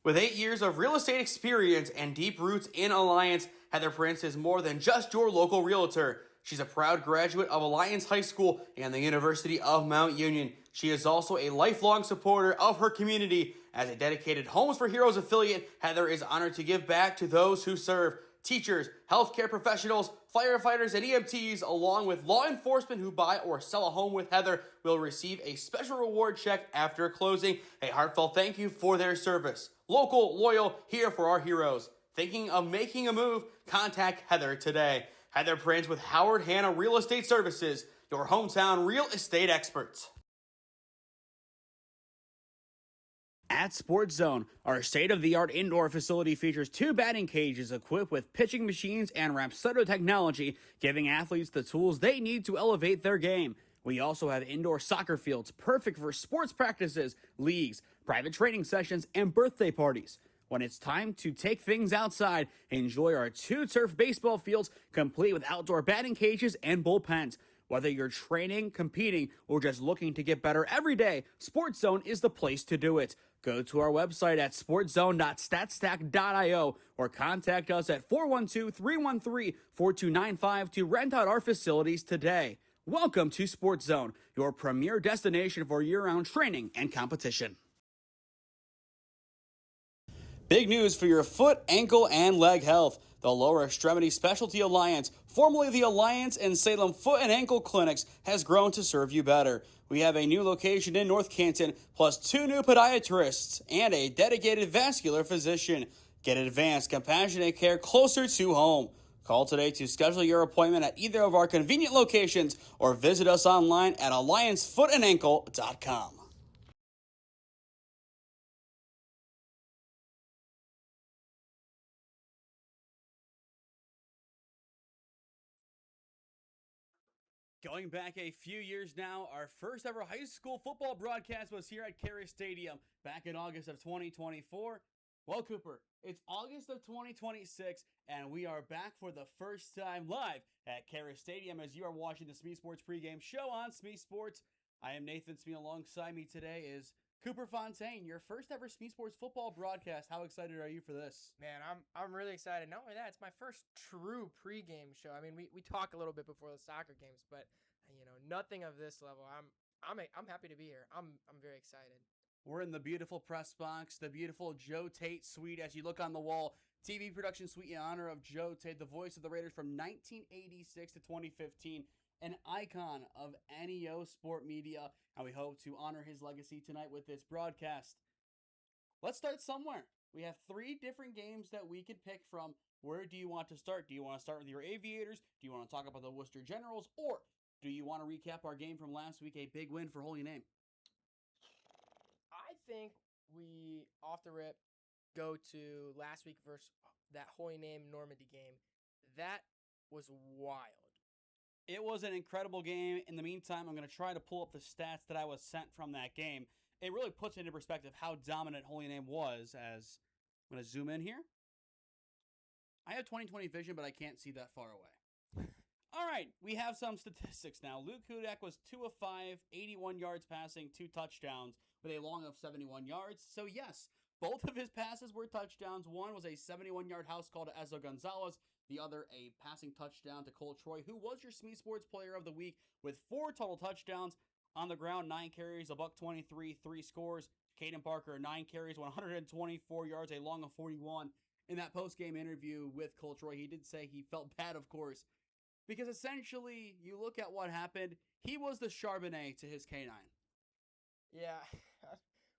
With 8 years of real estate experience and deep roots in Alliance, Heather Prince is more than just your local realtor. She's a proud graduate of Alliance High School and the University of Mount Union. She is also a lifelong supporter of her community. As a dedicated Homes for Heroes affiliate, Heather is honored to give back to those who serve. Teachers, healthcare professionals, firefighters, and EMTs, along with law enforcement who buy or sell a home with Heather, will receive a special reward check after closing. A heartfelt thank you for their service. Local, loyal, here for our heroes. Thinking of making a move? Contact Heather today. Heather Prince with Howard Hanna Real Estate Services, your hometown real estate experts. At Sports Zone, our state-of-the-art indoor facility features 2 batting cages equipped with pitching machines and Rapsodo technology, giving athletes the tools they need to elevate their game. We also have indoor soccer fields perfect for sports practices, leagues, private training sessions, and birthday parties. When it's time to take things outside, enjoy our 2 turf baseball fields complete with outdoor batting cages and bullpens. Whether you're training, competing, or just looking to get better every day, Sports Zone is the place to do it. Go to our website at sportszone.statstack.io or contact us at 412-313-4295 to rent out our facilities today. Welcome to Sports Zone, your premier destination for year-round training and competition. Big news for your foot, ankle, and leg health. The Lower Extremity Specialty Alliance, formerly the Alliance and Salem Foot and Ankle Clinics, has grown to serve you better. We have a new location in North Canton, plus 2 new podiatrists and a dedicated vascular physician. Get advanced, compassionate care closer to home. Call today to schedule your appointment at either of our convenient locations or visit us online at alliancefoothandankle.com. Going back a few years now, our first ever high school football broadcast was here at Kehres Stadium back in August of 2024. Well, Cooper, it's August of 2026, and we are back for the first time live at Kehres Stadium as you are watching the SmeeSports Pregame Show on Smee Sports. I am Nathan Smee. Alongside me today is Cooper Fontaine, your first ever SmeeSports football broadcast. How excited are you for this? Man, I'm really excited. Not only that, it's my first true pregame show. I mean, we talk a little bit before the soccer games, but nothing of this level. I'm happy to be here. I'm very excited. We're in the beautiful press box, the beautiful Joe Tate suite. As you look on the wall, TV production suite in honor of Joe Tate, the voice of the Raiders from 1986 to 2015, an icon of NEO sport media, and we hope to honor his legacy tonight with this broadcast. Let's start somewhere. We have 3 different games that we could pick from. Where do you want to start? Do you want to start with your Aviators? Do you want to talk about the Wooster Generals? Or do you want to recap our game from last week, a big win for Holy Name? I think we, off the rip, go to last week versus that Holy Name Normandy game. That was wild. It was an incredible game. In the meantime, I'm going to try to pull up the stats that I was sent from that game. It really puts into perspective how dominant Holy Name was, as I'm going to zoom in here. I have 20/20 vision, but I can't see that far away. All right, we have some statistics now. Luke Hudak was 2 of 5, 81 yards passing, 2 touchdowns with a long of 71 yards. So yes, both of his passes were touchdowns. One was a 71-yard house call to Ezra Gonzalez. The other, a passing touchdown to Cole Troy, who was your Smee Sports Player of the Week with 4 total touchdowns. On the ground, 9 carries, $123, 3 scores. Caden Parker, 9 carries, 124 yards, a long of 41. In that post-game interview with Cole Troy, he did say he felt bad, of course, because essentially, you look at what happened, he was the Charbonnet to his K9. Yeah.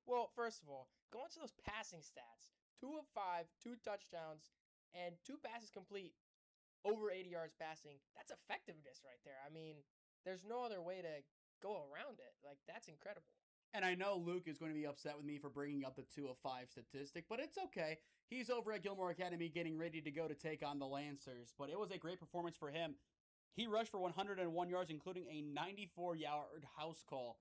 Well, first of all, going to those passing stats, 2 of 5, 2 touchdowns, and 2 passes complete, over 80 yards passing. That's effectiveness right there. I mean, there's no other way to go around it. Like, that's incredible. And I know Luke is going to be upset with me for bringing up the 2 of 5 statistic, but it's okay. He's over at Gilmore Academy getting ready to go to take on the Lancers, but it was a great performance for him. He rushed for 101 yards, including a 94-yard house call.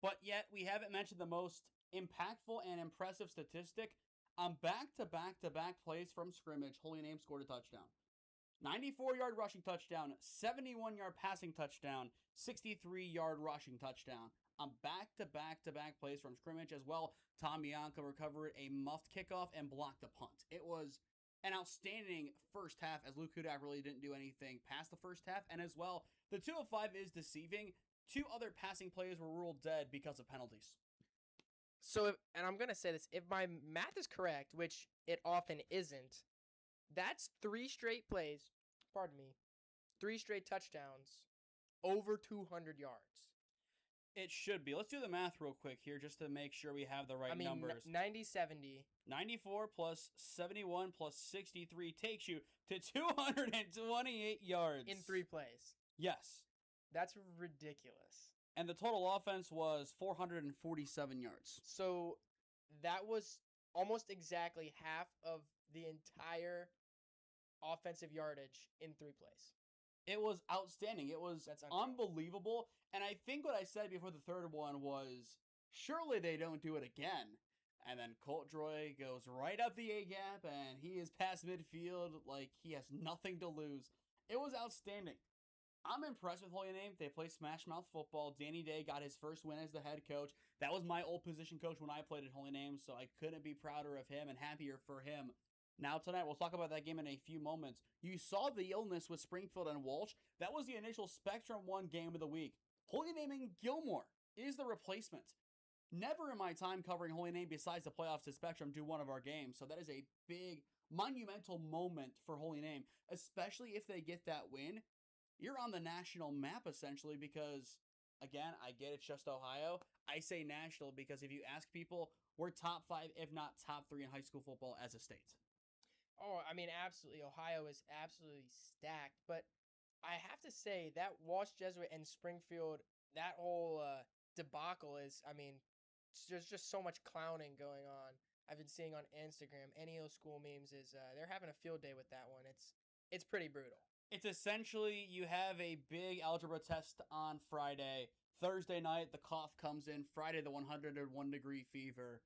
But yet, we haven't mentioned the most impactful and impressive statistic. On back-to-back-to-back plays from scrimmage, Holy Name scored a touchdown. 94-yard rushing touchdown, 71-yard passing touchdown, 63-yard rushing touchdown on back-to-back-to-back plays from scrimmage as well. Tom Bianco recovered a muffed kickoff and blocked a punt. It was an outstanding first half as Luke Hudak really didn't do anything past the first half. And as well, the 205 is deceiving. 2 other passing plays were ruled dead because of penalties. So, and I'm going to say this, if my math is correct, which it often isn't, that's 3 straight plays, 3 straight touchdowns, over 200 yards. It should be. Let's do the math real quick here just to make sure we have the right numbers. 90-70. 94 plus 71 plus 63 takes you to 228 yards. In 3 plays. Yes. That's ridiculous. And the total offense was 447 yards. So that was almost exactly half of the entire offensive yardage in 3 plays. It was outstanding. It was unbelievable. And I think what I said before the third one was, surely they don't do it again. And then Colt Droy goes right up the A-gap, and he is past midfield like he has nothing to lose. It was outstanding. I'm impressed with Holy Name. They play Smash Mouth football. Danny Day got his first win as the head coach. That was my old position coach when I played at Holy Name, so I couldn't be prouder of him and happier for him. Now tonight, we'll talk about that game in a few moments. You saw the illness with Springfield and Walsh. That was the initial Spectrum 1 game of the week. Holy Name and Gilmore is the replacement. Never in my time covering Holy Name besides the playoffs did Spectrum do one of our games, so that is a big, monumental moment for Holy Name, especially if they get that win. You're on the national map, essentially, because, again, I get it's just Ohio. I say national because if you ask people, we're top 5, if not top 3 in high school football as a state. Oh, I mean, absolutely. Ohio is absolutely stacked. But I have to say, that Walsh Jesuit and Springfield, that whole debacle is, I mean, there's just so much clowning going on. I've been seeing on Instagram, NEO School Memes is, they're having a field day with that one. It's pretty brutal. It's essentially you have a big algebra test on Friday. Thursday night, the cough comes in. Friday, the 101-degree fever.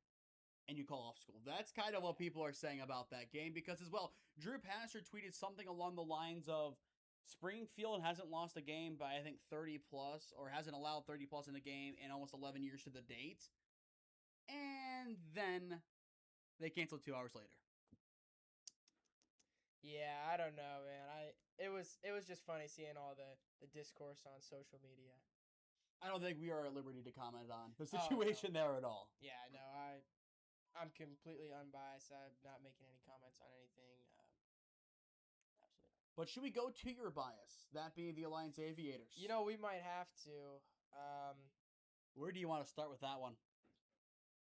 And you call off school. That's kind of what people are saying about that game. Because as well, Drew Passer tweeted something along the lines of Springfield hasn't lost a game by, I think, 30-plus. Or hasn't allowed 30-plus in a game in almost 11 years to the date. And then they canceled 2 hours later. Yeah, I don't know, man. It was just funny seeing all the discourse on social media. I don't think we are at liberty to comment on the situation there at all. Yeah, no, I'm completely unbiased. I'm not making any comments on anything. Absolutely. But should we go to your bias, that being the Alliance Aviators? You know, we might have to. Where do you want to start with that one?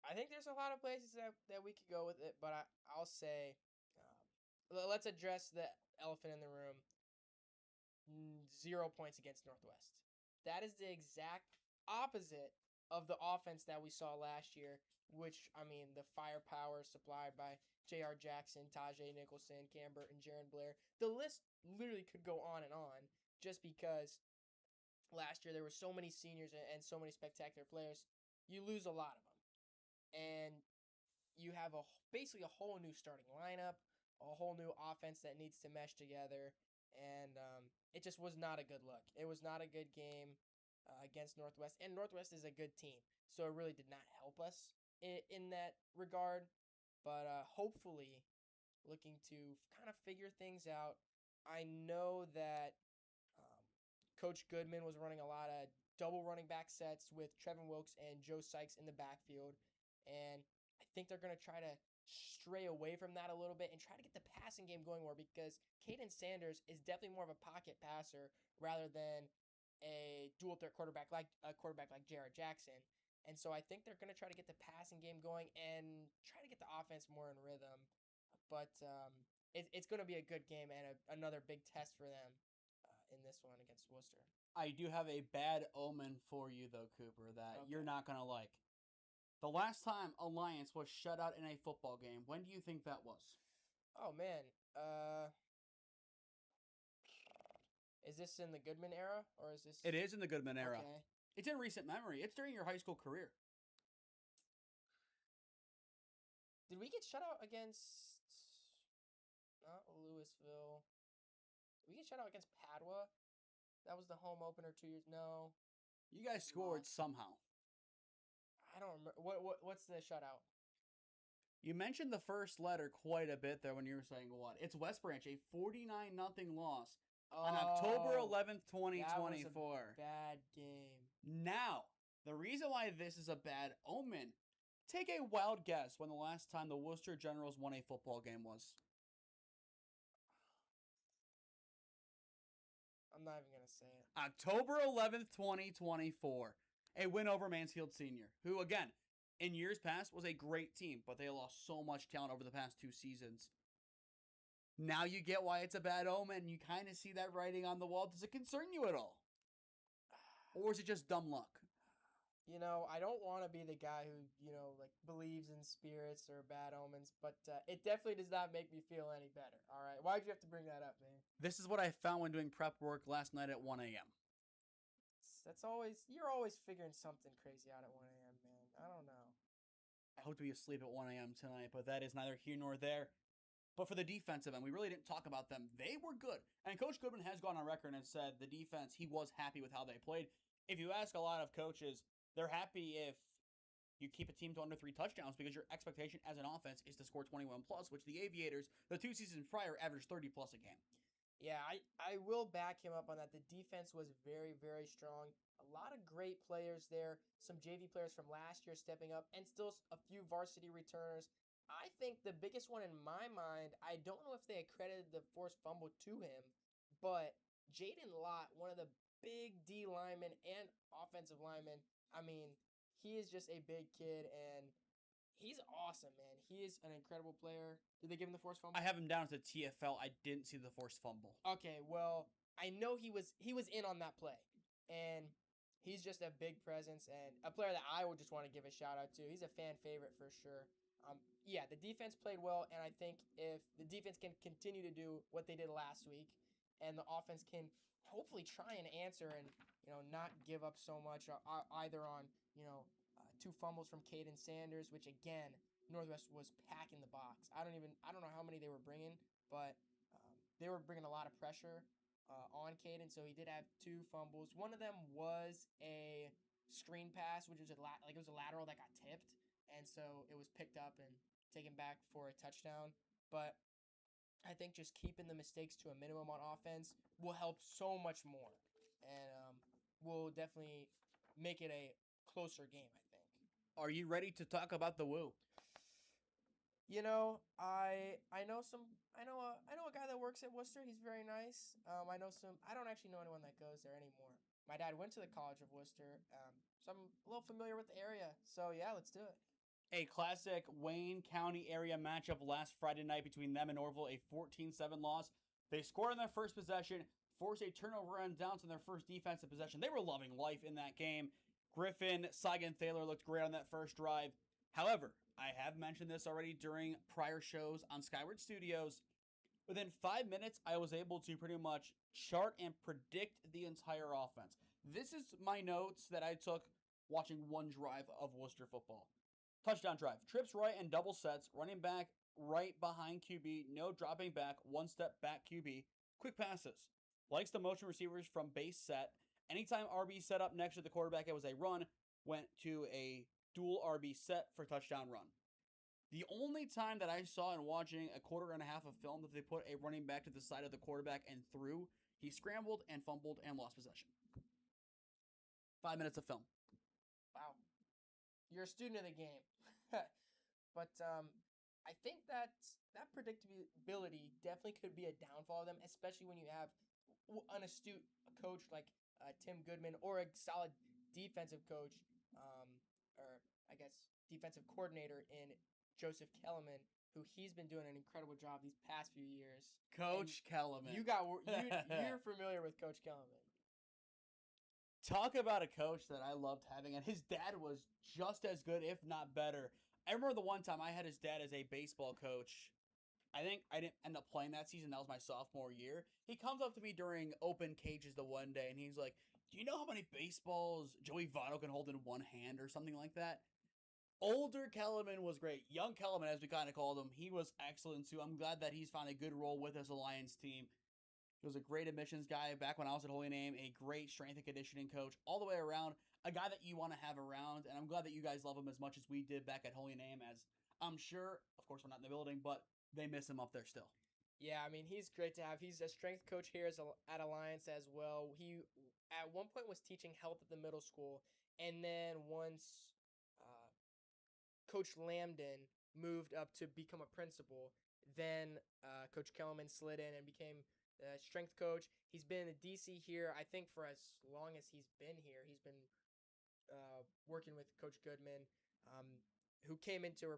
I think there's a lot of places that we could go with it, but I'll say, let's address the elephant in the room. 0 points against Northwest. That is the exact opposite of the offense that we saw last year, which, I mean, the firepower supplied by J.R. Jackson, Tajay Nicholson, Cam Burton, Jaron Blair. The list literally could go on and on just because last year there were so many seniors and so many spectacular players. You lose a lot of them. And you have basically a whole new starting lineup, a whole new offense that needs to mesh together. And it just was not a good look. It was not a good game against Northwest. And Northwest is a good team. So it really did not help us in that regard. But hopefully, looking to kind of figure things out. I know that Coach Goodman was running a lot of double running back sets with Trevin Wilkes and Joe Sykes in the backfield. And I think they're going to try to stray away from that a little bit and try to get the passing game going more because Caden Sanders is definitely more of a pocket passer rather than a dual threat quarterback like Jared Jackson. And so I think they're going to try to get the passing game going and try to get the offense more in rhythm. But it's going to be a good game and another big test for them in this one against Wooster. I do have a bad omen for you, though, Cooper, that you're not going to like. The last time Alliance was shut out in a football game, when do you think that was? Oh, man. Is this in the Goodman era, or is this... It is in the Goodman era. Okay. It's in recent memory. It's during your high school career. Did we get shut out against... Not Louisville. We get shut out against Padua. That was the home opener 2 years. No, You guys scored somehow. I don't remember. What's the shutout? You mentioned the first letter quite a bit there when you were saying what? It's West Branch, a 49-0 loss on October 11th, 2024. Bad game. Now, the reason why this is a bad omen, take a wild guess when the last time the Wooster Generals won a football game was. I'm not even going to say it. October 11th, 2024. A win over Mansfield Senior, who, again, in years past was a great team, but they lost so much talent over the past 2 seasons. Now you get why it's a bad omen. You kind of see that writing on the wall. Does it concern you at all? Or is it just dumb luck? You know, I don't want to be the guy who, like believes in spirits or bad omens, but it definitely does not make me feel any better. All right. Why'd you have to bring that up, man? This is what I found when doing prep work last night at 1 a.m. You're always figuring something crazy out at 1 a.m., man. I don't know. I hope to be asleep at 1 a.m. tonight, but that is neither here nor there. But for the defensive end, we really didn't talk about them. They were good. And Coach Goodman has gone on record and said the defense, he was happy with how they played. If you ask a lot of coaches, they're happy if you keep a team to under 3 touchdowns because your expectation as an offense is to score 21 plus, which the Aviators, the 2 seasons prior, averaged 30 plus a game. Yeah, I will back him up on that. The defense was very, very strong. A lot of great players there. Some JV players from last year stepping up, and still a few varsity returners. I think the biggest one in my mind, I don't know if they accredited the forced fumble to him, but Jaden Lott, one of the big D linemen and offensive linemen, I mean, he is just a big kid, and he's awesome, man. He is an incredible player. Did they give him the forced fumble? I have him down as a TFL. I didn't see the forced fumble. Okay, well, I know he was in on that play, and he's just a big presence and a player that I would just want to give a shout out to. He's a fan favorite for sure. Yeah, the defense played well, and I think if the defense can continue to do what they did last week, and the offense can hopefully try and answer and not give up so much either on 2 fumbles from Caden Sanders, which again Northwest was packing the box. I don't know how many they were bringing, but they were bringing a lot of pressure on Caden, so he did have 2 fumbles. One of them was a screen pass, which was it was a lateral that got tipped, and so it was picked up and taken back for a touchdown. But I think just keeping the mistakes to a minimum on offense will help so much more, and will definitely make it a closer game, I think. Are you ready to talk about the Woo? I know a guy that works at Wooster. He's very nice. I don't actually know anyone that goes there anymore. My dad went to the College of Wooster, so I'm a little familiar with the area. So yeah, let's do it. A classic Wayne County area matchup last Friday night between them and Orville, a 14-7 loss. They scored on their first possession, forced a turnover and downs on their first defensive possession. They were loving life in that game. Griffin, Saigon Thaler looked great on that first drive. However, I have mentioned this already during prior shows on Skyward Studios. Within 5 minutes, I was able to pretty much chart and predict the entire offense. This is my notes that I took watching one drive of Wooster football. Touchdown drive. Trips right and double sets. Running back right behind QB. No dropping back. 1 step back QB. Quick passes. Likes the motion receivers from base set. Anytime RB set up next to the quarterback, it was a run. Went to a dual RB set for touchdown run. The only time that I saw in watching a quarter and a half of film that they put a running back to the side of the quarterback and threw, he scrambled and fumbled and lost possession. 5 minutes of film. Wow. You're a student of the game. But I think that predictability definitely could be a downfall of them, especially when you have an astute coach like Tim Goodman or a solid defensive coach, or I guess defensive coordinator in Joseph Kellerman, who he's been doing an incredible job these past few years. Coach Kellerman. You're familiar with Coach Kellerman. Talk about a coach that I loved having, and his dad was just as good, if not better. I remember the one time I had his dad as a baseball coach. I think I didn't end up playing that season. That was my sophomore year. He comes up to me during open cages the one day, and he's like, "Do you know how many baseballs Joey Votto can hold in one hand," or something like that? Older Kellerman was great. Young Kellerman, as we kind of called him, he was excellent too. I'm glad that he's found a good role with his Alliance team. He was a great admissions guy back when I was at Holy Name, a great strength and conditioning coach all the way around, a guy that you want to have around, and I'm glad that you guys love him as much as we did back at Holy Name, as I'm sure, of course, we're not in the building, but they miss him up there still. Yeah, I mean, he's great to have. He's a strength coach here at Alliance as well. He, at one point, was teaching health at the middle school, and then once Coach Lambden moved up to become a principal, then Coach Kellerman slid in and became the strength coach. He's been in the DC here, I think, for as long as he's been here. He's been working with Coach Goodman, who came in to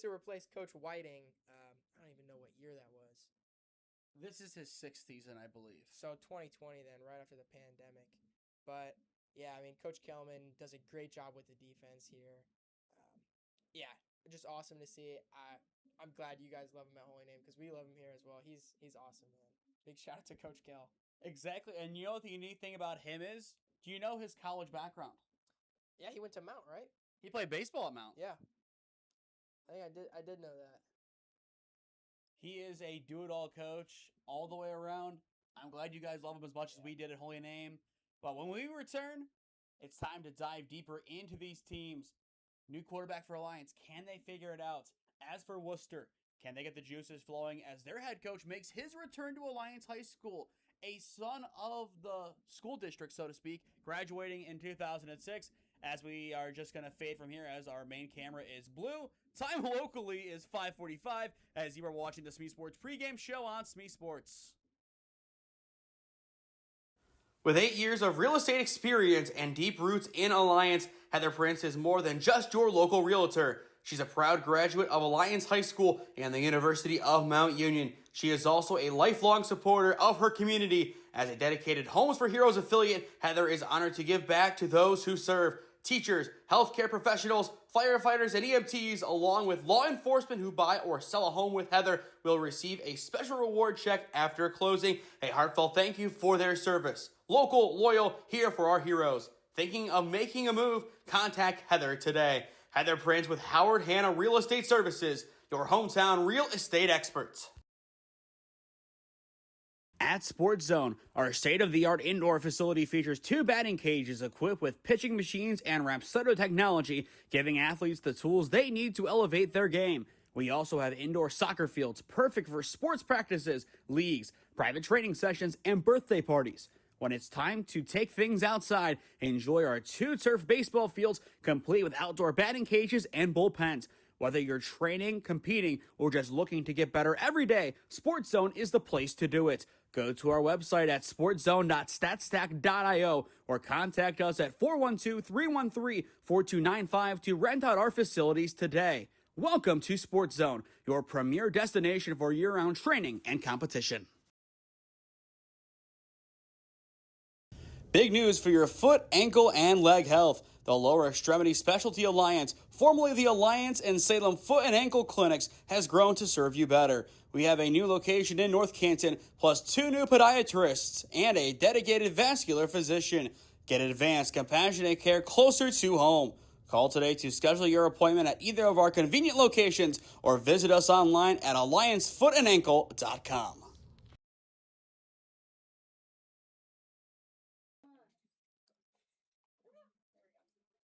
replace Coach Whiting. I don't even know what year that was. This is his 6th season, I believe. So 2020 then, right after the pandemic. But, yeah, I mean, Coach Kellerman does a great job with the defense here. Yeah, just awesome to see. I'm glad you guys love him at Holy Name because we love him here as well. He's awesome, man. Big shout out to Coach Kell. Exactly. And you know what the unique thing about him is? Do you know his college background? Yeah, he went to Mount, right? He played baseball at Mount. Yeah. I did know that. He is a do-it-all coach all the way around. I'm glad you guys love him as much as we did at Holy Name. But when we return, it's time to dive deeper into these teams. New quarterback for Alliance. Can they figure it out? As for Wooster, can they get the juices flowing as their head coach makes his return to Alliance High School? A son of the school district, so to speak, graduating in 2006. As we are just going to fade from here as our main camera is blue. Time locally is 5:45 as you are watching the SmeeSports Pregame Show on SmeeSports. With 8 years of real estate experience and deep roots in Alliance, Heather Prince is more than just your local realtor. She's a proud graduate of Alliance High School and the University of Mount Union. She is also a lifelong supporter of her community. As a dedicated Homes for Heroes affiliate, Heather is honored to give back to those who serve. Teachers, healthcare professionals, firefighters, and EMTs, along with law enforcement who buy or sell a home with Heather, will receive a special reward check after closing. A heartfelt thank you for their service. Local, loyal, here for our heroes. Thinking of making a move? Contact Heather today. Heather Prince with Howard Hanna Real Estate Services, your hometown real estate experts. At Sports Zone, our state-of-the-art indoor facility features 2 batting cages equipped with pitching machines and Rapsodo technology, giving athletes the tools they need to elevate their game. We also have indoor soccer fields perfect for sports practices, leagues, private training sessions, and birthday parties. When it's time to take things outside, enjoy our 2 turf baseball fields complete with outdoor batting cages and bullpens. Whether you're training, competing, or just looking to get better every day, Sports Zone is the place to do it. Go to our website at sportszone.statstack.io or contact us at 412-313-4295 to rent out our facilities today. Welcome to Sports Zone, your premier destination for year-round training and competition. Big news for your foot, ankle, and leg health. The Lower Extremity Specialty Alliance, formerly the Alliance and Salem Foot and Ankle Clinics, has grown to serve you better. We have a new location in North Canton, plus 2 new podiatrists and a dedicated vascular physician. Get advanced, compassionate care closer to home. Call today to schedule your appointment at either of our convenient locations or visit us online at alliancefoothandankle.com.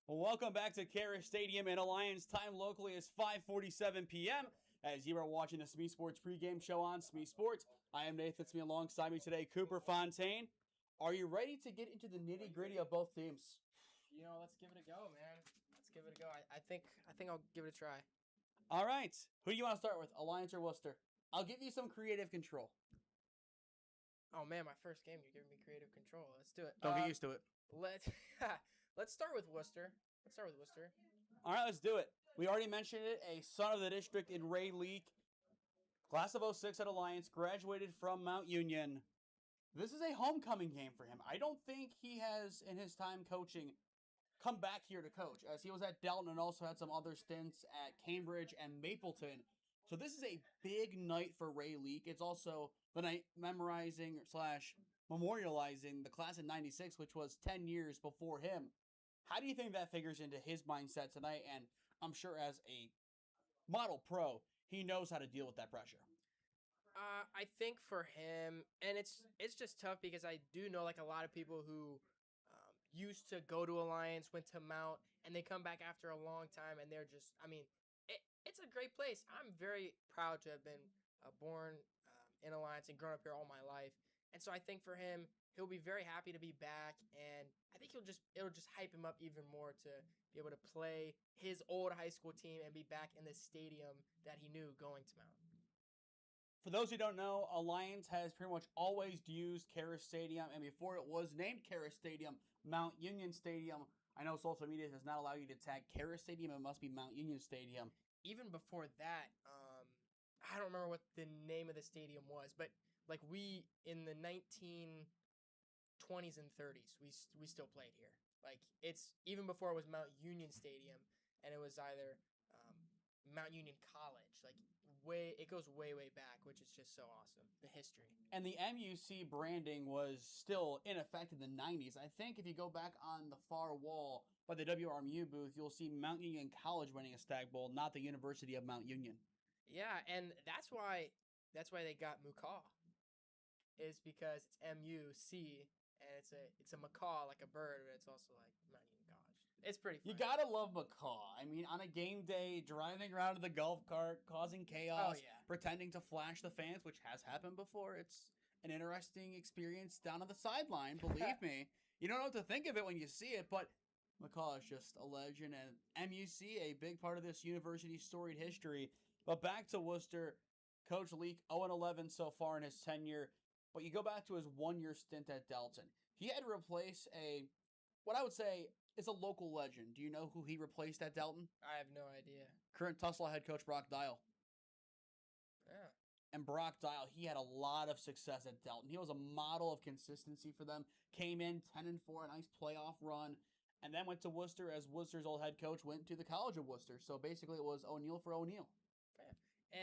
Well, welcome back to Kehres Stadium in Alliance. Time locally is 5:47 p.m. as you are watching the SmeeSports Pregame Show on SmeeSports. I am Nathan Smee. Alongside me today, Cooper Fontaine. Are you ready to get into the nitty-gritty of both teams? You know, let's give it a go, man. Let's give it a go. I think I'll give it a try. All right. Who do you want to start with, Alliance or Wooster? I'll give you some creative control. Oh, man, my first game, you're giving me creative control. Let's do it. Don't get used to it. Let's start with Wooster. All right, let's do it. We already mentioned it. A son of the district in Ray Leak. Class of 06 at Alliance. Graduated from Mount Union. This is a homecoming game for him. I don't think he has, in his time coaching, come back here to coach, as he was at Delton and also had some other stints at Cambridge and Mapleton. So this is a big night for Ray Leak. It's also the night memorizing / memorializing the class of 96, which was 10 years before him. How do you think that figures into his mindset tonight? And I'm sure as a model pro, he knows how to deal with that pressure. I think for him, and it's just tough because I do know like a lot of people who used to go to Alliance, went to Mount, and they come back after a long time, and they're just, I mean, it's a great place. I'm very proud to have been born in Alliance and grown up here all my life, and so I think for him, he'll be very happy to be back, and I think it'll just hype him up even more to be able to play his old high school team and be back in the stadium that he knew going to Mount. For those who don't know, Alliance has pretty much always used Kehres Stadium, and before it was named Kehres Stadium, Mount Union Stadium. I know social media does not allow you to tag Kehres Stadium; it must be Mount Union Stadium. Even before that, I don't remember what the name of the stadium was, but like we in the 1920s and 30s, we still played here. Like it's even before it was Mount Union Stadium, and it was either Mount Union College. Like it goes way back, which is just so awesome. The history. And the MUC branding was still in effect in the 90s. I think if you go back on the far wall by the WRMU booth, you'll see Mount Union College winning a Stag Bowl, not the University of Mount Union. Yeah, and that's why they got Mukaw. Is because it's MUC and it's a macaw like a bird, but it's also like Mount Union College. It's pretty funny. You gotta love macaw. I mean, on a game day, driving around in the golf cart, causing chaos, pretending to flash the fans, which has happened before. It's an interesting experience down on the sideline, believe me. You don't know what to think of it when you see it, but macaw is just a legend, and MUC, a big part of this university's storied history. But back to Wooster, Coach Leak, 0-11 so far in his tenure, but you go back to his one-year stint at Delton. He had to replace what I would say is a local legend. Do you know who he replaced at Delton? I have no idea. Current Tulsa head coach Brock Dial. Yeah. And Brock Dial, he had a lot of success at Delton. He was a model of consistency for them. Came in 10-4, a nice playoff run, and then went to Wooster as Wooster's old head coach went to the College of Wooster. So basically it was O'Neal for O'Neal. Yeah.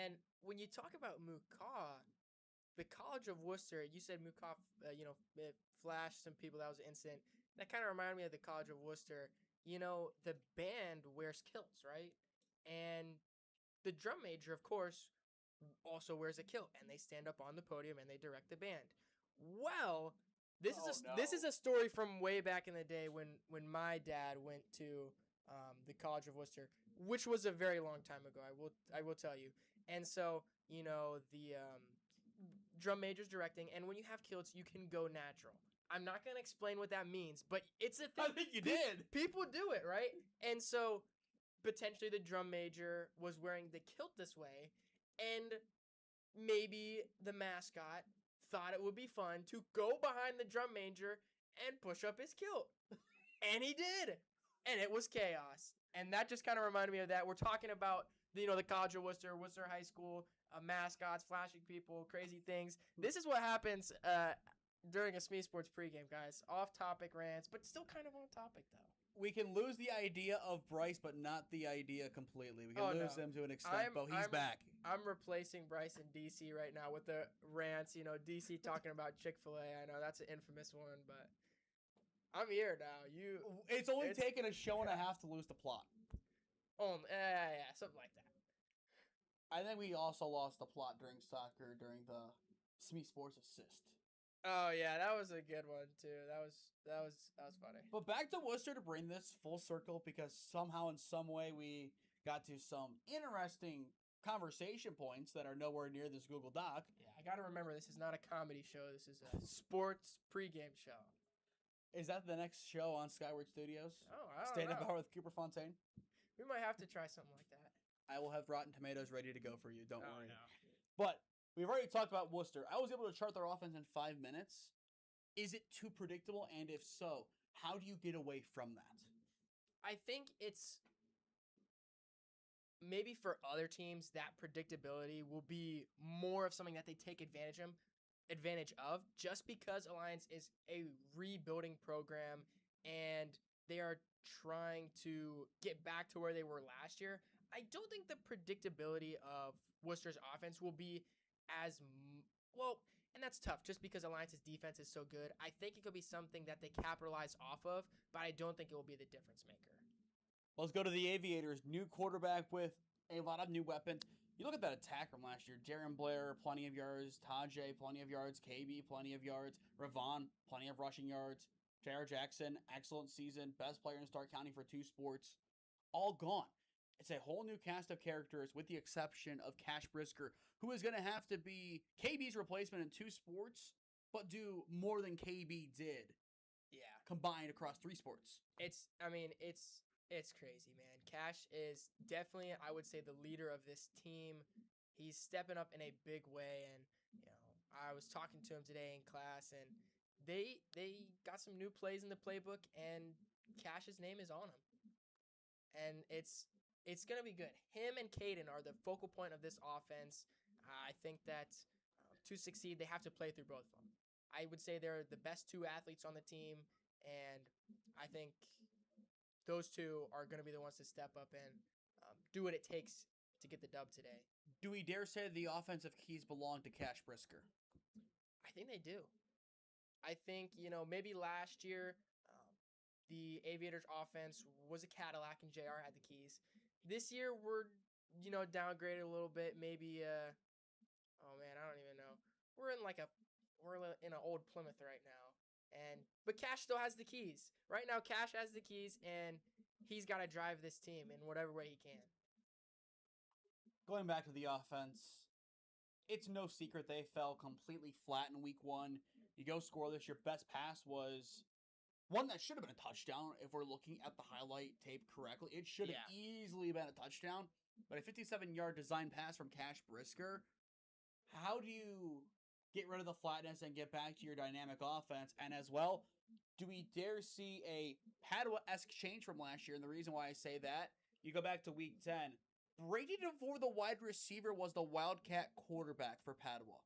And when you talk about Mukaw, the College of Wooster, you said Mukaw, it flashed some people. That was an incident. That kind of reminded me of the College of Wooster. You know, the band wears kilts, right? And the drum major, of course, also wears a kilt, and they stand up on the podium and they direct the band. Well, this is a story from way back in the day when my dad went to the College of Wooster, which was a very long time ago. I will tell you. And so, you know, the drum major's directing, and when you have kilts, you can go natural. I'm not going to explain what that means, but it's a thing. I think you did. People do it, right? And so, potentially the drum major was wearing the kilt this way, and maybe the mascot thought it would be fun to go behind the drum major and push up his kilt. And he did. And it was chaos. And that just kind of reminded me of that. We're talking about, the College of Wooster, Wooster High School, mascots, flashing people, crazy things. This is what happens during a SmeeSports pregame, guys. Off-topic rants, but still kind of on topic, though. We can lose the idea of Bryce, but not the idea completely. We can lose him to an extent, but he's back. I'm replacing Bryce in DC right now with the rants. DC talking about Chick-fil-A. I know that's an infamous one, but I'm here now. It's only taken a show and a half to lose the plot. Oh, yeah, something like that. I think we also lost the plot during soccer during the SmeeSports assist. Oh yeah, that was a good one too. That was funny. But back to Wooster to bring this full circle, because somehow in some way we got to some interesting conversation points that are nowhere near this Google Doc. Yeah, I gotta remember, this is not a comedy show. This is a sports pregame show. Is that the next show on Skyward Studios? Oh, I don't Stand know. Up Hour with Cooper Fontaine? We might have to try something like that. I will have Rotten Tomatoes ready to go for you. Don't worry. No. But we've already talked about Wooster. I was able to chart their offense in 5 minutes. Is it too predictable? And if so, how do you get away from that? I think it's maybe for other teams, that predictability will be more of something that they take advantage of, just because Alliance is a rebuilding program and they are trying to get back to where they were last year. I don't think the predictability of Worcester's offense will be as well, and that's tough just because Alliance's defense is so good. I think it could be something that they capitalize off of, but I don't think it will be the difference maker. Let's go to the Aviators. New quarterback with a lot of new weapons. You look at that attack from last year. Jaron Blair, plenty of yards. Tajay, plenty of yards. KB, plenty of yards. Ravon, plenty of rushing yards. J.R. Jackson, excellent season. Best player in Stark County for 2 sports. All gone. It's a whole new cast of characters with the exception of Cash Brisker, who is going to have to be KB's replacement in 2 sports, but do more than KB did. Yeah. Combined across 3 sports. It's crazy, man. Cash is definitely, I would say, the leader of this team. He's stepping up in a big way, and I was talking to him today in class, and they got some new plays in the playbook, and Cash's name is on them, and it's gonna be good. Him and Caden are the focal point of this offense. I think that to succeed, they have to play through both of them. I would say they're the best 2 athletes on the team, and I think those 2 are going to be the ones to step up and do what it takes to get the dub today. Do we dare say the offensive keys belong to Cash Brisker? I think they do. I think, maybe last year the Aviators offense was a Cadillac and JR had the keys. This year we're, downgraded a little bit. Maybe, I don't even know. We're in an old Plymouth right now. But Cash still has the keys. Right now, Cash has the keys, and he's got to drive this team in whatever way he can. Going back to the offense, it's no secret they fell completely flat in week 1. You go scoreless. Your best pass was one that should have been a touchdown if we're looking at the highlight tape correctly. It should have easily been a touchdown, but a 57-yard design pass from Cash Brisker. How do you get rid of the flatness and get back to your dynamic offense? And as well, do we dare see a Padua-esque change from last year? And the reason why I say that, you go back to week 10. Brady DeVore, the wide receiver, was the Wildcat quarterback for Padua.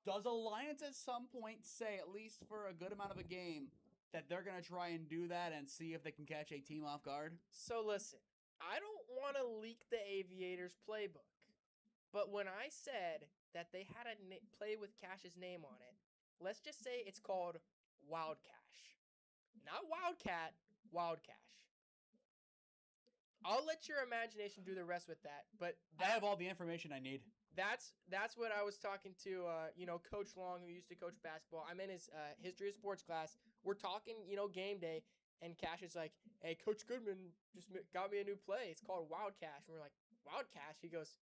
Does Alliance at some point say, at least for a good amount of a game, that they're going to try and do that and see if they can catch a team off guard? So listen, I don't want to leak the Aviators playbook, but when I said that they had a play with Cash's name on it, let's just say it's called Wild Cash. Not Wildcat, Wild Cash. I'll let your imagination do the rest with that, but I have all the information I need. That's what I was talking to, Coach Long, who used to coach basketball. I'm in his history of sports class. We're talking, game day, and Cash is like, "Hey, Coach Goodman just got me a new play. It's called Wild Cash." And we're like, "Wild Cash?" He goes,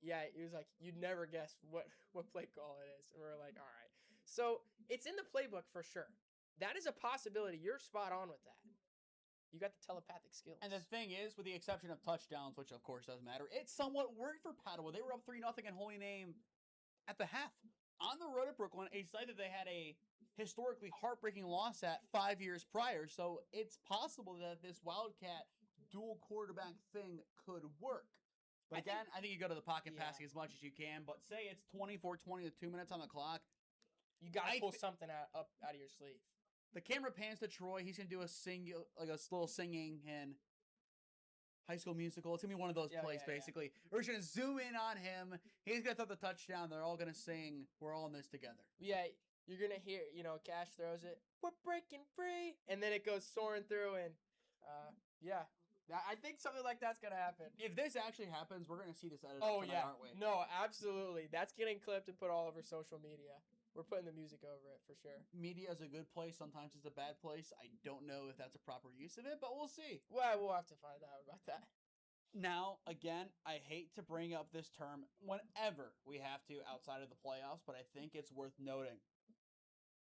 "Yeah." He was like, "You'd never guess what play call it is." And we're like, "All right." So it's in the playbook for sure. That is a possibility. You're spot on with that. You got the telepathic skills. And the thing is, with the exception of touchdowns, which of course doesn't matter, it somewhat worked for Padua. They were up 3-0 in Holy Name at the half. On the road at Brooklyn, a site that they had a historically heartbreaking loss at 5 years prior. So it's possible that this Wildcat dual quarterback thing could work. But again, I think you go to the pocket passing as much as you can. But say it's 24-20 with 2 minutes on the clock. You got to pull something out of your sleeve. The camera pans to Troy. He's going to do a little singing and High School Musical. It's going to be one of those plays, basically. Yeah. We're just going to zoom in on him. He's going to throw the touchdown. They're all going to sing, "We're all in this together." Yeah, you're going to hear, Cash throws it, "We're breaking free." And then it goes soaring through, and I think something like that's going to happen. If this actually happens, we're going to see this edited tonight, aren't we? No, absolutely. That's getting clipped and put all over social media. We're putting the music over it for sure. Media is a good place. Sometimes it's a bad place. I don't know if that's a proper use of it, but we'll see. Well, we'll have to find out about that. Now, again, I hate to bring up this term whenever we have to outside of the playoffs, but I think it's worth noting.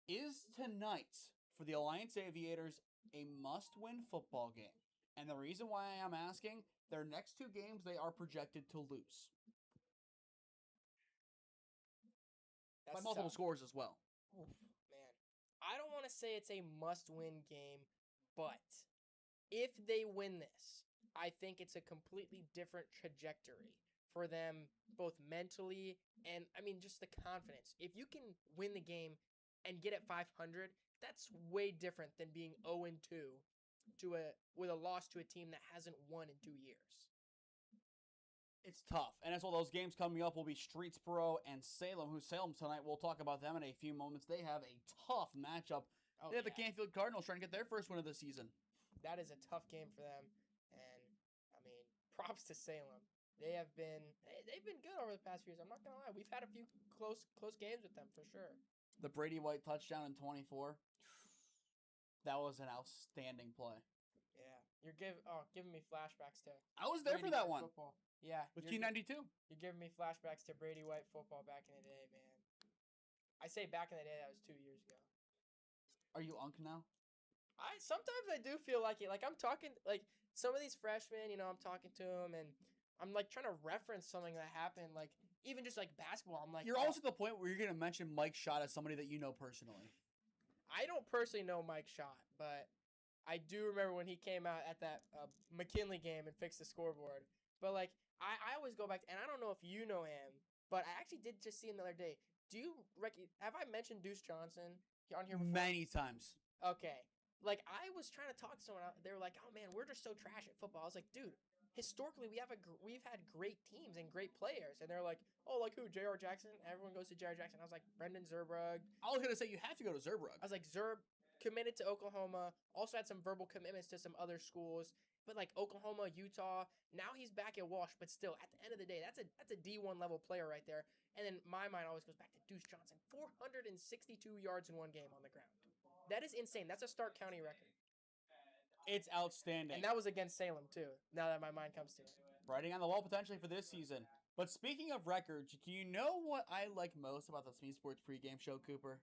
Is tonight, for the Alliance Aviators, a must-win football game? And the reason why I am asking, their next 2 games they are projected to lose. By multiple scores as well. Oof, man. I don't want to say it's a must-win game, but if they win this, I think it's a completely different trajectory for them, both mentally and, just the confidence. If you can win the game and get at 500, that's way different than being 0-2 with a loss to a team that hasn't won in 2 years. It's tough. And as well, those games coming up will be Streetsboro and Salem, Salem tonight. We'll talk about them in a few moments. They have a tough matchup. They have the Canfield Cardinals trying to get their first win of the season. That is a tough game for them. And, props to Salem. they've been good over the past few years. I'm not gonna lie. We've had a few close games with them for sure. The Brady White touchdown in 24. That was an outstanding play. Yeah, you're giving me flashbacks to. I was there Brady for that White one. Football. Yeah, With Q92. You're giving me flashbacks to Brady White football back in the day, man. I say back in the day, that was 2 years ago. Are you unk now? Sometimes I do feel like it. Like I'm talking, like some of these freshmen, I'm talking to them, and I'm like trying to reference something that happened, like even just like basketball. I'm like, You're almost at the point where you're gonna mention Mike Schott as somebody that you know personally. I don't personally know Mike Schott, but I do remember when he came out at that McKinley game and fixed the scoreboard. But like I always go back, and I don't know if you know him, but I actually did just see him the other day. Have I mentioned Deuce Johnson on here before? Many times. Okay. Like, I was trying to talk to someone. They were like, oh, man, we're just so trash at football. I was like, dude, historically, we've had great teams and great players. And they're like, oh, like who? J.R. Jackson? Everyone goes to J.R. Jackson. I was like, Brendan Zurbrugg. I was going to say, you have to go to Zurbrugg. I was like, Zurb committed to Oklahoma. Also had some verbal commitments to some other schools. But, like, Oklahoma, Utah. Now he's back at Walsh. But still, at the end of the day, that's a D1 level player right there. And then my mind always goes back to Deuce Johnson. 462 yards in one game on the ground. That is insane. That's a Stark County record. It's outstanding. And that was against Salem, too, now that my mind comes to it. Writing on the wall potentially for this season. But speaking of records, do you know what I like most about the SmeeSports Pregame Show, Cooper?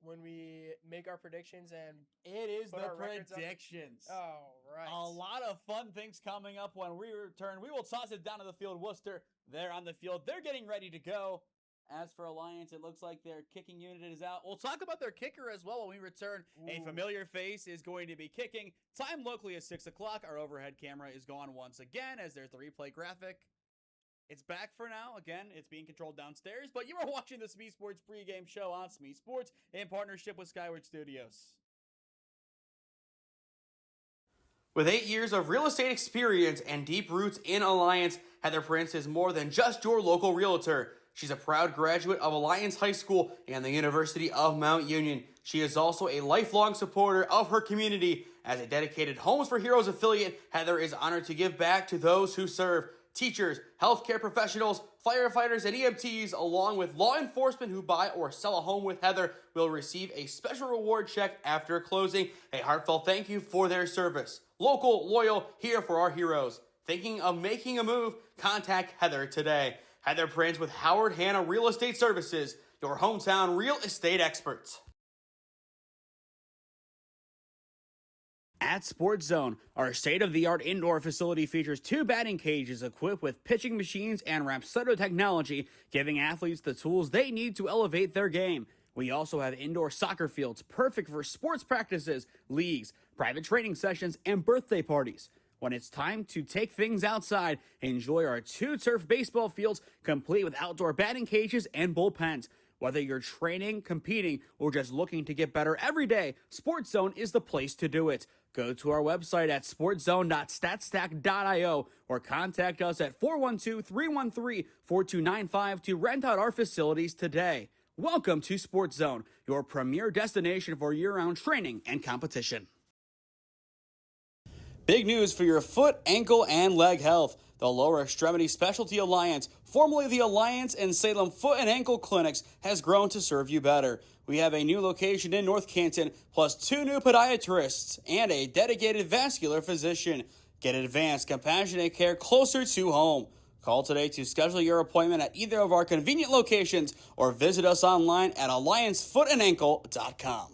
When we make our predictions and it is the predictions. Oh, right. A lot of fun things coming up when we return. We will toss it down to the field. Wooster, they're on the field. They're getting ready to go. As for Alliance, it looks like their kicking unit is out. We'll talk about their kicker as well when we return. Ooh. A familiar face is going to be kicking. Time locally is 6 o'clock. Our overhead camera is gone once again as there's the replay graphic. It's back for now. Again, it's being controlled downstairs, but you are watching the SmeeSports Pregame Show on SmeeSports in partnership with Skyward Studios. With 8 years of real estate experience and deep roots in Alliance, Heather Prince is more than just your local realtor. She's a proud graduate of Alliance High School and the University of Mount Union. She is also a lifelong supporter of her community. As a dedicated Homes for Heroes affiliate, Heather is honored to give back to those who serve. Teachers, healthcare professionals, firefighters, and EMTs, along with law enforcement who buy or sell a home with Heather, will receive a special reward check after closing. A heartfelt thank you for their service. Local, loyal, here for our heroes. Thinking of making a move? Contact Heather today. Heather Prince with Howard Hanna Real Estate Services, your hometown real estate experts. At Sports Zone, our state-of-the-art indoor facility features 2 batting cages equipped with pitching machines and Rapsodo technology, giving athletes the tools they need to elevate their game. We also have indoor soccer fields perfect for sports practices, leagues, private training sessions, and birthday parties. When it's time to take things outside, enjoy our 2 turf baseball fields complete with outdoor batting cages and bullpens. Whether you're training, competing, or just looking to get better every day, Sports Zone is the place to do it. Go to our website at sportszone.statstack.io or contact us at 412-313-4295 to rent out our facilities today. Welcome to Sports Zone, your premier destination for year-round training and competition. Big news for your foot, ankle, and leg health. The Lower Extremity Specialty Alliance, formerly the Alliance and Salem Foot and Ankle Clinics, has grown to serve you better. We have a new location in North Canton, plus 2 new podiatrists and a dedicated vascular physician. Get advanced, compassionate care closer to home. Call today to schedule your appointment at either of our convenient locations or visit us online at alliancefoothandankle.com.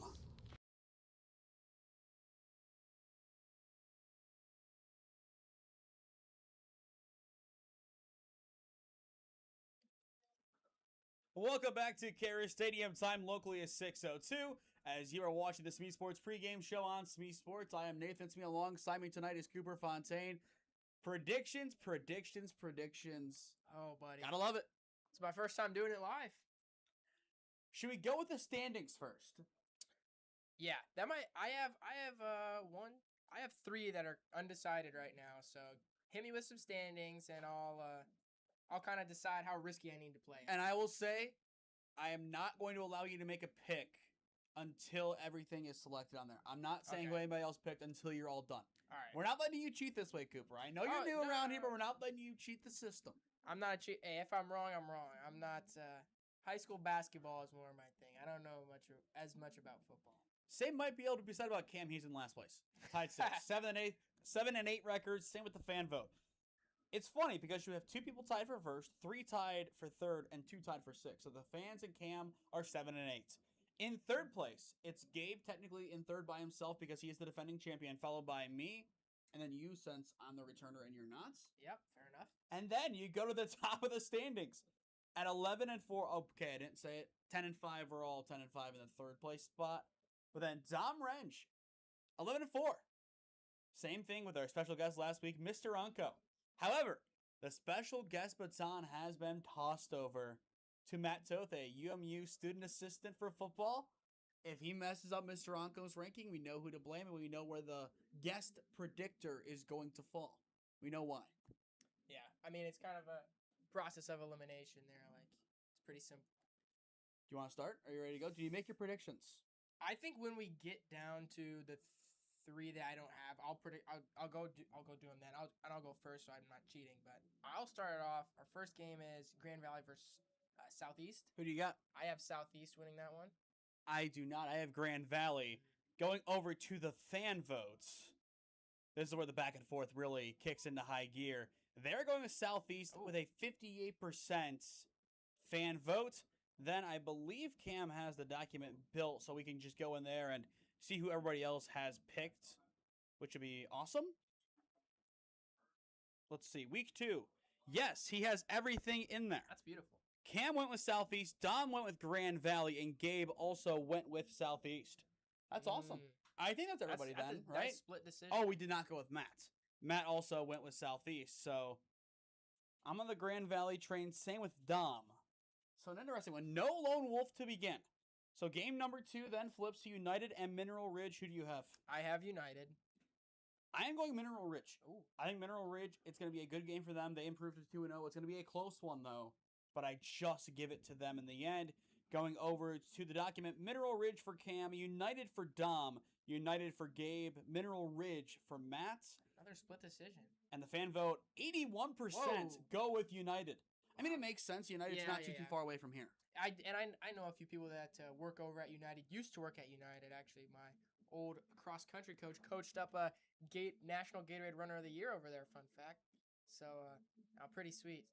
Welcome back to Kehres Stadium. Time locally is 6:02. As you are watching the SmeeSports Pregame Show on SmeeSports, I am Nathan Smee. Alongside me tonight is Cooper Fontaine. Predictions. Oh, buddy. Gotta love it. It's my first time doing it live. Should we go with the standings first? Yeah, that might. I have 3 that are undecided right now. So hit me with some standings, and I'll kind of decide how risky I need to play. And I will say, I am not going to allow you to make a pick until everything is selected on there. I'm not saying Okay. what anybody else picked until you're all done. All right. We're not letting you cheat this way, Cooper. I know you're new no, around no, here, no. but we're not letting you cheat the system. I'm not a cheat. Hey, if I'm wrong, I'm wrong. I'm not. High school basketball is more my thing. I don't know as much about football. Same might be able to be said about Cam. He's in last place. Tied 6. 7 and 8 records. Same with the fan vote. It's funny because you have 2 people tied for first, 3 tied for third, and 2 tied for 6. So the fans and Cam are 7 and 8. In third place, it's Gabe technically in third by himself because he is the defending champion, followed by me, and then you since I'm the returner and you're not. Yep, fair enough. And then you go to the top of the standings at 11 and 4. Okay, I didn't say it. 10 and 5. We're all 10 and 5 in the third place spot. But then Dom Wrench, 11 and 4. Same thing with our special guest last week, Mr. Unco. However, the special guest baton has been tossed over to Matt Toth, UMU student assistant for football. If he messes up Mr. Unco's ranking, we know who to blame and we know where the guest predictor is going to fall. We know why. Yeah, I mean, it's kind of a process of elimination there. Like, it's pretty simple. Do you want to start? Are you ready to go? Do you make your predictions? I think when we get down to the 3 that I don't have, I'll go do them then. I'll go first, so I'm not cheating. But I'll start it off. Our first game is Grand Valley versus Southeast. Who do you got? I have Southeast winning that one. I do not. I have Grand Valley. Going over to the fan votes. This is where the back and forth really kicks into high gear. They're going with Southeast with a 58% fan vote. Then I believe Cam has the document built so we can just go in there and see who everybody else has picked, which would be awesome. Let's see. Week 2. Yes, he has everything in there. That's beautiful. Cam went with Southeast, Dom went with Grand Valley, and Gabe also went with Southeast. That's awesome. I think that's everybody that's then, a right? nice split decision. Oh, we did not go with Matt. Matt also went with Southeast, so I'm on the Grand Valley train. Same with Dom. So an interesting one. No lone wolf to begin. So game number 2 then flips to United and Mineral Ridge. Who do you have? I have United. I am going Mineral Ridge. Ooh. I think Mineral Ridge, it's going to be a good game for them. They improved to 2-0. It's going to be a close one, though. But I just give it to them in the end. Going over to the document, Mineral Ridge for Cam, United for Dom, United for Gabe, Mineral Ridge for Matt. Another split decision. And the fan vote, 81% go with United. I mean, it makes sense. United's not too far away from here. I know a few people that work over at United, used to work at United, actually. My old cross-country coach coached up a National Gatorade Runner of the Year over there, fun fact. So, pretty sweet.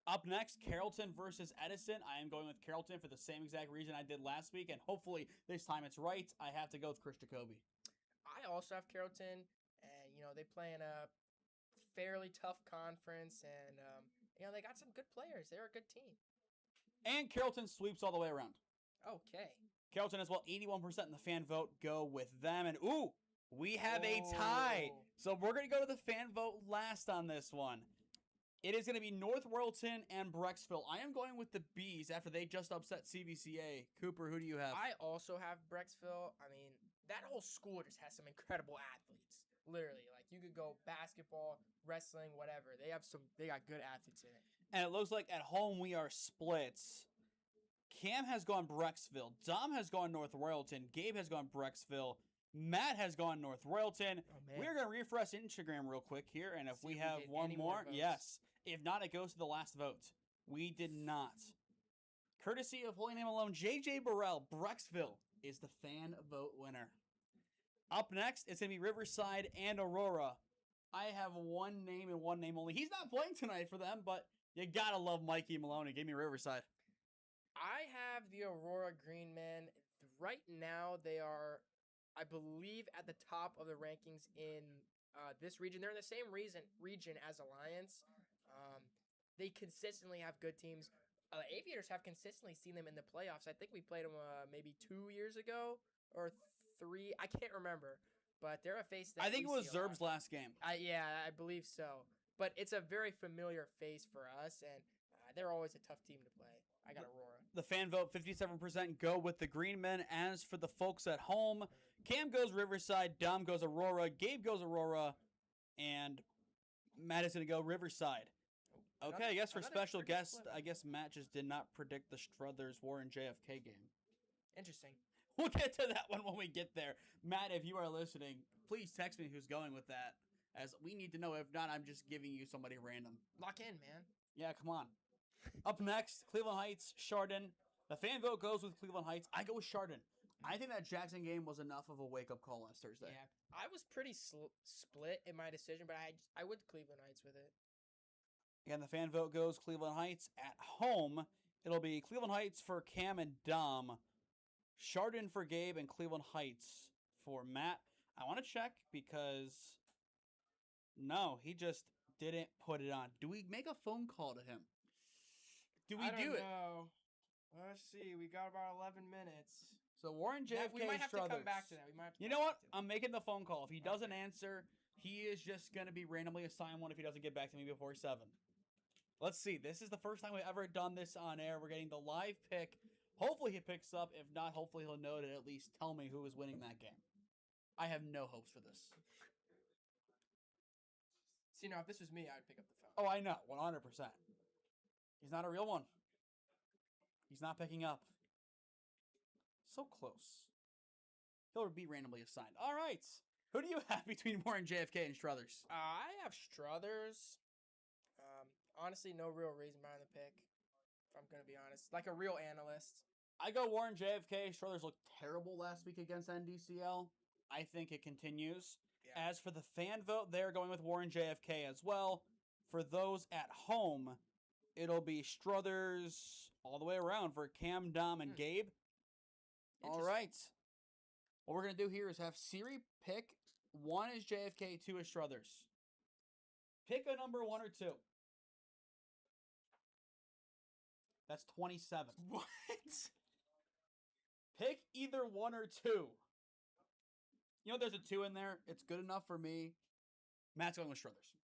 Up next, Carrollton versus Edison. I am going with Carrollton for the same exact reason I did last week, and hopefully this time it's right. I have to go with Chris Jacoby. I also have Carrollton, and, they play in a fairly tough conference, and, they got some good players. They're a good team. And Carrollton sweeps all the way around. Okay. Carrollton as well, 81% in the fan vote go with them. And, ooh, we have a tie. So we're going to go to the fan vote last on this one. It is going to be North Royalton and Brecksville. I am going with the Bees after they just upset CVCA. Cooper, who do you have? I also have Brecksville. I mean, that whole school just has some incredible athletes. Literally, like you could go basketball, wrestling, whatever. They got good athletes in it. And it looks like at home we are split. Cam has gone Brecksville. Dom has gone North Royalton. Gabe has gone Brecksville. Matt has gone North Royalton. We're going to refresh Instagram real quick here, and if we have one more, yes. If not, it goes to the last vote. We did not. Courtesy of Holy Name Alone, JJ Burrell, Brecksville is the fan vote winner. Up next, it's going to be Riverside and Aurora. I have one name and one name only. He's not playing tonight for them, but you got to love Mikey Maloney. Give me Riverside. I have the Aurora Green Men. Right now, they are, I believe, at the top of the rankings in this region. They're in the same region as Alliance. They consistently have good teams. Aviators have consistently seen them in the playoffs. I think we played them maybe 2 years ago or 3. I can't remember. But they're a face that I think it was Zerb's last game. Yeah, I believe so. But it's a very familiar face for us, and they're always a tough team to play. I got Aurora. The fan vote, 57% go with the Green Men. As for the folks at home, Cam goes Riverside, Dom goes Aurora, Gabe goes Aurora, and Matt is going to go Riverside. Okay, I guess for special guest, I guess Matt just did not predict the Struthers Warren JFK game. Interesting. We'll get to that one when we get there. Matt, if you are listening, please text me who's going with that, as we need to know. If not, I'm just giving you somebody random. Lock in, man. Yeah, come on. Up next, Cleveland Heights, Chardon. The fan vote goes with Cleveland Heights. I go with Chardon. I think that Jackson game was enough of a wake-up call last Thursday. Yeah, I was pretty split in my decision, but I went Cleveland Heights with it. Again, the fan vote goes Cleveland Heights. At home, it'll be Cleveland Heights for Cam and Dom, Chardon for Gabe, and Cleveland Heights for Matt. I want to check because, no, he just didn't put it on. Do we make a phone call to him? Do we do it? No. Let's see. We got about 11 minutes. So Warren JFK we might have Struthers. to come back to that. You know what? I'm making the phone call. If he doesn't answer, he is just going to be randomly assigned one if he doesn't get back to me before 7. Let's see. This is the first time we've ever done this on air. We're getting the live pick. Hopefully he picks up. If not, hopefully he'll know to at least tell me who is winning that game. I have no hopes for this. See, now, if this was me, I'd pick up the phone. Oh, I know. 100%. He's not a real one. He's not picking up. So close. He'll be randomly assigned. All right. Who do you have between Warren JFK and Struthers? I have Struthers. Honestly, no real reason behind the pick, if I'm going to be honest. Like a real analyst. I go Warren JFK. Struthers looked terrible last week against NDCL. I think it continues. Yeah. As for the fan vote, they're going with Warren JFK as well. For those at home, it'll be Struthers all the way around for Cam, Dom, and Gabe. All right. What we're going to do here is have Siri pick. 1 is JFK, 2 is Struthers. Pick a number 1 or 2. That's 27. What? Pick either 1 or 2. You know, there's a 2 in there. It's good enough for me. Matt's going with Struthers.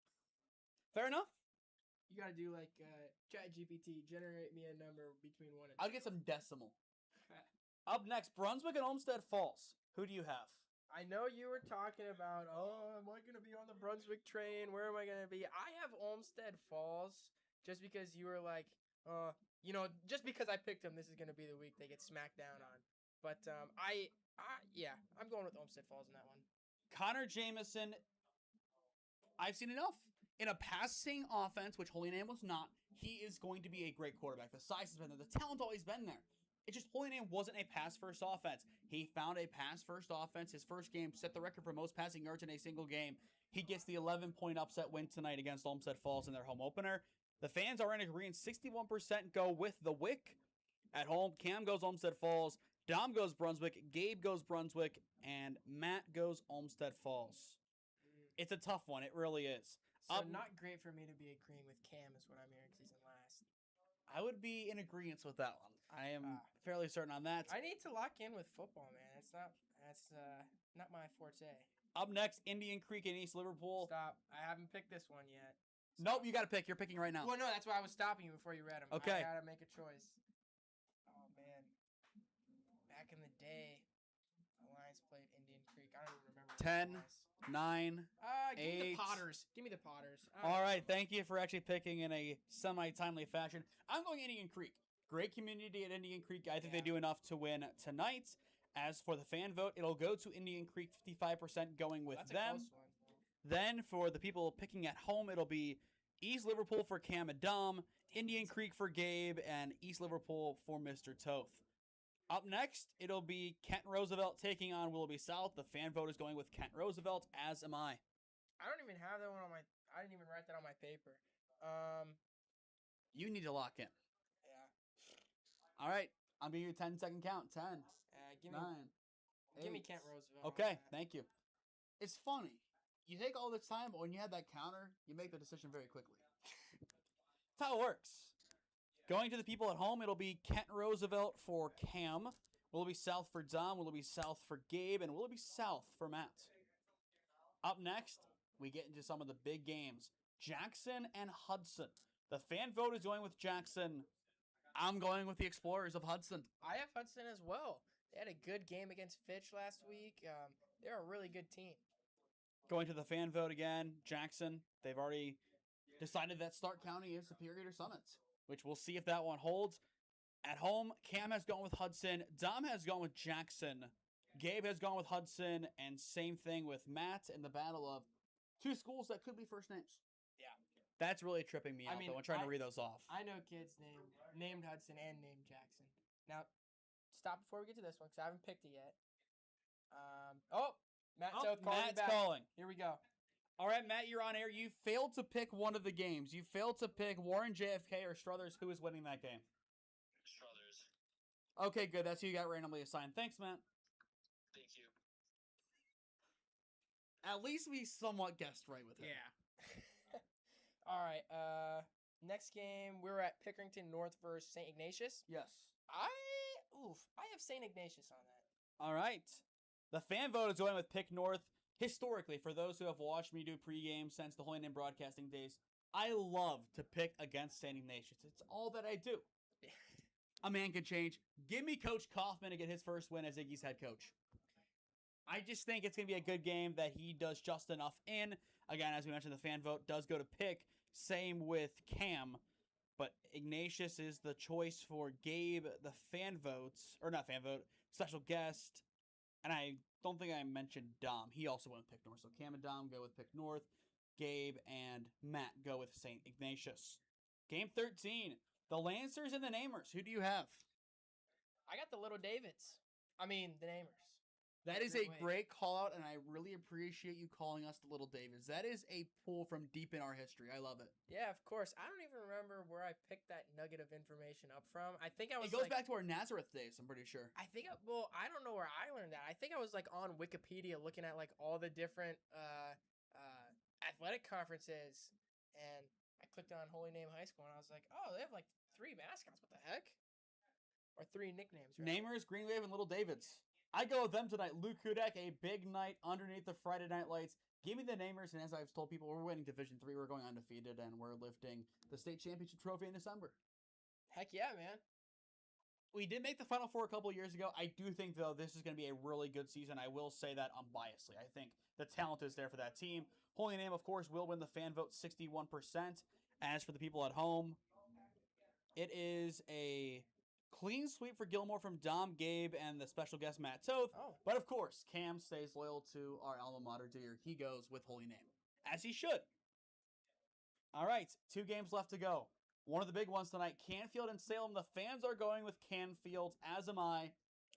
Fair enough? You got to do like ChatGPT, generate me a number between 1 and 2. I'll get some decimal. Up next, Brunswick and Olmsted Falls. Who do you have? I know you were talking about, am I going to be on the Brunswick train? Where am I going to be? I have Olmsted Falls just because you were like, just because I picked them, this is going to be the week they get smacked down on. But I'm going with Olmsted Falls in that one. Connor Jameson, I've seen enough. In a passing offense, which Holy Name was not, he is going to be a great quarterback. The size has been there. The talent's always been there. It's just Holy Name wasn't a pass-first offense. He found a pass-first offense. His first game set the record for most passing yards in a single game. He gets the 11-point upset win tonight against Olmsted Falls in their home opener. The fans are in agreement. 61% go with the Wick. At home, Cam goes Olmsted Falls. Dom goes Brunswick. Gabe goes Brunswick. And Matt goes Olmsted Falls. It's a tough one. It really is. So not great for me to be agreeing with Cam is what I'm hearing because he's in last. I would be in agreement with that one. I am fairly certain on that. I need to lock in with football, man. That's not my forte. Up next, Indian Creek and East Liverpool. Stop. I haven't picked this one yet. Stop. Nope, you got to pick. You're picking right now. Well, no, that's why I was stopping you before you read them. Okay. I got to make a choice. Oh, man. Back in the day, Alliance played Indian Creek. I don't even remember. 10, 9, 8. Give me the Potters. Give me the Potters. All right. Thank you for actually picking in a semi-timely fashion. I'm going Indian Creek. Great community at Indian Creek. I think they do enough to win tonight. As for the fan vote, it'll go to Indian Creek, 55% going with them. That's a close one. Then for the people picking at home, it'll be East Liverpool for Cam and Dom, Indian Creek for Gabe, and East Liverpool for Mr. Toth. Up next, it'll be Kent Roosevelt taking on Willoughby South. The fan vote is going with Kent Roosevelt, as am I. I don't even have that one on my... I didn't even write that on my paper. You need to lock in. Yeah. All right. I'll give you a 10-second count. 10, 9, Give 8. me Kent Roosevelt. Okay, thank you. It's funny. You take all this time, but when you have that counter, you make the decision very quickly. That's how it works. Going to the people at home, it'll be Kent Roosevelt for Cam, Willoughby South for Dom, Willoughby South for Gabe, and Willoughby South for Matt. Up next, we get into some of the big games. Jackson and Hudson. The fan vote is going with Jackson. I'm going with the Explorers of Hudson. I have Hudson as well. They had a good game against Fitch last week. They're a really good team. Going to the fan vote again, Jackson. They've already decided that Stark County is superior to Summit, which we'll see if that one holds. At home, Cam has gone with Hudson. Dom has gone with Jackson. Gabe has gone with Hudson. And same thing with Matt in the battle of two schools that could be first names. Yeah. That's really tripping me out, though, when trying to read those off. I know kids named Hudson and named Jackson. Now, stop before we get to this one because I haven't picked it yet. Matt Toth calling me back. Matt's calling. Here we go. All right, Matt, you're on air. You failed to pick one of the games. You failed to pick Warren JFK or Struthers. Who is winning that game? Struthers. Okay, good. That's who you got randomly assigned. Thanks, Matt. Thank you. At least we somewhat guessed right with him. Yeah. All right. Next game, we're at Pickerington North versus St. Ignatius. Yes. I have St. Ignatius on that. All right. The fan vote is going with Pick North. Historically, for those who have watched me do pregame since the Holy Name broadcasting days, I love to pick against St. Ignatius. It's all that I do. A man can change. Give me Coach Kaufman to get his first win as Iggy's head coach. I just think it's going to be a good game that he does just enough in. Again, as we mentioned, the fan vote does go to Pick. Same with Cam. But Ignatius is the choice for Gabe. The fan votes, or not fan vote, special guest. And I don't think I mentioned Dom. He also went with Pick North. So Cam and Dom go with Pick North. Gabe and Matt go with St. Ignatius. Game 13. The Lancers and the Namers. Who do you have? I got the Little Davids. I mean, the Namers. That is a great call out, and I really appreciate you calling us the Little Davids. That is a pull from deep in our history. I love it. Yeah, of course. I don't even remember where I picked that nugget of information up from. I think I was. It goes back to our Nazareth days, I'm pretty sure. I think. I don't know where I learned that. I think I was on Wikipedia looking at all the different athletic conferences, and I clicked on Holy Name High School, and I was like, oh, they have 3 mascots. What the heck? Or 3 nicknames. Right? Namers, Green Wave, and Little Davids. I go with them tonight. Luke Kudek, a big night underneath the Friday night lights. Give me the Namers, and as I've told people, we're winning Division III. We're going undefeated, and we're lifting the state championship trophy in December. Heck yeah, man. We did make the Final Four a couple years ago. I do think, though, this is going to be a really good season. I will say that unbiasedly. I think the talent is there for that team. Holy Name, of course, will win the fan vote 61%. As for the people at home, it is a clean sweep for Gilmore from Dom, Gabe, and the special guest, Matt Toth. Oh. But, of course, Cam stays loyal to our alma mater dear. He goes with Holy Name, as he should. All right, 2 games left to go. One of the big ones tonight, Canfield and Salem. The fans are going with Canfield, as am I.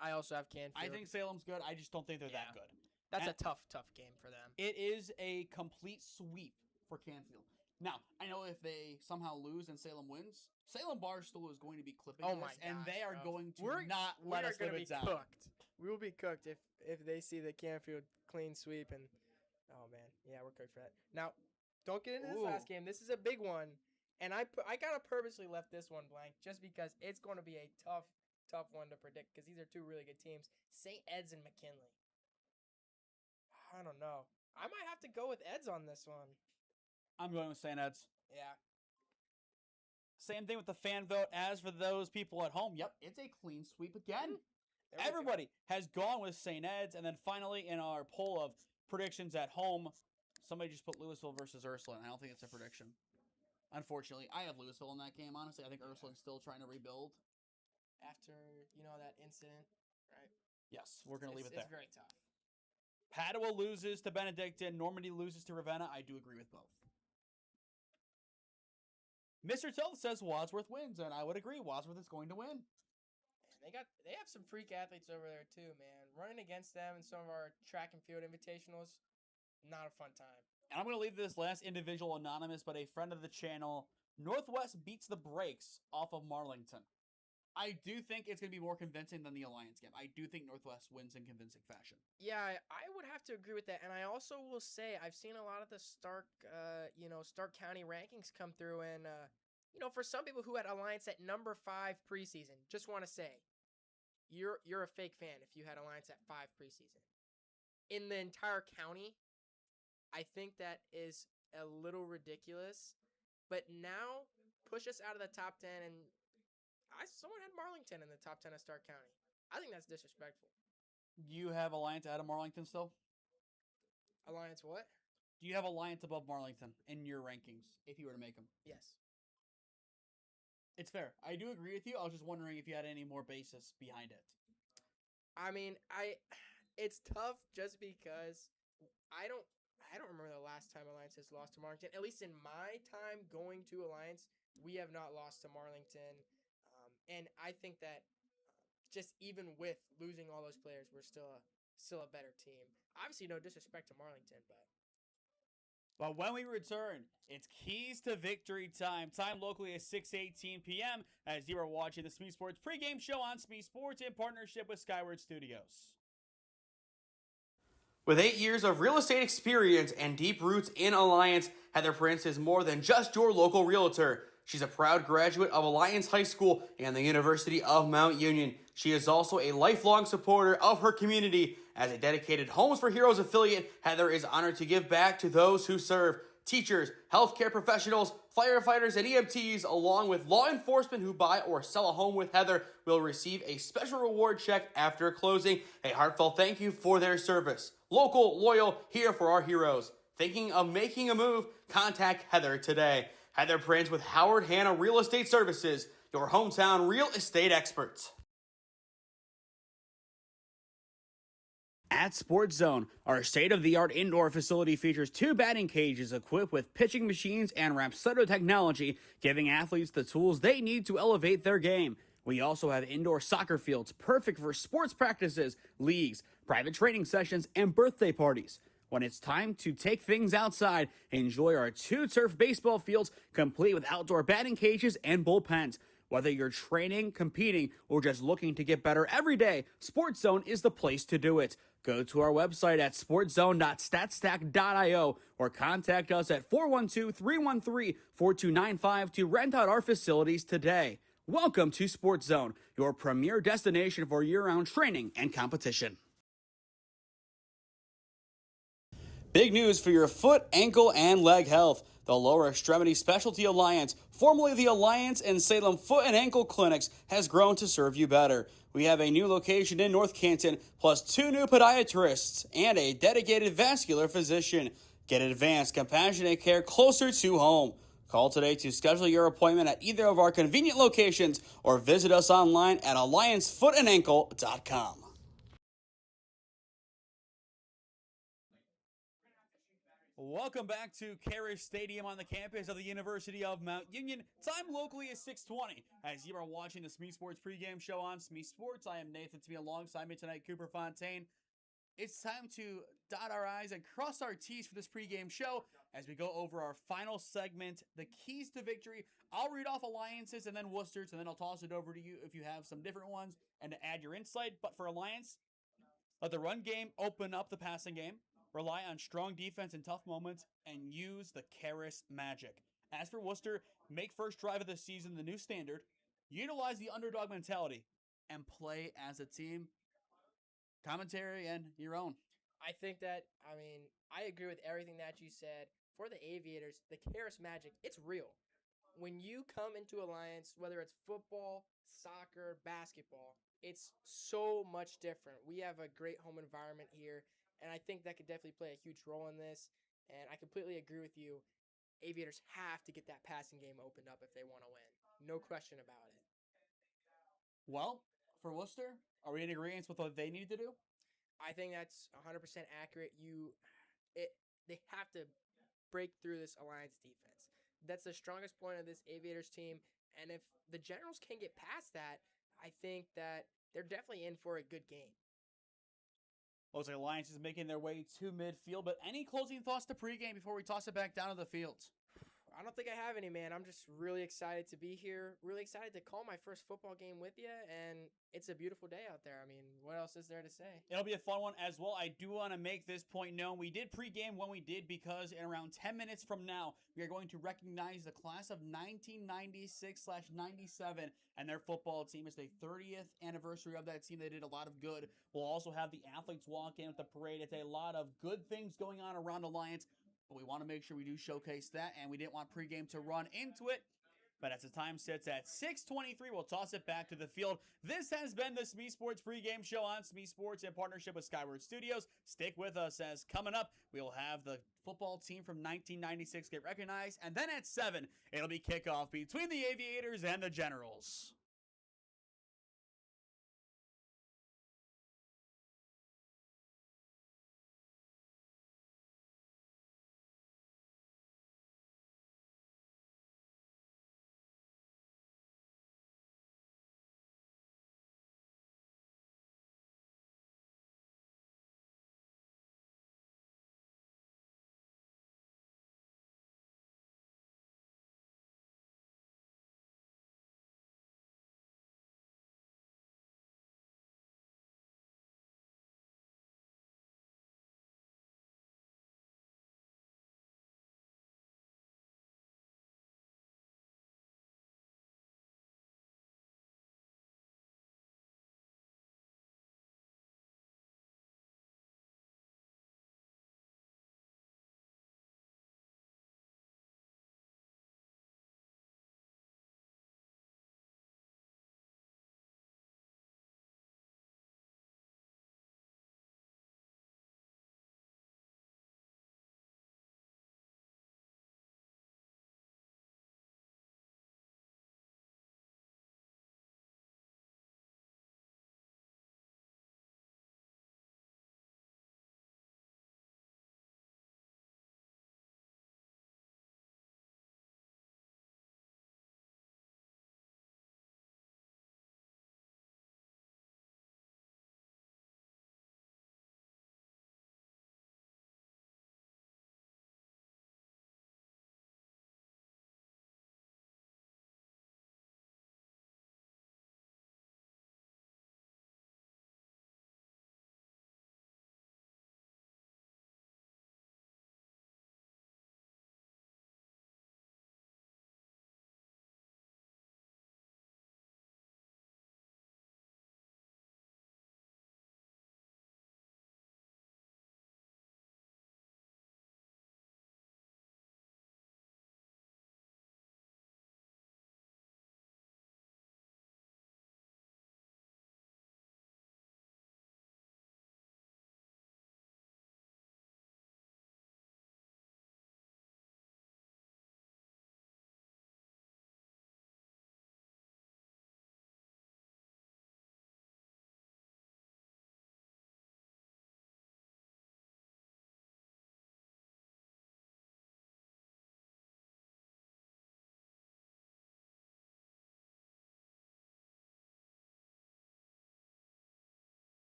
I also have Canfield. I think Salem's good. I just don't think they're that good. That's a tough game for them. It is a complete sweep for Canfield. Now, I know if they somehow lose and Salem wins, Salem Barstool is going to be clipping this, and they are going to not let us live it down. Cooked. We will be cooked if they see the Canfield clean sweep. And oh man, yeah, we're cooked for that. Now, don't get into this last game. This is a big one, and I kind of purposely left this one blank just because it's going to be a tough one to predict because these are 2 really good teams. St. Ed's and McKinley. I don't know. I might have to go with Ed's on this one. I'm going with St. Ed's. Yeah. Same thing with the fan vote. As for those people at home, yep, it's a clean sweep again. Everybody has gone with St. Ed's. And then finally, in our poll of predictions at home, somebody just put Louisville versus Ursuline. I don't think it's a prediction. Unfortunately, I have Louisville in that game. Honestly, I think Ursuline's still trying to rebuild. After, that incident, right? Yes, we're going to leave it there. It's very tough. Padua loses to Benedictine. Normandy loses to Ravenna. I do agree with both. Mr. Toth says Wadsworth wins, and I would agree. Wadsworth is going to win. And they have some freak athletes over there too, man. Running against them in some of our track and field invitationals, not a fun time. And I'm going to leave this last individual anonymous, but a friend of the channel. Northwest beats the brakes off of Marlington. I do think it's going to be more convincing than the Alliance game. I do think Northwest wins in convincing fashion. Yeah, I would have to agree with that. And I also will say I've seen a lot of the Stark County rankings come through. And, for some people who had Alliance at number 5 preseason, just want to say, you're a fake fan if you had Alliance at 5 preseason. In the entire county, I think that is a little ridiculous. But now, push us out of the top 10 and someone had Marlington in the top 10 of Stark County. I think that's disrespectful. You have Alliance out of Marlington still? Alliance what? Do you have Alliance above Marlington in your rankings, if you were to make them? Yes. It's fair. I do agree with you. I was just wondering if you had any more basis behind it. I mean, it's tough just because I don't I don't remember the last time Alliance has lost to Marlington. At least in my time going to Alliance, we have not lost to Marlington, and I think that just even with losing all those players, we're still a better team. Obviously, no disrespect to Marlington, but But when we return, it's keys to victory time. Time locally at 6:18 p.m. as you are watching the SmeeSports Pregame Show on SmeeSports in partnership with Skyward Studios. With 8 years of real estate experience and deep roots in Alliance, Heather Prince is more than just your local realtor. She's a proud graduate of Alliance High School and the University of Mount Union. She is also a lifelong supporter of her community. As a dedicated Homes for Heroes affiliate, Heather is honored to give back to those who serve. Teachers, healthcare professionals, firefighters, and EMTs, along with law enforcement who buy or sell a home with Heather, will receive a special reward check after closing. A heartfelt thank you for their service. Local, loyal, here for our heroes. Thinking of making a move? Contact Heather today. Heather Prince with Howard Hanna Real Estate Services, your hometown real estate experts. At Sports Zone, our state-of-the-art indoor facility features 2 batting cages equipped with pitching machines and Rapsodo technology, giving athletes the tools they need to elevate their game. We also have indoor soccer fields perfect for sports practices, leagues, private training sessions, and birthday parties. When it's time to take things outside, enjoy our 2 turf baseball fields complete with outdoor batting cages and bullpens. Whether you're training, competing, or just looking to get better every day, Sports Zone is the place to do it. Go to our website at sportszone.statstack.io or contact us at 412-313-4295 to rent out our facilities today. Welcome to Sports Zone, your premier destination for year-round training and competition. Big news for your foot, ankle, and leg health. The Lower Extremity Specialty Alliance, formerly the Alliance and Salem Foot and Ankle Clinics, has grown to serve you better. We have a new location in North Canton, plus 2 new podiatrists and a dedicated vascular physician. Get advanced, compassionate care closer to home. Call today to schedule your appointment at either of our convenient locations or visit us online at alliancefoothandankle.com. Welcome back to Kehres Stadium on the campus of the University of Mount Union. Time locally is 6:20 as you are watching the SmeeSports Pregame Show on SmeeSports. I am Nathan, to be alongside me tonight, Cooper Fontaine. It's time to dot our I's and cross our T's for this pregame show as we go over our final segment, the keys to victory. I'll read off Alliances and then Wooster's, and then I'll toss it over to you if you have some different ones and to add your insight. But for Alliance, let the run game open up the passing game. Rely on strong defense in tough moments, and use the Kehres magic. As for Wooster, make first drive of the season the new standard, utilize the underdog mentality, and play as a team. Commentary and your own. I agree with everything that you said. For the Aviators, the Kehres magic, it's real. When you come into Alliance, whether it's football, soccer, basketball, it's so much different. We have a great home environment here, and I think that could definitely play a huge role in this. And I completely agree with you. Aviators have to get that passing game opened up if they want to win. No question about it. Well, for Wooster, are we in agreement with what they need to do? I think that's 100% accurate. They have to break through this Alliance defense. That's the strongest point of this Aviators team. And if the Generals can get past that, I think that they're definitely in for a good game. Looks like Alliance is making their way to midfield, but any closing thoughts to pregame before we toss it back down to the field? I don't think I have any, man. I'm just really excited to be here. Really excited to call my first football game with you, and it's a beautiful day out there. I mean, what else is there to say? It'll be a fun one as well. I do want to make this point known. We did pregame when we did because in around 10 minutes from now, we are going to recognize the class of 1996/97 and their football team. It's the 30th anniversary of that team. They did a lot of good. We'll also have the athletes walk in with the parade. It's a lot of good things going on around Alliance. But we want to make sure we do showcase that, and we didn't want pregame to run into it. But as the time sits at 6:23, we'll toss it back to the field. This has been the SmeeSports Pregame Show on SmeeSports in partnership with Skyward Studios. Stick with us, as coming up, we'll have the football team from 1996 get recognized. And then at 7, it'll be kickoff between the Aviators and the Generals.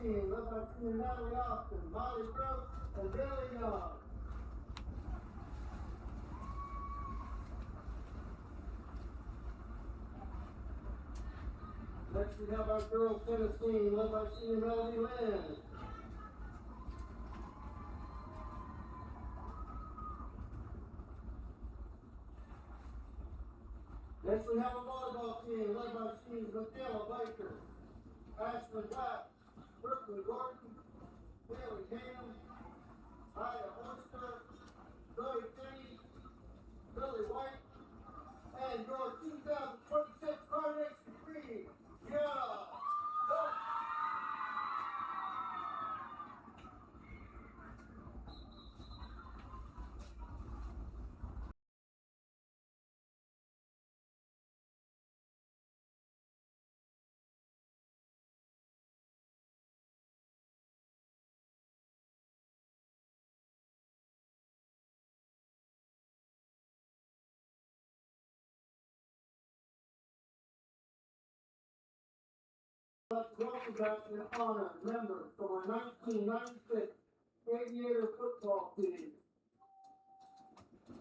team, led by Senior Natalie Austin, Molly Brooks, and Bailey Young. Next we have our girls tennis team, led by Senior Melody Lynn. Next we have a volleyball team, led by Seniors Michaela Baker, Ashley Black, Brooklyn Gordon, Haley Ham, Ida Wooster, Zoe Finney, Billy White, and your 2026 Carnegie Degree, Gianna. Let's welcome back and honor members from our 1996 Aviator football team.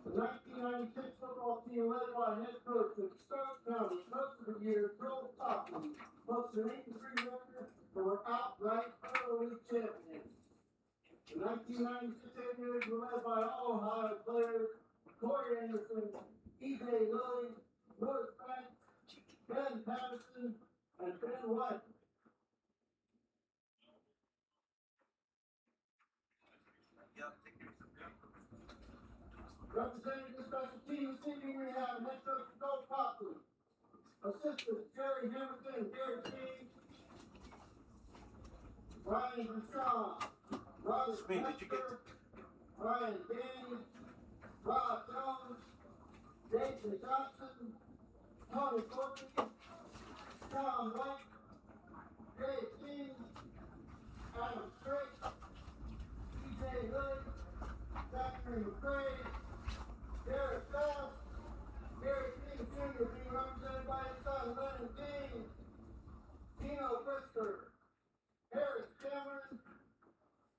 The 1996 football team led by head coach of Stark County, most of the year, Joel Cochran, posted an 8-3 record and were outright early champions. The 1996 Aviators were led by all Ohio players, Corey Anderson, E.J. Lilly, Lewis Banks, Ben Patterson, and Ben White. Representing the special team this evening, we have head coach Joel Cochran, assistants Jerry Hamilton and Gary King, Ryan Rashawn, Robert Lester, Ryan Danny, Rod Jones, Jason Johnson, Tony Courtney, Tom White, Dave King, Adam Strait, E.J. Lilly, Zachary McCray, Derek Bass, Gary King Jr. being represented by his son Lennon King, Tino Brisker, Harris Cameron,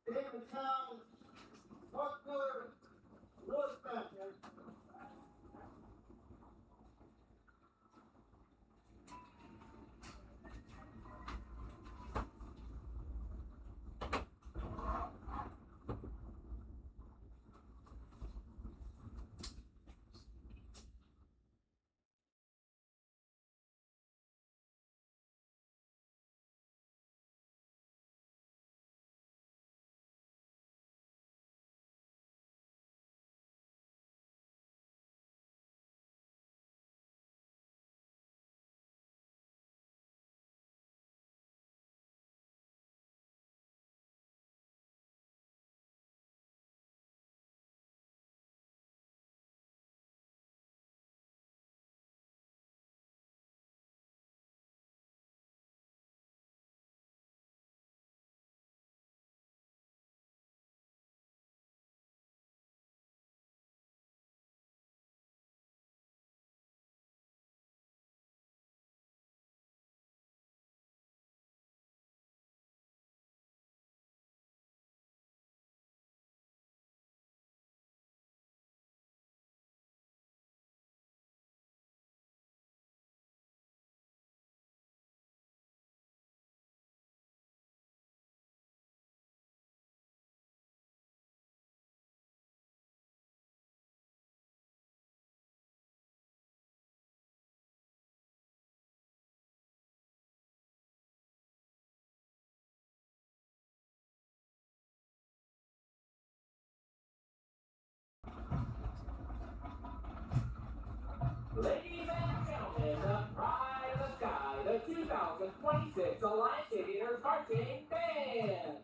David Towns, Mark Miller, Louis Batman. Ladies and gentlemen, the pride of the sky, the 2026 Alliance Aviators Marching Band.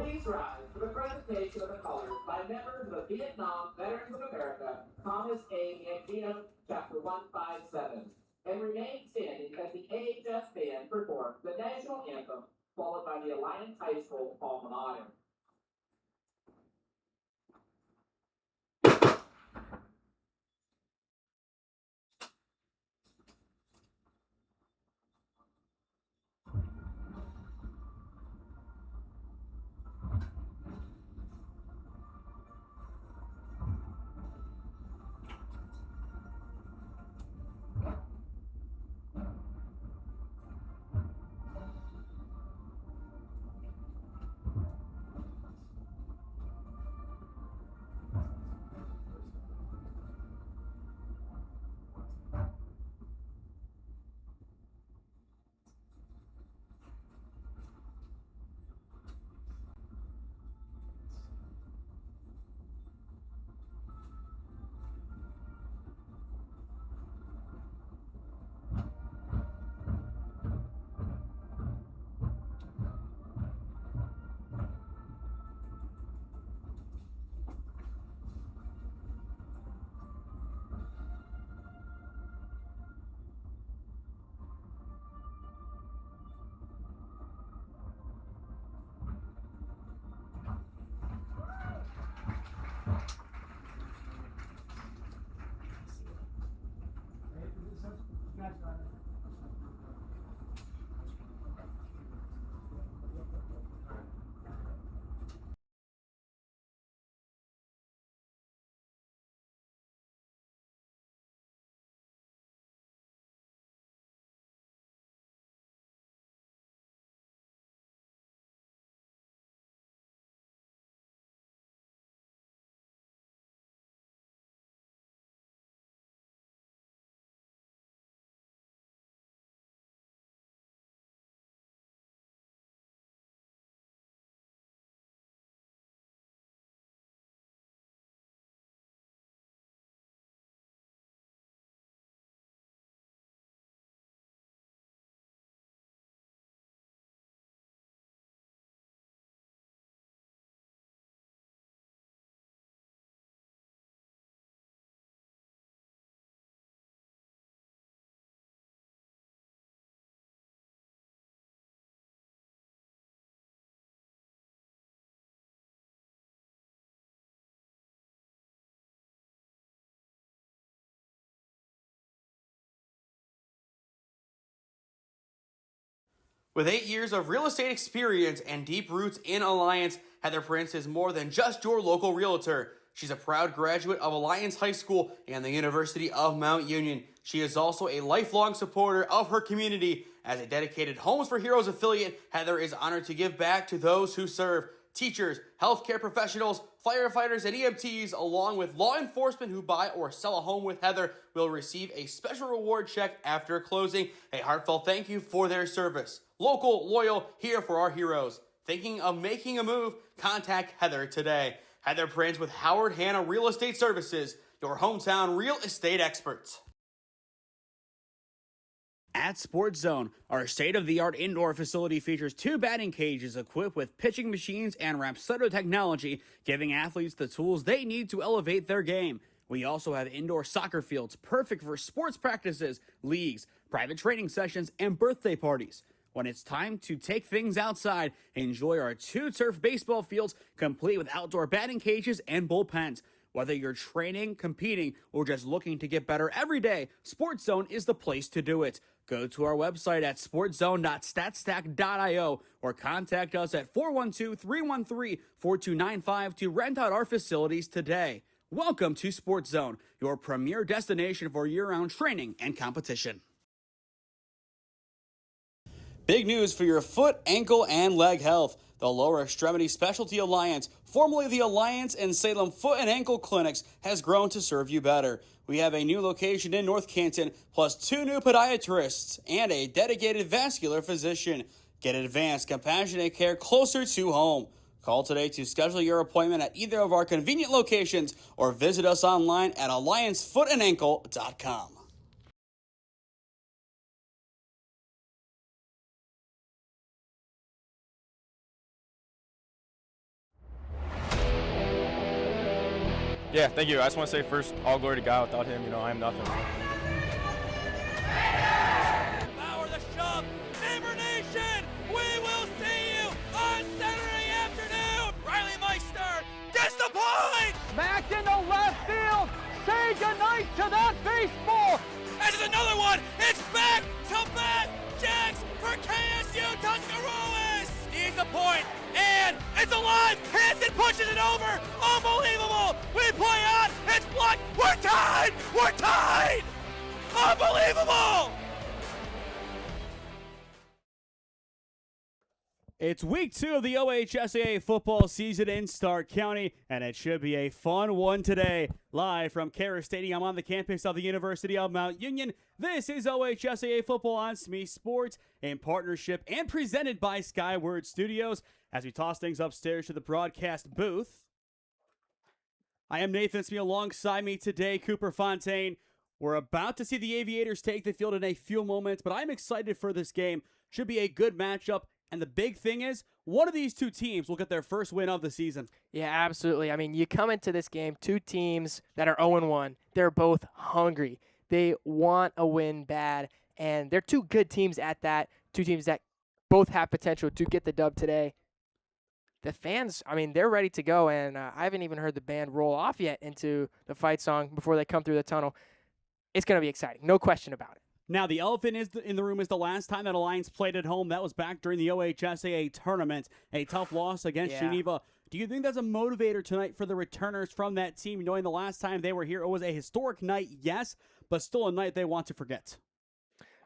Please rise for the presentation of the colors by members of the Vietnam Veterans of America, Thomas A. Antietam, Chapter 157, and remain standing as the AHS band performs the national anthem, followed by the Alliance High School alma mater. With 8 years of real estate experience and deep roots in Alliance, Heather Prince is more than just your local realtor. She's a proud graduate of Alliance High School and the University of Mount Union. She is also a lifelong supporter of her community. As a dedicated Homes for Heroes affiliate, Heather is honored to give back to those who serve. Teachers, healthcare professionals, firefighters, and EMTs, along with law enforcement who buy or sell a home with Heather, will receive a special reward check after closing. A heartfelt thank you for their service. Local, loyal, here for our heroes. Thinking of making a move? Contact Heather today. Heather Prince with Howard Hanna Real Estate Services, your hometown real estate experts. At Sports Zone, our state-of-the-art indoor facility features 2 batting cages equipped with pitching machines and Rapsodo technology, giving athletes the tools they need to elevate their game. We also have indoor soccer fields perfect for sports practices, leagues, private training sessions, and birthday parties. When it's time to take things outside, enjoy our 2 turf baseball fields complete with outdoor batting cages and bullpens. Whether you're training, competing, or just looking to get better every day, Sports Zone is the place to do it. Go to our website at sportszone.statstack.io or contact us at 412-313-4295 to rent out our facilities today. Welcome to Sports Zone, your premier destination for year-round training and competition. Big news for your foot, ankle, and leg health. The Lower Extremity Specialty Alliance, formerly the Alliance and Salem Foot and Ankle Clinics, has grown to serve you better. We have a new location in North Canton, plus 2 new podiatrists and a dedicated vascular physician. Get advanced, compassionate care closer to home. Call today to schedule your appointment at either of our convenient locations or visit us online at alliancefoothandankle.com. Yeah, thank you. I just want to say first, all glory to God. Without him, I am nothing. Power the shove. Neighbor Nation, we will see you on Saturday afternoon. Riley Meister gets the point. Back into left field. Say goodnight to that baseball. This is another one. It's back to back jacks for KSU Tuscarawas. He's the point, and it's alive. Hanson pushes it over. Unbelievable. We play on. It's blocked. We're tied. We're tied. Unbelievable. It's week 2 of the OHSAA football season in Stark County, and it should be a fun one today. Live from Kehres Stadium on the campus of the University of Mount Union, this is OHSAA football on SmeeSports in partnership and presented by Skyward Studios. As we toss things upstairs to the broadcast booth, I am Nathan Smee. Alongside me today, Cooper Fontaine. We're about to see the Aviators take the field in a few moments, but I'm excited for this game. Should be a good matchup. And the big thing is, one of these two teams will get their first win of the season. Yeah, absolutely. I mean, you come into this game, two teams that are 0-1. They're both hungry. They want a win bad, and they're two good teams at that. Two teams that both have potential to get the dub today. The fans, I mean, they're ready to go, and I haven't even heard the band roll off yet into the fight song before they come through the tunnel. It's going to be exciting, no question about it. Now, the elephant in the room is the last time that Alliance played at home. That was back during the OHSAA tournament. A tough loss against Geneva. Do you think that's a motivator tonight for the returners from that team, knowing the last time they were here, it was a historic night, yes, but still a night they want to forget?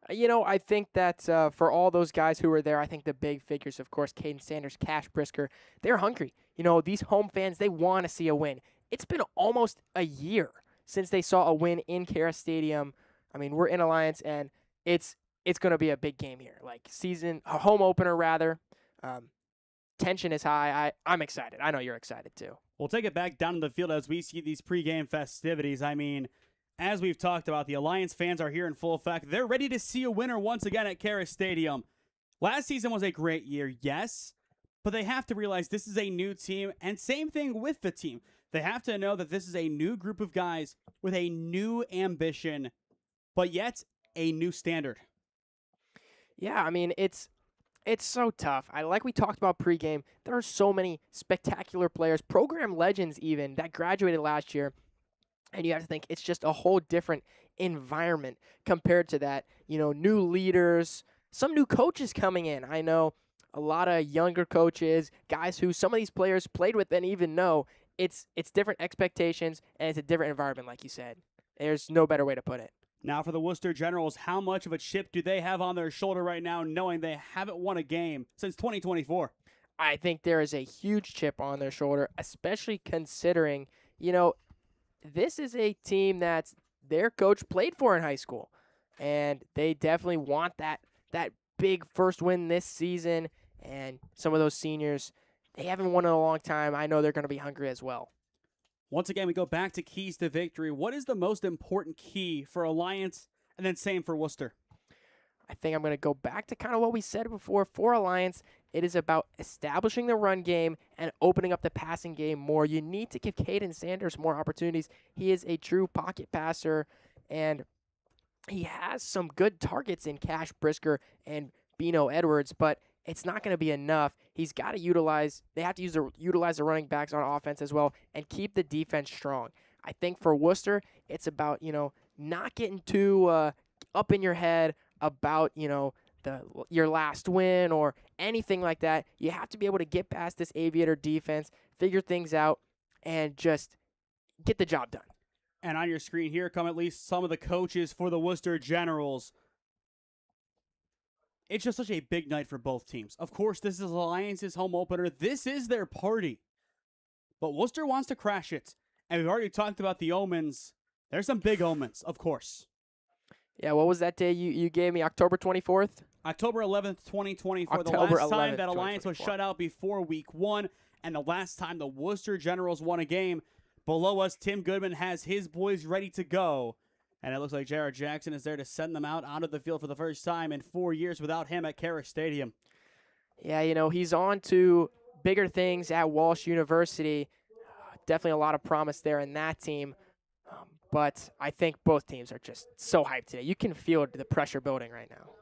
I think that for all those guys who were there, I think the big figures, of course, Caden Sanders, Cash Brisker, they're hungry. These home fans, they want to see a win. It's been almost a year since they saw a win in Kehres Stadium. I mean, we're in Alliance, and it's going to be a big game here. Like a home opener, rather. Tension is high. I'm excited. I know you're excited, too. We'll take it back down to the field as we see these pregame festivities. I mean, as we've talked about, the Alliance fans are here in full effect. They're ready to see a winner once again at Kehres Stadium. Last season was a great year, yes, but they have to realize this is a new team, and same thing with the team. They have to know that this is a new group of guys with a new ambition, but yet a new standard. Yeah, I mean, it's so tough. Like we talked about pregame, there are so many spectacular players, program legends even, that graduated last year. And you have to think it's just a whole different environment compared to that. New leaders, some new coaches coming in. I know a lot of younger coaches, guys who some of these players played with and even know. It's different expectations, and it's a different environment, like you said. There's no better way to put it. Now for the Wooster Generals, how much of a chip do they have on their shoulder right now, knowing they haven't won a game since 2024? I think there is a huge chip on their shoulder, especially considering, this is a team that their coach played for in high school, and they definitely want that big first win this season. And some of those seniors, they haven't won in a long time. I know they're going to be hungry as well. Once again, we go back to keys to victory. What is the most important key for Alliance, and then same for Wooster? I think I'm going to go back to kind of what we said before. For Alliance, it is about establishing the run game and opening up the passing game more. You need to give Caden Sanders more opportunities. He is a true pocket passer, and he has some good targets in Cash Brisker and Bino Edwards, but it's not going to be enough. He's got to utilize the running backs on offense as well and keep the defense strong. I think for Wooster, it's about, not getting too up in your head about, your last win or anything like that. You have to be able to get past this Aviator defense, figure things out, and just get the job done. And on your screen here come at least some of the coaches for the Wooster Generals. It's just such a big night for both teams. Of course, this is Alliance's home opener. This is their party. But Wooster wants to crash it. And we've already talked about the omens. There's some big omens, of course. Yeah, what was that day you gave me? October 24th? October 11th, 2024. October the last 11th, time that Alliance was 2024. shut out before week 1. And the last time the Wooster Generals won a game. Below us, Tim Goodman has his boys ready to go. And it looks like Jared Jackson is there to send them out onto the field for the first time in 4 years without him at Kehres Stadium. Yeah, he's on to bigger things at Walsh University. definitely a lot of promise there in that team. But I think both teams are just so hyped today. You can feel the pressure building right now.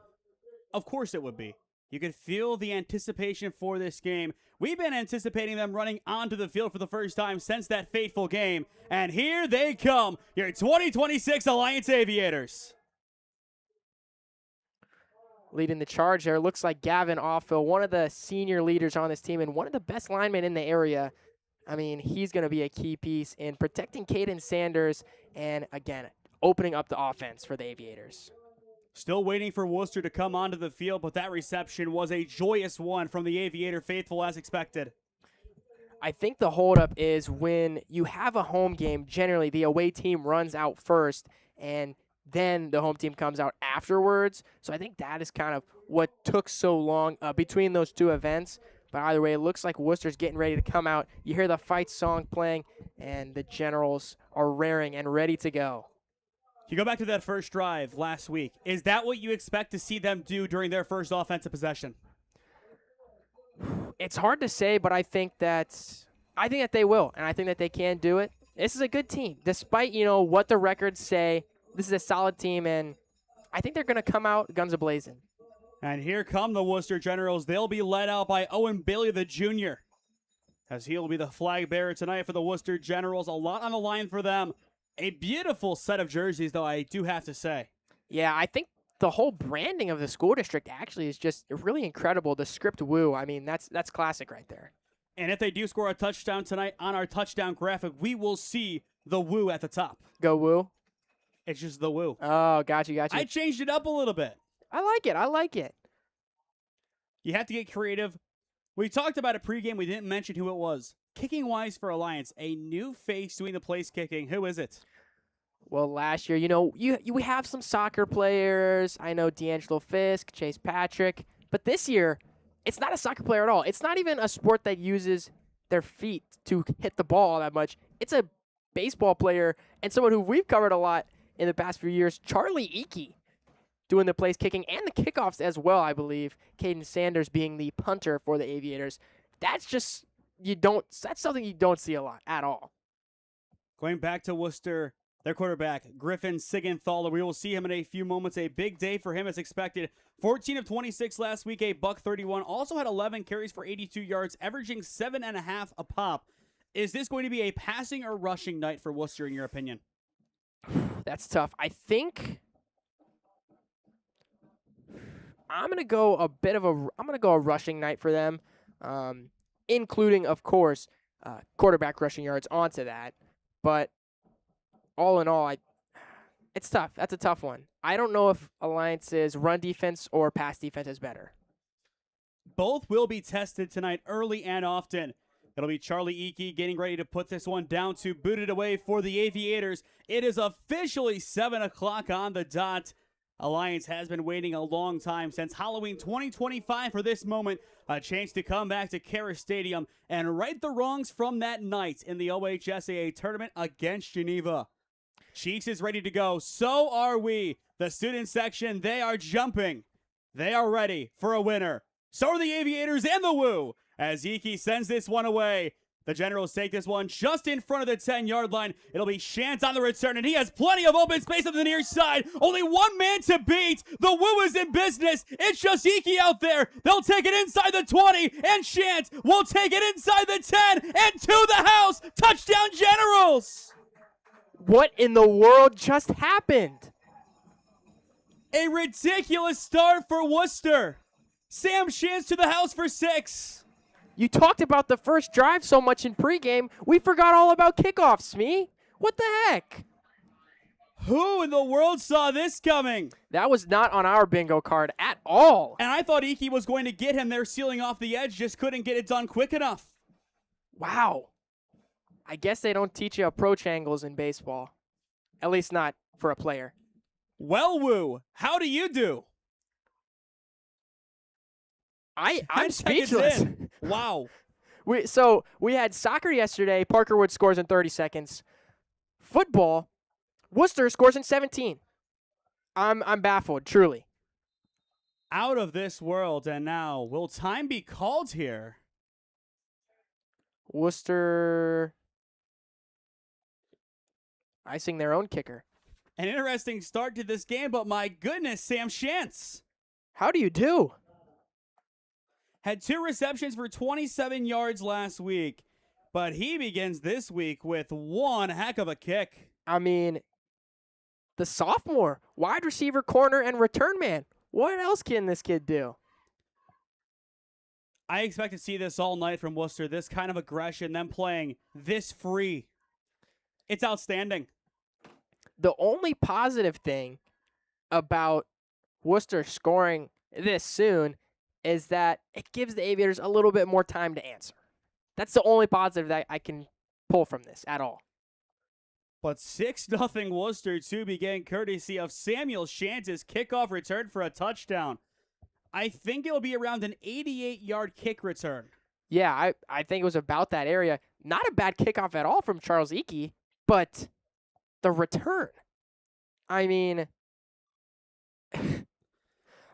Of course it would be. You could feel the anticipation for this game. We've been anticipating them running onto the field for the first time since that fateful game. And here they come, your 2026 Alliance Aviators. Leading the charge there looks like Gavin Offill, one of the senior leaders on this team and one of the best linemen in the area. I mean, he's going to be a key piece in protecting Caden Sanders and, again, opening up the offense for the Aviators. Still waiting for Wooster to come onto the field, but that reception was a joyous one from the Aviator faithful as expected. I think the holdup is when you have a home game, generally the away team runs out first, and then the home team comes out afterwards. So I think that is kind of what took so long between those two events. But either way, it looks like Wooster's getting ready to come out. You hear the fight song playing, and the Generals are raring and ready to go. You go back to that first drive last week. Is that what you expect to see them do during their first offensive possession? It's hard to say, but I think that they will, and I think that they can do it. This is a good team. Despite, what the records say, this is a solid team, and I think they're going to come out guns a-blazing. And here come the Wooster Generals. They'll be led out by Owen Bailey, the junior, as he'll be the flag bearer tonight for the Wooster Generals. A lot on the line for them. A beautiful set of jerseys, though, I do have to say. Yeah, I think the whole branding of the school district actually is just really incredible. The script Woo, I mean, that's classic right there. And if they do score a touchdown tonight on our touchdown graphic, we will see the Woo at the top. Go Woo? It's just the Woo. Oh, got you. I changed it up a little bit. I like it. You have to get creative. We talked about it pregame. We didn't mention who it was. Kicking wise for Alliance, a new face doing the place kicking. Who is it? Well, last year, we have some soccer players. I know D'Angelo Fisk, Chase Patrick. But this year, it's not a soccer player at all. It's not even a sport that uses their feet to hit the ball all that much. It's a baseball player and someone who we've covered a lot in the past few years, Charlie Eakey, doing the place kicking and the kickoffs as well, I believe. Caden Sanders being the punter for the Aviators. That's something you don't see a lot at all. Going back to Wooster, their quarterback, Griffin Sigenthaler. We will see him in a few moments. A big day for him as expected. 14 of 26 last week, a $131. Also had 11 carries for 82 yards, averaging 7.5 a pop. Is this going to be a passing or rushing night for Wooster, in your opinion? That's tough. I think I'm going to go a rushing night for them, including, of course, quarterback rushing yards onto that. But all in all, it's tough. That's a tough one. I don't know if Alliance's run defense or pass defense is better. Both will be tested tonight early and often. It'll be Charlie Eakey getting ready to put this one down to boot it away for the Aviators. It is officially 7 o'clock on the dot. Alliance has been waiting a long time, since Halloween 2025, for this moment. A chance to come back to Kehres Stadium and right the wrongs from that night in the OHSAA tournament against Geneva. Cheeks is ready to go. So are we. The student section, they are jumping. They are ready for a winner. So are the Aviators and the Woo, as Eakey sends this one away. The Generals take this one just in front of the 10-yard line. It'll be Shantz on the return, and he has plenty of open space on the near side. Only one man to beat. The Woo is in business. It's just Eakey out there. They'll take it inside the 20, and Shantz will take it inside the 10 and to the house. Touchdown, Generals! What in the world just happened? A ridiculous start for Wooster. Sam Shantz to the house for 6. You talked about the first drive so much in pregame, we forgot all about kickoff, Smee. What the heck? Who in the world saw this coming? That was not on our bingo card at all. And I thought Eakey was going to get him there sealing off the edge, just couldn't get it done quick enough. Wow. I guess they don't teach you approach angles in baseball. At least not for a player. Well, Woo, how do you do? I'm speechless. Wow. We had soccer yesterday. Parker Wood scores in 30 seconds. Football, Wooster scores in 17. I'm baffled, truly. Out of this world, and now will time be called here? Wooster icing their own kicker. An interesting start to this game, but my goodness, Sam Shantz How do you do? had 2 receptions for 27 yards last week, but he begins this week with one heck of a kick. I mean, the sophomore, wide receiver, corner, and return man. What else can this kid do? I expect to see this all night from Wooster, this kind of aggression, them playing this free. It's outstanding. The only positive thing about Wooster scoring this soon is that it gives the Aviators a little bit more time to answer. That's the only positive that I can pull from this at all. But 6-0 Wooster to begin, courtesy of Samuel Shantz's kickoff return for a touchdown. I think it'll be around an 88-yard kick return. Yeah, I think it was about that area. Not a bad kickoff at all from Charles Ike, but the return. I mean,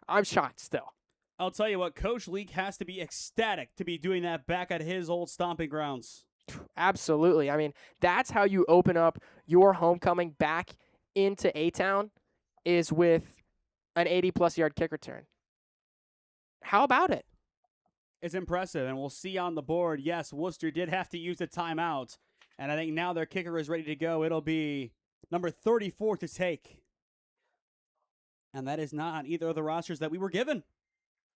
I'm shocked still. I'll tell you what, Coach Leak has to be ecstatic to be doing that back at his old stomping grounds. Absolutely. I mean, that's how you open up your homecoming back into A-Town, is with an 80-plus yard kick return. How about it? It's impressive, and we'll see on the board. Yes, Wooster did have to use a timeout, and I think now their kicker is ready to go. It'll be number 34 to take. And that is not on either of the rosters that we were given.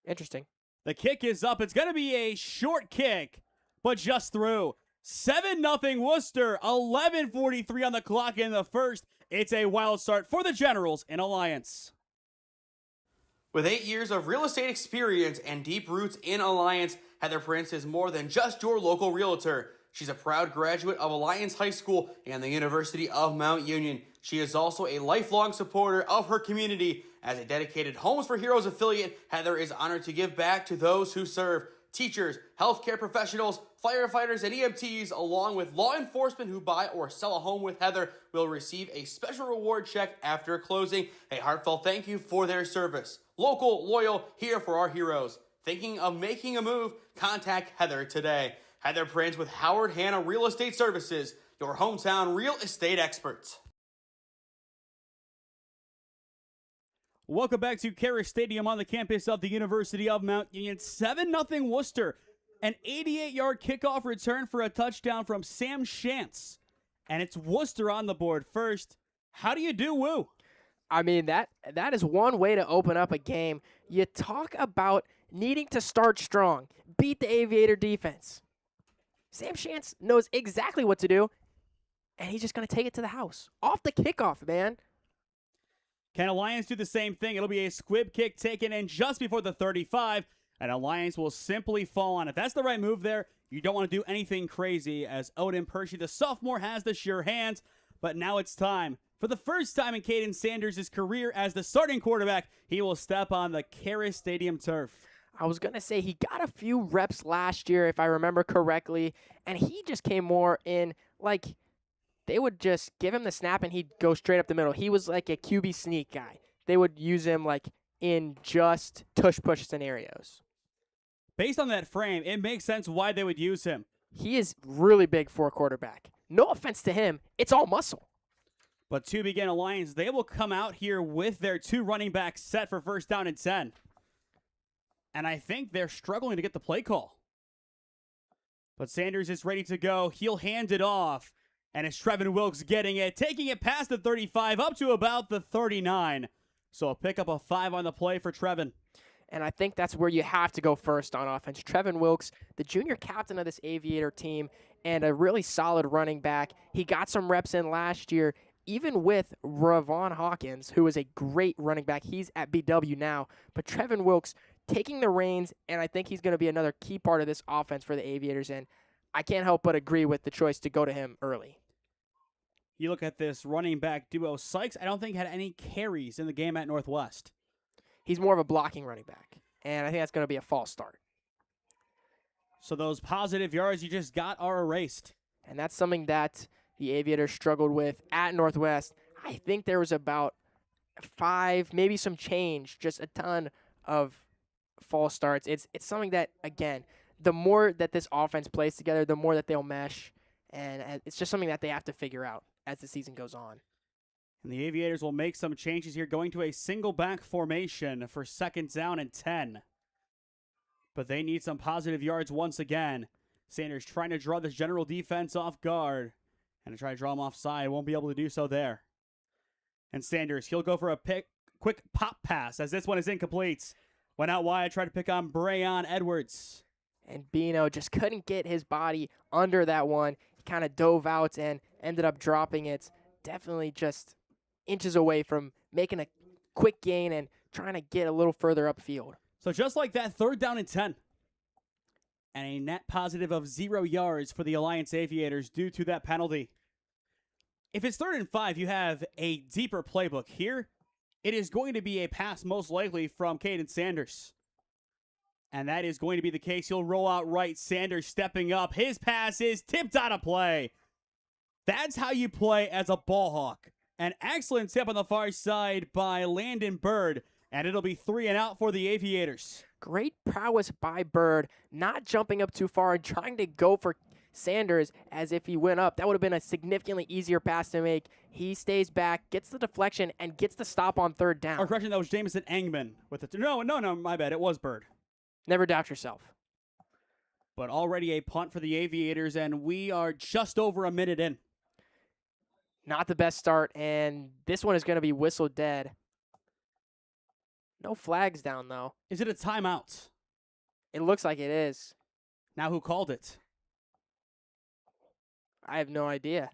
Interesting. The kick is up. It's going to be a short kick, but just through. 7-0 Wooster, 11:43 on the clock in the first. It's a wild start for the Generals in Alliance. With 8 years of real estate experience and deep roots in Alliance, Heather Prince is more than just your local realtor. She's a proud graduate of Alliance High School and the University of Mount Union. She is also a lifelong supporter of her community. As a dedicated Homes for Heroes affiliate, Heather is honored to give back to those who serve. Teachers, healthcare professionals, firefighters, and EMTs, along with law enforcement who buy or sell a home with Heather, will receive a special reward check after closing. A heartfelt thank you for their service. Local, loyal, here for our heroes. Thinking of making a move? Contact Heather today. Heather Prince with Howard Hanna Real Estate Services, your hometown real estate experts. Welcome back to Kehres Stadium on the campus of the University of Mount Union. 7-0 Wooster. An 88-yard kickoff return for a touchdown from Sam Shantz. And it's Wooster on the board first. How do you do, Woo? I mean, that is one way to open up a game. You talk about needing to start strong, beat the Aviator defense. Sam Shantz knows exactly what to do, and he's just going to take it to the house. Off the kickoff, man. Can Alliance do the same thing? It'll be a squib kick taken in just before the 35, and Alliance will simply fall on it. That's the right move there. You don't want to do anything crazy, as Odin Pershey, the sophomore, has the sure hands. But now it's time. For the first time in Caden Sanders' career as the starting quarterback, he will step on the Kehres Stadium turf. I was going to say he got a few reps last year, if I remember correctly, and he just came more in like they would just give him the snap and he'd go straight up the middle. He was like a QB sneak guy. They would use him like in just tush-push scenarios. Based on that frame, it makes sense why they would use him. He is really big for a quarterback. No offense to him. It's all muscle. But to begin Alliance, they will come out here with their 2 running backs set for first down and 10. And I think they're struggling to get the play call. But Sanders is ready to go. He'll hand it off. And it's Trevin Wilkes getting it, taking it past the 35 up to about the 39. So a pick up a 5 on the play for Trevin. And I think that's where you have to go first on offense. Trevin Wilkes, the junior captain of this Aviator team, and a really solid running back. He got some reps in last year, even with Ravon Hawkins, who is a great running back. He's at BW now. But Trevin Wilkes taking the reins, and I think he's going to be another key part of this offense for the Aviators. And I can't help but agree with the choice to go to him early. You look at this running back duo. Sykes, I don't think, had any carries in the game at Northwest. He's more of a blocking running back, and I think that's going to be a false start. So those positive yards you just got are erased. And that's something that the Aviators struggled with at Northwest. I think there was about 5, maybe some change, just a ton of false starts. It's something that, again, the more that this offense plays together, the more that they'll mesh, and it's just something that they have to figure out. as the season goes on. And the Aviators will make some changes here, going to a single back formation for 2nd down and 10. But they need some positive yards once again. Sanders trying to draw this general defense off guard and to try to draw him offside. Won't be able to do so there. And Sanders, he'll go for a quick pop pass as this one is incomplete. Went out wide, tried to pick on Brayon Edwards. And Bino just couldn't get his body under that one. He kind of dove out and ended up dropping it. Definitely just inches away from making a quick gain and trying to get a little further upfield. So just like that, 3rd down and 10. And a net positive of 0 yards for the Alliance Aviators due to that penalty. If it's 3rd and 5, you have a deeper playbook. Here, it is going to be a pass most likely from Caden Sanders. And that is going to be the case. He'll roll out right. Sanders stepping up. His pass is tipped out of play. That's how you play as a ball hawk. An excellent tip on the far side by Landon Bird. And it'll be 3 and out for the Aviators. Great prowess by Bird, not jumping up too far and trying to go for Sanders as if he went up. That would have been a significantly easier pass to make. He stays back, gets the deflection, and gets the stop on 3rd down. Or correction, that was Jamison Engman with the no, my bad. It was Bird. Never doubt yourself. But already a punt for the Aviators, and we are just over a minute in. Not the best start, and this one is going to be whistled dead. No flags down, though. Is it a timeout? It looks like it is. Now who called it? I have no idea.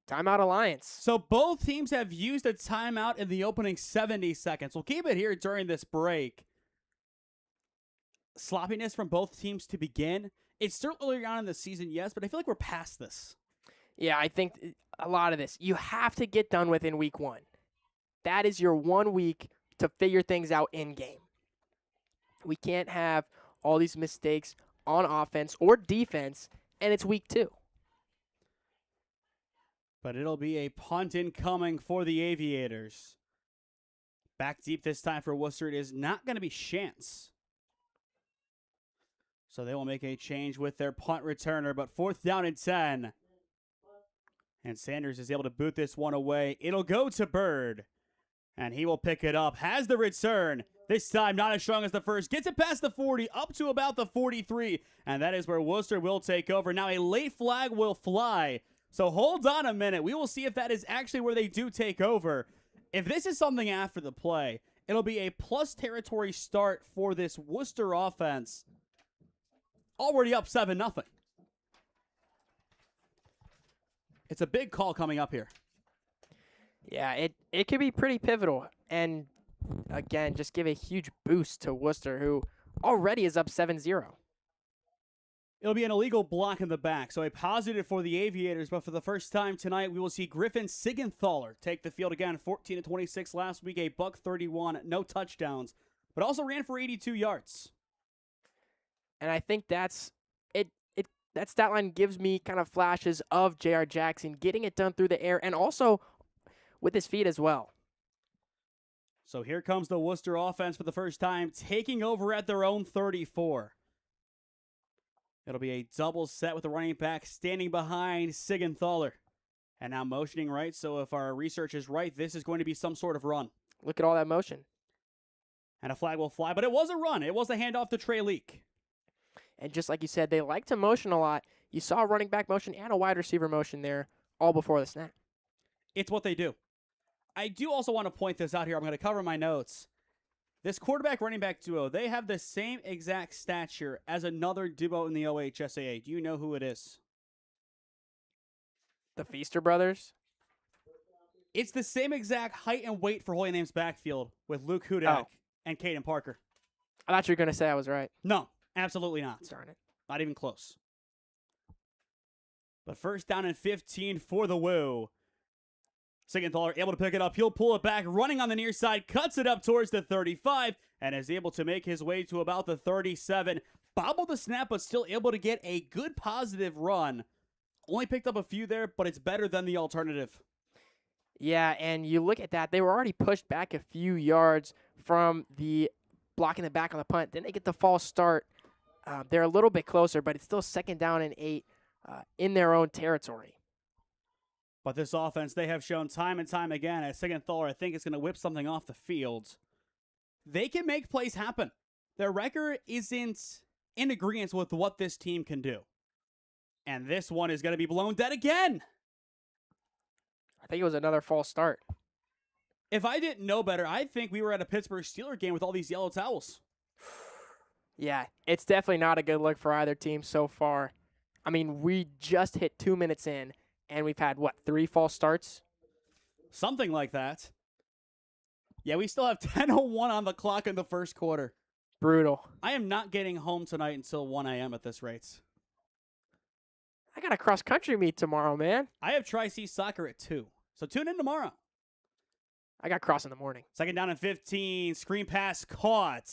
Timeout Alliance. So both teams have used a timeout in the opening 70 seconds. We'll keep it here during this break. Sloppiness from both teams to begin. It's still early on in the season, yes, but I feel like we're past this. Yeah, I think a lot of this, you have to get done with in week 1. That is your 1 week to figure things out in game. We can't have all these mistakes on offense or defense, and it's week 2. But it'll be a punt incoming for the Aviators. Back deep this time for Wooster. It is not going to be Chance. So they will make a change with their punt returner, but 4th down and 10. And Sanders is able to boot this one away. It'll go to Bird. And he will pick it up. Has the return. This time not as strong as the first. Gets it past the 40, up to about the 43. And that is where Wooster will take over. Now a late flag will fly. So hold on a minute. We will see if that is actually where they do take over. If this is something after the play, it'll be a plus territory start for this Wooster offense. Already up 7-0. It's a big call coming up here. Yeah, it could be pretty pivotal. And, again, just give a huge boost to Wooster, who already is up 7-0. It'll be an illegal block in the back, so a positive for the Aviators. But for the first time tonight, we will see Griffin Sigenthaler take the field again. 14-26 last week, a $131, no touchdowns, but also ran for 82 yards. And I think that's it. That stat line gives me kind of flashes of J.R. Jackson getting it done through the air and also with his feet as well. So here comes the Wooster offense for the first time, taking over at their own 34. It'll be a double set with the running back standing behind Sigenthaler. And now motioning right, so if our research is right, this is going to be some sort of run. Look at all that motion. And a flag will fly, but it was a run. It was a handoff to Trey Leak. And just like you said, they like to motion a lot. You saw a running back motion and a wide receiver motion there all before the snap. It's what they do. I do also want to point this out here. I'm going to cover my notes. This quarterback-running back duo, they have the same exact stature as another duo in the OHSAA. Do you know who it is? The Feaster brothers? It's the same exact height and weight for Holy Name's backfield with Luke Hudak and Caden Parker. I thought you were going to say I was right. No, absolutely not. Darn it. Not even close. But first down and 15 for the Woo. Sigenthaler able to pick it up. He'll pull it back, running on the near side, cuts it up towards the 35, and is able to make his way to about the 37. Bobbled the snap, but still able to get a good positive run. Only picked up a few there, but it's better than the alternative. Yeah, and you look at that. They were already pushed back a few yards from the blocking the back on the punt. Then they get the false start. They're a little bit closer, but it's still 2nd down and 8 in their own territory. But this offense, they have shown time and time again, as Siegenthaler, I think, is going to whip something off the field. They can make plays happen. Their record isn't in agreement with what this team can do. And this one is going to be blown dead again. I think it was another false start. If I didn't know better, I'd think we were at a Pittsburgh Steelers game with all these yellow towels. Yeah, it's definitely not a good look for either team so far. I mean, we just hit 2 minutes in, and we've had, 3 false starts? Something like that. Yeah, we still have 10:01 on the clock in the first quarter. Brutal. I am not getting home tonight until 1 a.m. at this rate. I got a cross-country meet tomorrow, man. I have Tri-C soccer at 2. So tune in tomorrow. I got cross in the morning. Second down and 15. Screen pass caught.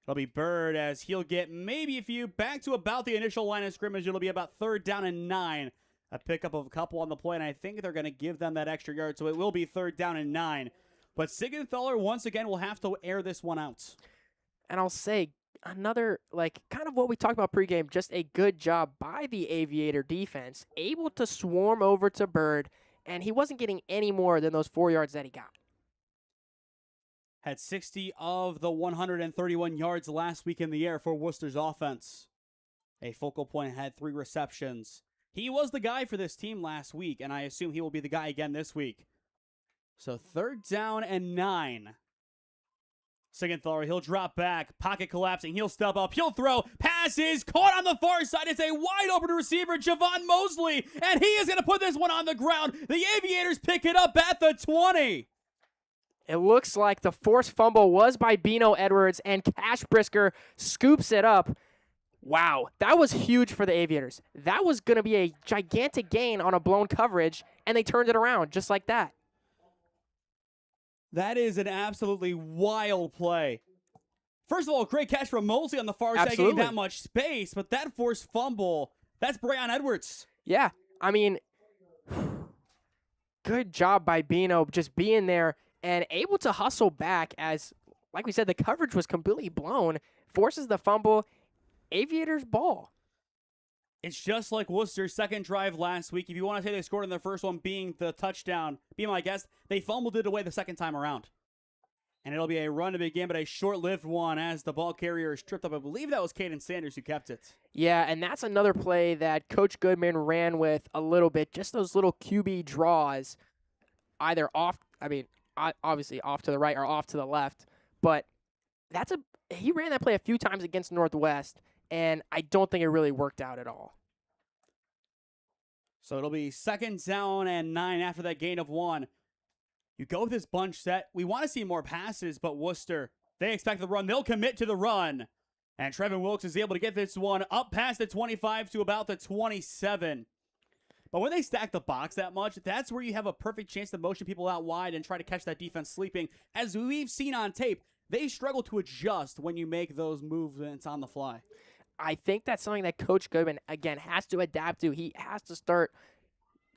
It'll be Bird as he'll get maybe a few back to about the initial line of scrimmage. It'll be about 3rd down and 9. A pickup of a couple on the play, and I think they're going to give them that extra yard, so it will be 3rd down and 9. But Siegenthaler, once again, will have to air this one out. And I'll say, another, kind of what we talked about pregame, just a good job by the Aviator defense, able to swarm over to Bird, and he wasn't getting any more than those 4 yards that he got. Had 60 of the 131 yards last week in the air for Wooster's offense. A focal point, had 3 receptions. He was the guy for this team last week, and I assume he will be the guy again this week. So 3rd down and 9. Siegenthaler, he'll drop back, pocket collapsing, he'll step up, he'll throw, passes, caught on the far side. It's a wide open receiver, Javon Mosley, and he is going to put this one on the ground. The Aviators pick it up at the 20. It looks like the forced fumble was by Bino Edwards, and Cash Brisker scoops it up. Wow, that was huge for the Aviators. That was going to be a gigantic gain on a blown coverage, and they turned it around just like that. That is an absolutely wild play. First of all, great catch from Mosley on the far side, getting that much space, but that forced fumble, that's Brayon Edwards. Yeah, I mean, good job by Bino just being there and able to hustle back as, like we said, the coverage was completely blown, forces the fumble, Aviators ball. It's just like Worcester's second drive last week. If you want to say they scored in the first one being the touchdown, be my guest, they fumbled it away the second time around. And it'll be a run to begin, but a short-lived one as the ball carrier is tripped up. I believe that was Caden Sanders who kept it. Yeah, and that's another play that Coach Goodman ran with a little bit, just those little QB draws, either off, obviously off to the right or off to the left, but he ran that play a few times against Northwest, and I don't think it really worked out at all. So it'll be 2nd down and 9 after that gain of 1. You go with this bunch set. We want to see more passes, but Wooster, they expect the run. They'll commit to the run. And Trevin Wilkes is able to get this one up past the 25 to about the 27. But when they stack the box that much, that's where you have a perfect chance to motion people out wide and try to catch that defense sleeping. As we've seen on tape, they struggle to adjust when you make those movements on the fly. I think that's something that Coach Goodman, again, has to adapt to. He has to start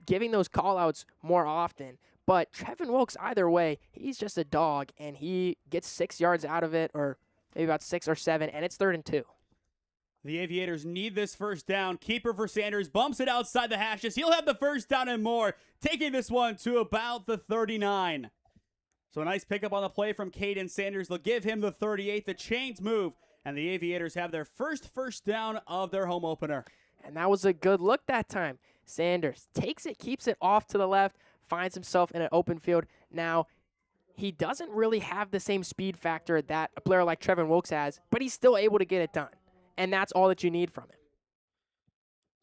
giving those call-outs more often. But Trevin Wilkes, either way, he's just a dog, and he gets 6 yards out of it, or maybe about 6 or 7, and it's 3rd and 2. The Aviators need this first down. Keeper for Sanders bumps it outside the hashes. He'll have the first down and more, taking this one to about the 39. So a nice pickup on the play from Caden Sanders. They'll give him the 38. The chains move, and the Aviators have their first down of their home opener. And that was a good look that time. Sanders takes it, keeps it off to the left, finds himself in an open field. Now, he doesn't really have the same speed factor that a player like Trevin Wilkes has, but he's still able to get it done. And that's all that you need from him.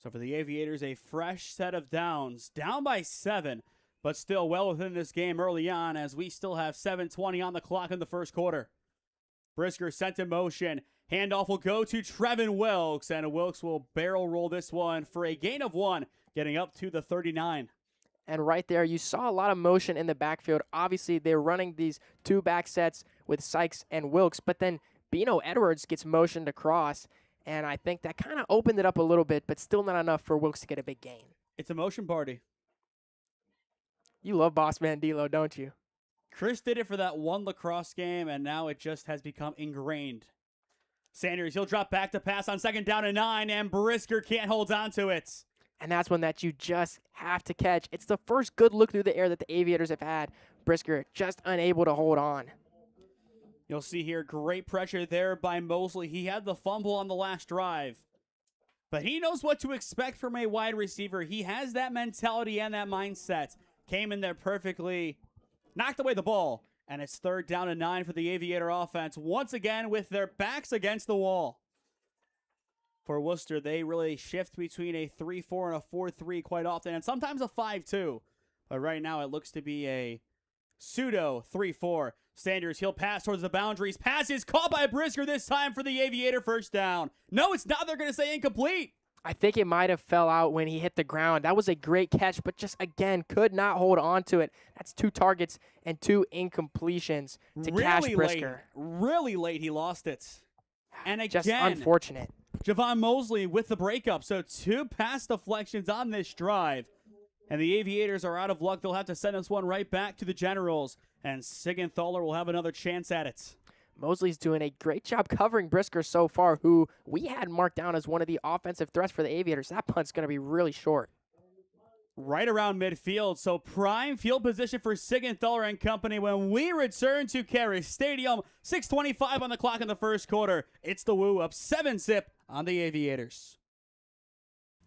So for the Aviators, a fresh set of downs. Down by 7, but still well within this game early on as we still have 7:20 on the clock in the first quarter. Brisker sent in motion. Handoff will go to Trevin Wilkes, and Wilkes will barrel roll this one for a gain of 1, getting up to the 39. And right there, you saw a lot of motion in the backfield. Obviously, they're running these 2 back sets with Sykes and Wilkes, but then Bino Edwards gets motioned across, and I think that kind of opened it up a little bit, but still not enough for Wilkes to get a big gain. It's a motion party. You love Boss Man D'Lo, don't you? Chris did it for that one lacrosse game, and now it just has become ingrained. Sanders, he'll drop back to pass on 2nd down and 9, and Brisker can't hold on to it. And that's one that you just have to catch. It's the first good look through the air that the Aviators have had. Brisker just unable to hold on. You'll see here great pressure there by Mosley. He had the fumble on the last drive. But he knows what to expect from a wide receiver. He has that mentality and that mindset. Came in there perfectly, knocked away the ball, and it's 3rd down and 9 for the Aviator offense. Once again with their backs against the wall. For Wooster, they really shift between a 3-4 and a 4-3 quite often, and sometimes a 5-2. But right now it looks to be a pseudo 3-4. Sanders, he'll pass towards the boundaries. Pass is caught by Brisker this time for the Aviator, first down. No, it's not. They're going to say incomplete. I think it might have fell out when he hit the ground. That was a great catch, but just, again, could not hold on to it. That's 2 targets and 2 incompletions to Cash Brisker. Really late, he lost it. And again, just unfortunate. Javon Mosley with the breakup. So 2 pass deflections on this drive. And the Aviators are out of luck. They'll have to send this one right back to the Generals. And Sigenthaler will have another chance at it. Mosley's doing a great job covering Brisker so far, who we had marked down as one of the offensive threats for the Aviators. That punt's going to be really short. Right around midfield, so prime field position for Sigenthaler and company when we return to Kehres Stadium. 6:25 on the clock in the first quarter. It's the Woo up 7-zip on the Aviators.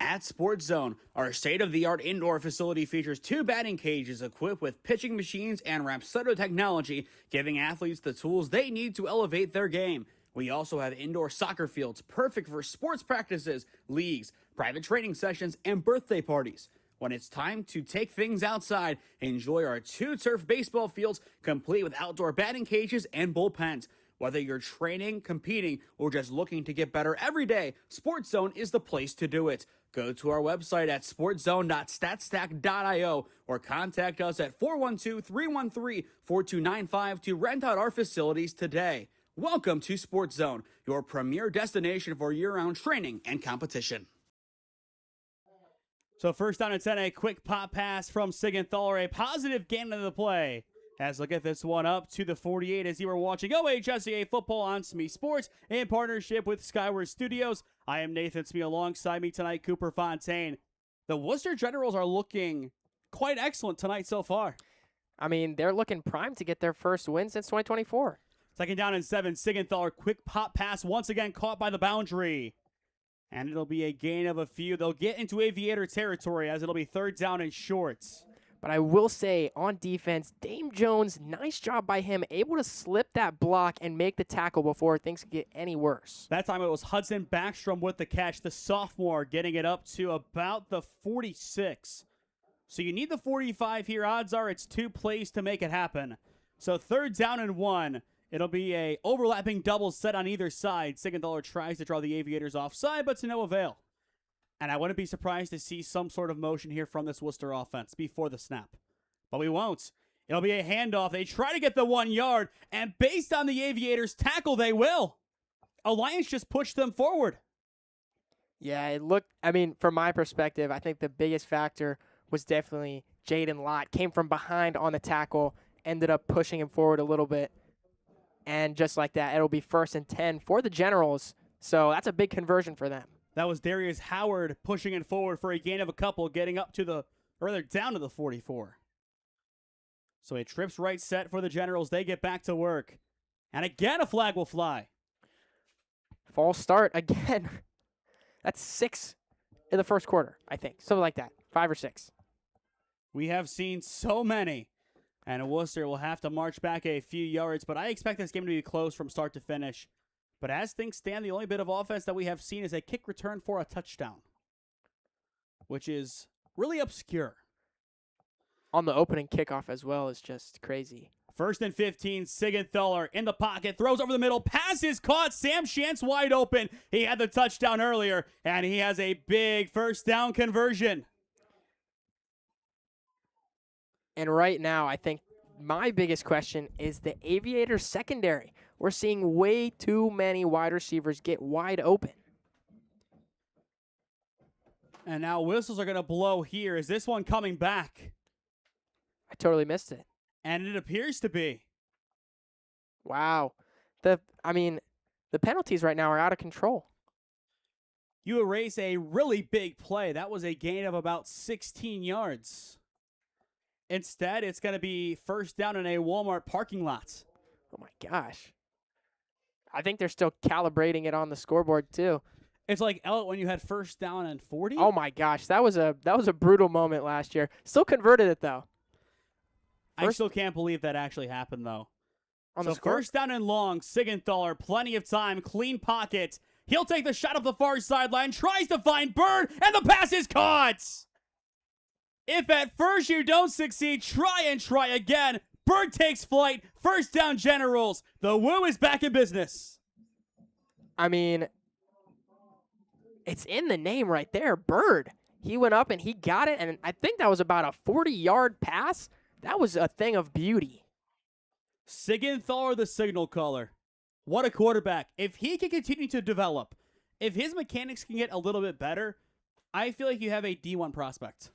At Sports Zone, our state-of-the-art indoor facility features 2 batting cages equipped with pitching machines and Rapsodo technology, giving athletes the tools they need to elevate their game. We also have indoor soccer fields perfect for sports practices, leagues, private training sessions, and birthday parties. When it's time to take things outside, enjoy our 2 turf baseball fields complete with outdoor batting cages and bullpens. Whether you're training, competing, or just looking to get better every day, Sports Zone is the place to do it. Go to our website at sportzone.statstack.io or contact us at 412-313-4295 to rent out our facilities today. Welcome to Sports Zone, your premier destination for year-round training and competition. So first down and 10, a quick pop pass from Sigenthaler, a positive gain of the play. As we'll get this one up to the 48 as you are watching OHSAA football on Smee Sports in partnership with Skyward Studios. I am Nathan Smee. Alongside me tonight, Cooper Fontaine. The Wooster Generals are looking quite excellent tonight so far. I mean, they're looking primed to get their first win since 2024. 2nd down and 7, Sigenthaler, quick pop pass, once again caught by the boundary. And it'll be a gain of a few. They'll get into Aviator territory as it'll be 3rd down and short. But I will say, on defense, Dame Jones, nice job by him, able to slip that block and make the tackle before things could get any worse. That time it was Hudson Backstrom with the catch, the sophomore, getting it up to about the 46. So you need the 45 here. Odds are it's 2 plays to make it happen. So 3rd down and 1. It'll be a overlapping double set on either side. Sigenthaler tries to draw the Aviators offside, but to no avail. And I wouldn't be surprised to see some sort of motion here from this Wooster offense before the snap. But we won't. It'll be a handoff. They try to get the 1 yard, and based on the Aviators' tackle, they will. Alliance just pushed them forward. Yeah, it looked, I mean, from my perspective, I think the biggest factor was definitely Jaden Lott. Came from behind on the tackle, ended up pushing him forward a little bit. And just like that, it'll be 1st and 10 for the Generals. So that's a big conversion for them. That was Darius Howard pushing it forward for a gain of a couple, getting up to the, or rather down to the 44. So a trips right set for the Generals. They get back to work. And again, a flag will fly. False start again. That's 6 in the first quarter, I think. Something like that. 5 or 6. We have seen so many. And Wooster will have to march back a few yards. But I expect this game to be close from start to finish. But as things stand, the only bit of offense that we have seen is a kick return for a touchdown, which is really obscure. On the opening kickoff as well is just crazy. 1st and 15, Sigenthaler in the pocket, throws over the middle, pass is caught, Sam Shantz wide open. He had the touchdown earlier, and he has a big 1st down conversion. And right now, I think my biggest question is the Aviators secondary. We're seeing way too many wide receivers get wide open. And now whistles are going to blow here. Is this one coming back? I totally missed it. And it appears to be. Wow. The penalties right now are out of control. You erase a really big play. That was a gain of about 16 yards. Instead, it's going to be first down in a Walmart parking lot. Oh, my gosh. I think they're still calibrating it on the scoreboard, too. It's like Elliott when you had first down and 40. Oh, my gosh. That was a brutal moment last year. Still converted it, though. I still can't believe that actually happened, though. On So the score? first down and long, Siegenthaler, plenty of time, clean pocket. He'll take the shot up the far sideline, tries to find Bird, and the pass is caught. If at first you don't succeed, try and try again. Bird takes flight. First down, Generals. The Woo is back in business. I mean, it's in the name right there, Bird. He went up and he got it, and I think that was about a 40-yard pass. That was a thing of beauty. Siegenthaler, the signal caller. What a quarterback. If he can continue to develop, if his mechanics can get a little bit better, I feel like you have a D1 prospect.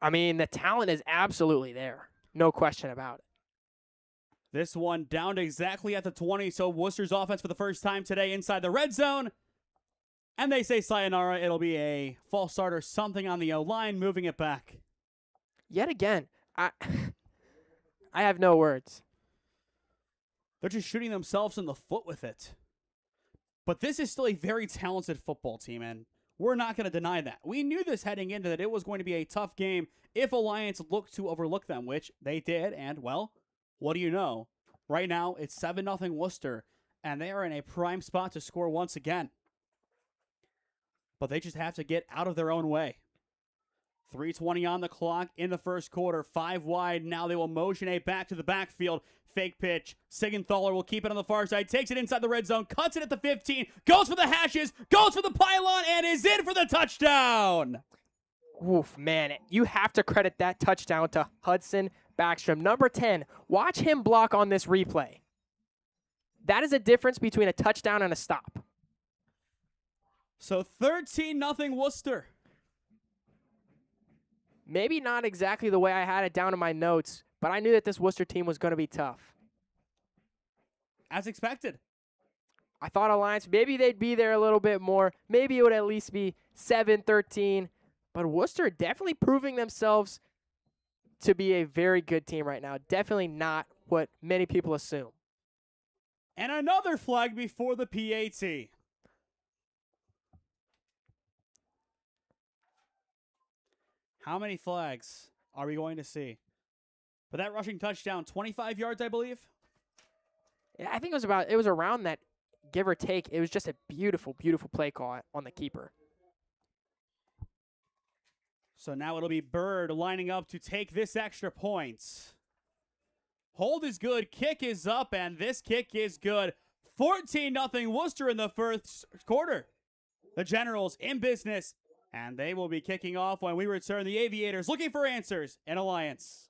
I mean, the talent is absolutely there. No question about it. This one down to exactly at the 20, so Worcester's offense for the first time today inside the red zone. And they say sayonara. It'll be a false start or something on the O-line, moving it back. Yet again, I have no words. They're just shooting themselves in the foot with it. But this is still a very talented football team, and we're not going to deny that. We knew this heading into that it was going to be a tough game if Alliance looked to overlook them, which they did, and, well, what do you know? Right now, it's 7-0 Worcester, and they are in a prime spot to score once again. But they just have to get out of their own way. 3:20 on the clock in the first quarter. 5 wide. Now they will motion a back to the backfield. Fake pitch. Siegenthaler will keep it on the far side. Takes it inside the red zone. Cuts it at the 15. Goes for the hashes. Goes for the pylon. And is in for the touchdown. Oof, man. You have to credit that touchdown to Hudson Backstrom. Number 10. Watch him block on this replay. That is a difference between a touchdown and a stop. So 13-0 Worcester. Maybe not exactly the way I had it down in my notes, but I knew that this Worcester team was going to be tough. As expected. I thought Alliance, maybe they'd be there a little bit more. Maybe it would at least be 7-13. But Worcester definitely proving themselves to be a very good team right now. Definitely not what many people assume. And another flag before the PAT. How many flags are we going to see? But that rushing touchdown, 25 yards, I believe? Yeah, I think it was around that, give or take. It was just a beautiful, beautiful play call on the keeper. So now it'll be Bird lining up to take this extra point. Hold is good, kick is up, and this kick is good. 14-0 Worcester in the first quarter. The Generals in business. And they will be kicking off when we return. The Aviators looking for answers in Alliance.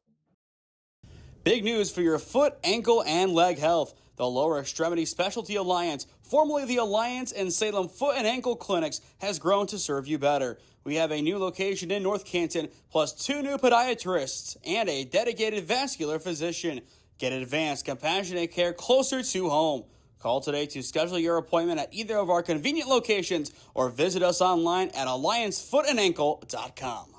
Big news for your foot, ankle, and leg health. The Lower Extremity Specialty Alliance, formerly the Alliance and Salem Foot and Ankle Clinics, has grown to serve you better. We have a new location in North Canton, plus 2 new podiatrists and a dedicated vascular physician. Get advanced, compassionate care closer to home. Call today to schedule your appointment at either of our convenient locations or visit us online at alliancefoothandankle.com.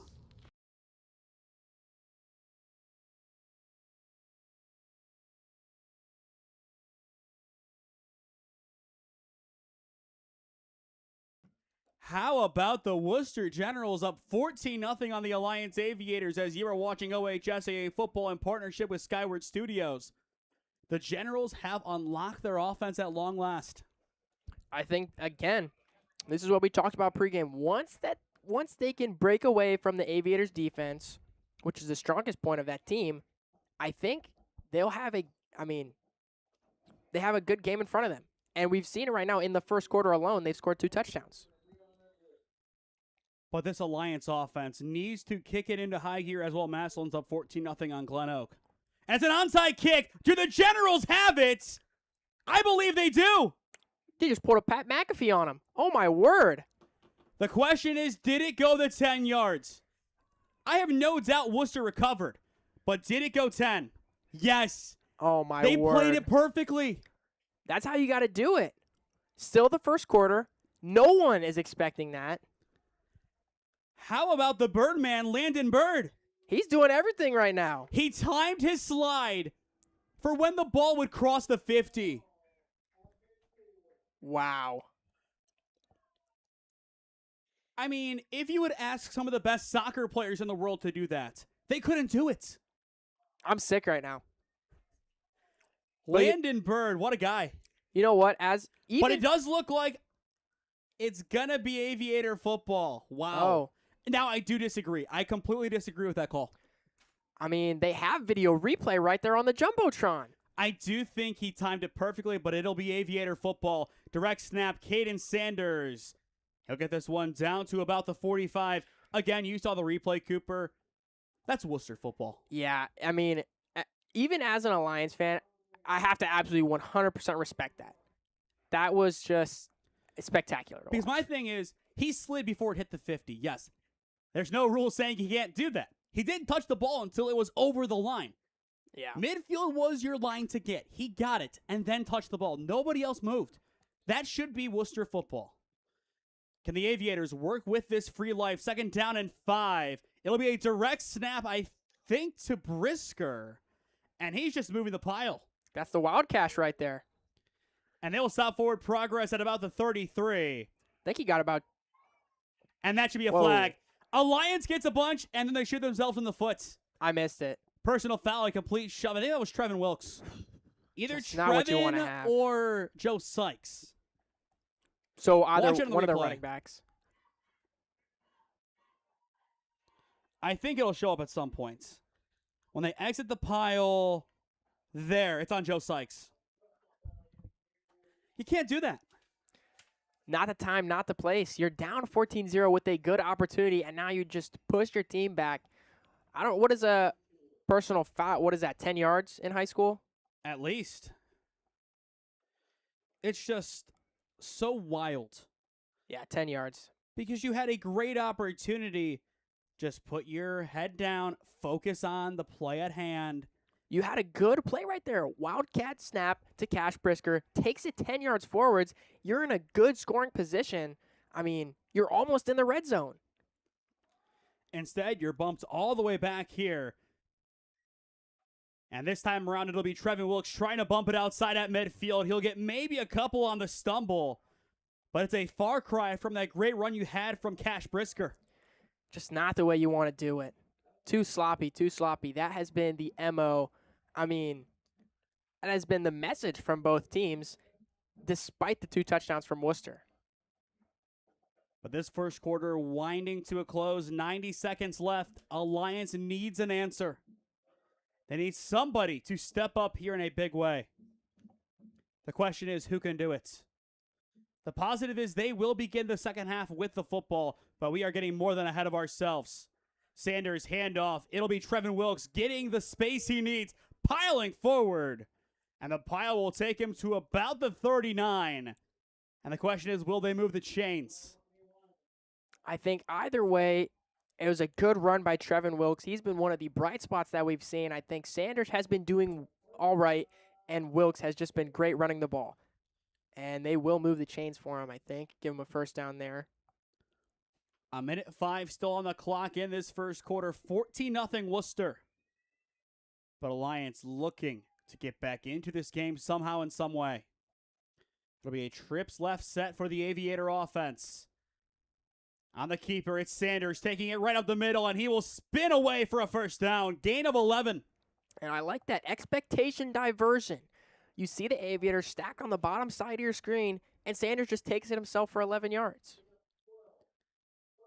How about the Worcester Generals up 14-0 on the Alliance Aviators as you are watching OHSAA football in partnership with Skyward Studios? The Generals have unlocked their offense at long last. I think, again, this is what we talked about pregame. Once they can break away from the Aviators defense, which is the strongest point of that team, I think they'll have they have a good game in front of them. And we've seen it right now in the first quarter alone. They've scored 2 touchdowns. But this Alliance offense needs to kick it into high gear as well. Massillon's up 14-0 on Glen Oak. And it's an onside kick. Do the Generals have it? I believe they do. They just pulled a Pat McAfee on him. Oh, my word. The question is, did it go the 10 yards? I have no doubt Worcester recovered. But did it go 10? Yes. Oh, my word. They played it perfectly. That's how you got to do it. Still the first quarter. No one is expecting that. How about the Birdman, Landon Bird? He's doing everything right now. He timed his slide for when the ball would cross the 50. Wow. I mean, if you would ask some of the best soccer players in the world to do that, they couldn't do it. I'm sick right now. Landon Bird, what a guy. You know what? But it does look like it's going to be Aviator football. Wow. Oh. Now, I do disagree. I completely disagree with that call. I mean, they have video replay right there on the Jumbotron. I do think he timed it perfectly, but it'll be Aviator football. Direct snap, Caden Sanders. He'll get this one down to about the 45. Again, you saw the replay, Cooper. That's Wooster football. Yeah, I mean, even as an Alliance fan, I have to absolutely 100% respect that. That was just spectacular. Because my thing is, he slid before it hit the 50. Yes, there's no rule saying he can't do that. He didn't touch the ball until it was over the line. Yeah. Midfield was your line to get. He got it and then touched the ball. Nobody else moved. That should be Wooster football. Can the Aviators work with this free life? 2nd down and 5. It'll be a direct snap, I think, to Brisker. And he's just moving the pile. That's the Wildcat right there. And they will stop forward progress at about the 33. I think he got about... And that should be a flag. Alliance gets a bunch, and then they shoot themselves in the foot. I missed it. Personal foul, a complete shove. I think that was Trevin Wilkes. Either That's not what you wanna Trevin have. or Joe Sykes. So either Watch it on the one of the replay. running backs. I think it'll show up at some point. When they exit the pile, there, it's on Joe Sykes. You can't do that. Not the time, not the place. You're down 14-0 with a good opportunity, and now you just push your team back. What is a personal foul? What is that, 10 yards in high school? At least. It's just so wild. Yeah, 10 yards. Because you had a great opportunity. Just put your head down, focus on the play at hand. You had a good play right there. Wildcat snap to Cash Brisker. Takes it 10 yards forwards. You're in a good scoring position. I mean, you're almost in the red zone. Instead, you're bumped all the way back here. And this time around, it'll be Trevin Wilkes trying to bump it outside at midfield. He'll get maybe a couple on the stumble. But it's a far cry from that great run you had from Cash Brisker. Just not the way you want to do it. Too sloppy, too sloppy. That has been the MO. I mean, that has been the message from both teams, despite the 2 touchdowns from Wooster. But this first quarter winding to a close, 90 seconds left. Alliance needs an answer. They need somebody to step up here in a big way. The question is, who can do it? The positive is they will begin the second half with the football, but we are getting more than ahead of ourselves. Sanders handoff. It'll be Trevin Wilkes getting the space he needs, piling forward. And the pile will take him to about the 39. And the question is, will they move the chains? I think either way, it was a good run by Trevin Wilkes. He's been one of the bright spots that we've seen. I think Sanders has been doing all right, and Wilkes has just been great running the ball. And they will move the chains for him, I think. Give him a first down there. 1:05 still on the clock in this first quarter. 14-0 Worcester. But Alliance looking to get back into this game somehow in some way. It'll be a trips left set for the Aviator offense. On the keeper, it's Sanders taking it right up the middle, and he will spin away for a first down. Gain of 11. And I like that expectation diversion. You see the Aviator stack on the bottom side of your screen, and Sanders just takes it himself for 11 yards.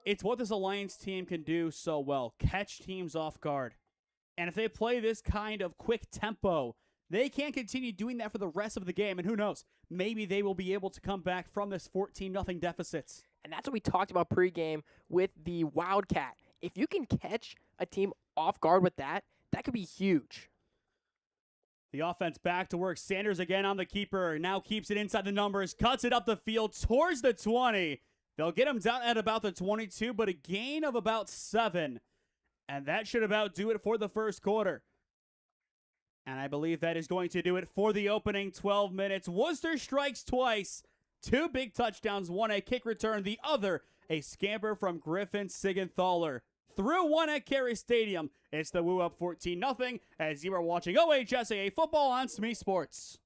It's what this Alliance team can do so well, catch teams off guard. And if they play this kind of quick tempo, they can't continue doing that for the rest of the game. And who knows, maybe they will be able to come back from this 14-0 deficit. And that's what we talked about pregame with the Wildcat. If you can catch a team off guard with that, that could be huge. The offense back to work. Sanders again on the keeper. Now keeps it inside the numbers. Cuts it up the field towards the 20. They'll get him down at about the 22, but a gain of about 7. And that should about do it for the first quarter. And I believe that is going to do it for the opening 12 minutes. Wooster strikes twice. 2 big touchdowns, one a kick return, the other a scamper from Griffin Sigenthaler. Through one at Kehres Stadium, it's the Woo up 14-0 as you are watching OHSAA football on SmeeSports.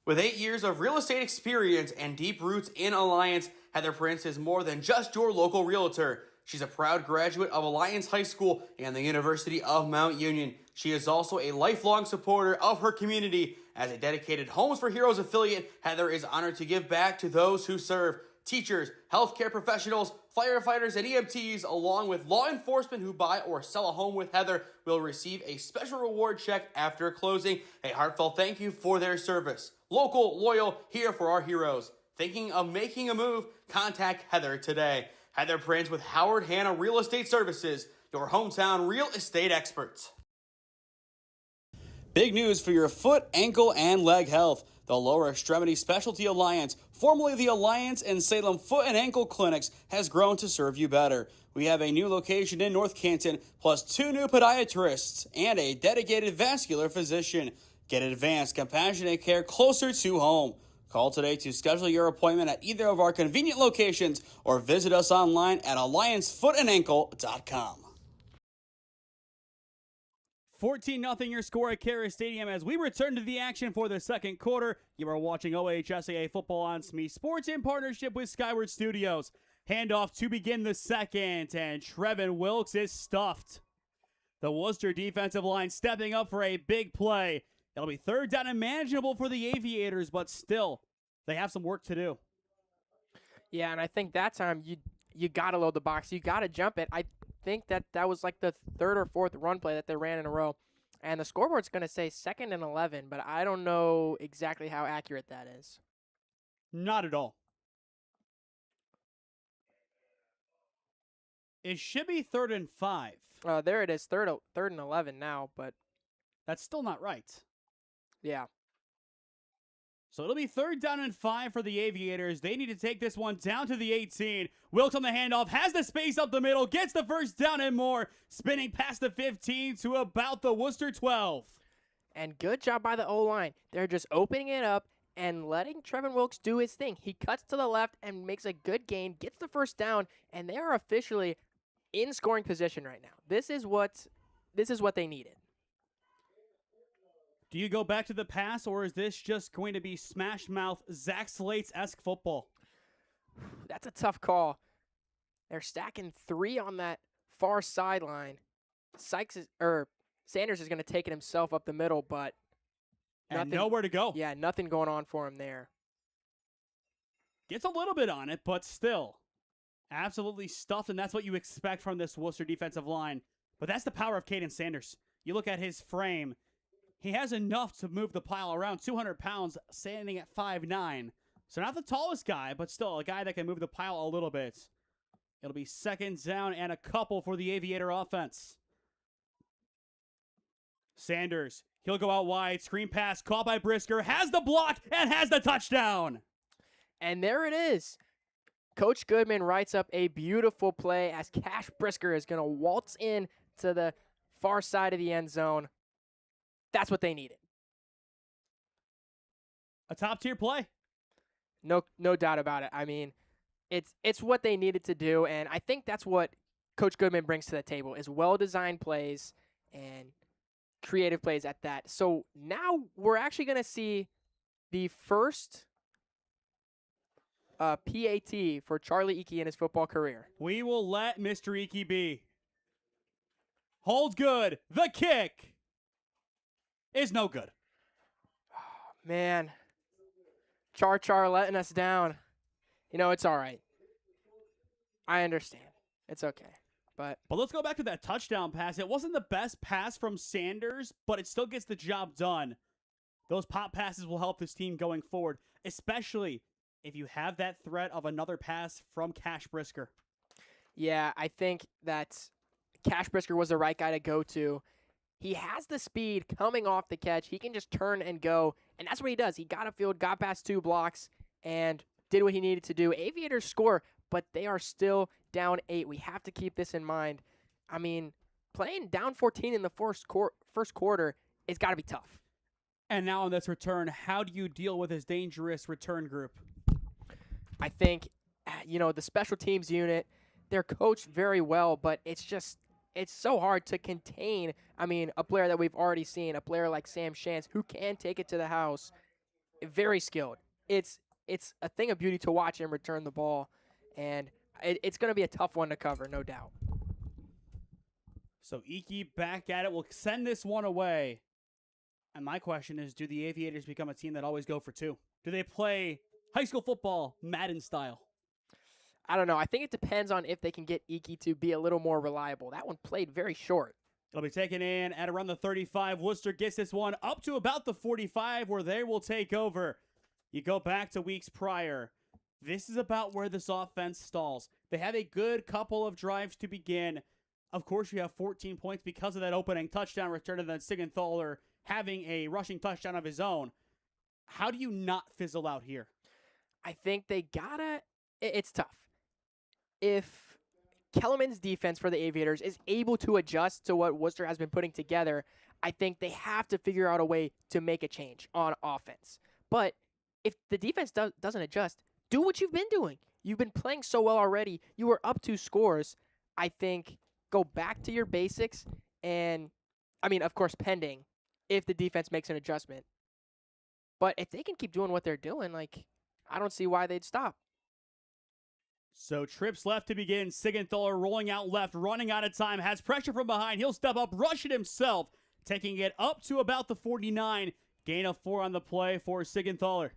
With 8 years of real estate experience and deep roots in Alliance, Heather Prince is more than just your local realtor. She's a proud graduate of Alliance High School and the University of Mount Union. She is also a lifelong supporter of her community. As a dedicated Homes for Heroes affiliate, Heather is honored to give back to those who serve. Teachers, healthcare professionals, firefighters, and EMTs, along with law enforcement who buy or sell a home with Heather, will receive a special reward check after closing. A heartfelt thank you for their service. Local, loyal, here for our heroes. Thinking of making a move? Contact Heather today. Heather Prince with Howard Hanna Real Estate Services, your hometown real estate experts. Big news for your foot, ankle, and leg health. The Lower Extremity Specialty Alliance, formerly the Alliance and Salem Foot and Ankle Clinics, has grown to serve you better. We have a new location in North Canton, plus 2 new podiatrists and a dedicated vascular physician. Get advanced, compassionate care closer to home. Call today to schedule your appointment at either of our convenient locations or visit us online at alliancefootandAnkle.com. 14-0 your score at Kehres Stadium as we return to the action for the second quarter. You are watching OHSAA football on SmeeSports in partnership with Skyward Studios. Handoff to begin the second, and Trevin Wilkes is stuffed. The Wooster defensive line stepping up for a big play. It'll be third down and manageable for the Aviators, but still, they have some work to do. Yeah, and I think that time you got to load the box. You got to jump it. I think that was like the third or fourth run play that they ran in a row. And the scoreboard's going to say 2nd and 11, but I don't know exactly how accurate that is. Not at all. It should be 3rd and 5. There it is, third and 11 now, but that's still not right. Yeah. So it'll be 3rd down and 5 for the Aviators. They need to take this one down to the 18. Wilkes on the handoff, has the space up the middle, gets the first down and more, spinning past the 15 to about the Wooster 12. And good job by the O-line. They're just opening it up and letting Trevin Wilkes do his thing. He cuts to the left and makes a good gain, gets the first down, and they are officially in scoring position right now. This is what they needed. Do you go back to the pass, or is this just going to be smash mouth Zach Slates-esque football? That's a tough call. They're stacking 3 on that far sideline. Sanders is going to take it himself up the middle, but nowhere to go. Yeah, nothing going on for him there. Gets a little bit on it, but still absolutely stuffed, and that's what you expect from this Wooster defensive line. But that's the power of Caden Sanders. You look at his frame. He has enough to move the pile around 200 pounds, standing at 5'9". So not the tallest guy, but still a guy that can move the pile a little bit. It'll be 2nd down and a couple for the Aviator offense. Sanders, he'll go out wide, screen pass, caught by Brisker, has the block, and has the touchdown. And there it is. Coach Goodman writes up a beautiful play as Cash Brisker is going to waltz in to the far side of the end zone. That's what they needed. A top-tier play. No doubt about it. I mean, it's what they needed to do, and I think that's what Coach Goodman brings to the table is well-designed plays and creative plays at that. So now we're actually going to see the first PAT for Charlie Ike in his football career. We will let Mr. Ike be. Hold good. The kick is no good. Oh, man. Char letting us down. You know, it's all right. I understand. It's okay. But let's go back to that touchdown pass. It wasn't the best pass from Sanders, but it still gets the job done. Those pop passes will help this team going forward, especially if you have that threat of another pass from Cash Brisker. Yeah, I think that Cash Brisker was the right guy to go to. He has the speed coming off the catch. He can just turn and go, and that's what he does. He got upfield, got past 2 blocks, and did what he needed to do. Aviators score, but they are still down 8. We have to keep this in mind. I mean, playing down 14 in the first quarter, it's got to be tough. And now on this return, how do you deal with this dangerous return group? I think, the special teams unit, they're coached very well, but it's so hard to contain. I mean, a player that we've already seen, a player like Sam Shantz, who can take it to the house, very skilled. It's a thing of beauty to watch him return the ball, and it's going to be a tough one to cover, no doubt. So Iki back at it. We'll send this one away. And my question is, do the Aviators become a team that always go for two? Do they play high school football Madden style? I don't know. I think it depends on if they can get Iki to be a little more reliable. That one played very short. It'll be taken in at around the 35. Wooster gets this one up to about the 45 where they will take over. You go back to weeks prior. This is about where this offense stalls. They have a good couple of drives to begin. Of course, you have 14 points because of that opening touchdown return and then Siegenthaler having a rushing touchdown of his own. How do you not fizzle out here? I think they gotta. It's tough. If Kellerman's defense for the Aviators is able to adjust to what Wooster has been putting together, I think they have to figure out a way to make a change on offense. But if the defense doesn't adjust, do what you've been doing. You've been playing so well already. You were up 2 scores. I think go back to your basics. And, I mean, of course, pending if the defense makes an adjustment. But if they can keep doing what they're doing, I don't see why they'd stop. So trips left to begin. Siegenthaler rolling out left, running out of time, has pressure from behind. He'll step up, rush it himself, taking it up to about the 49. Gain of 4 on the play for Siegenthaler.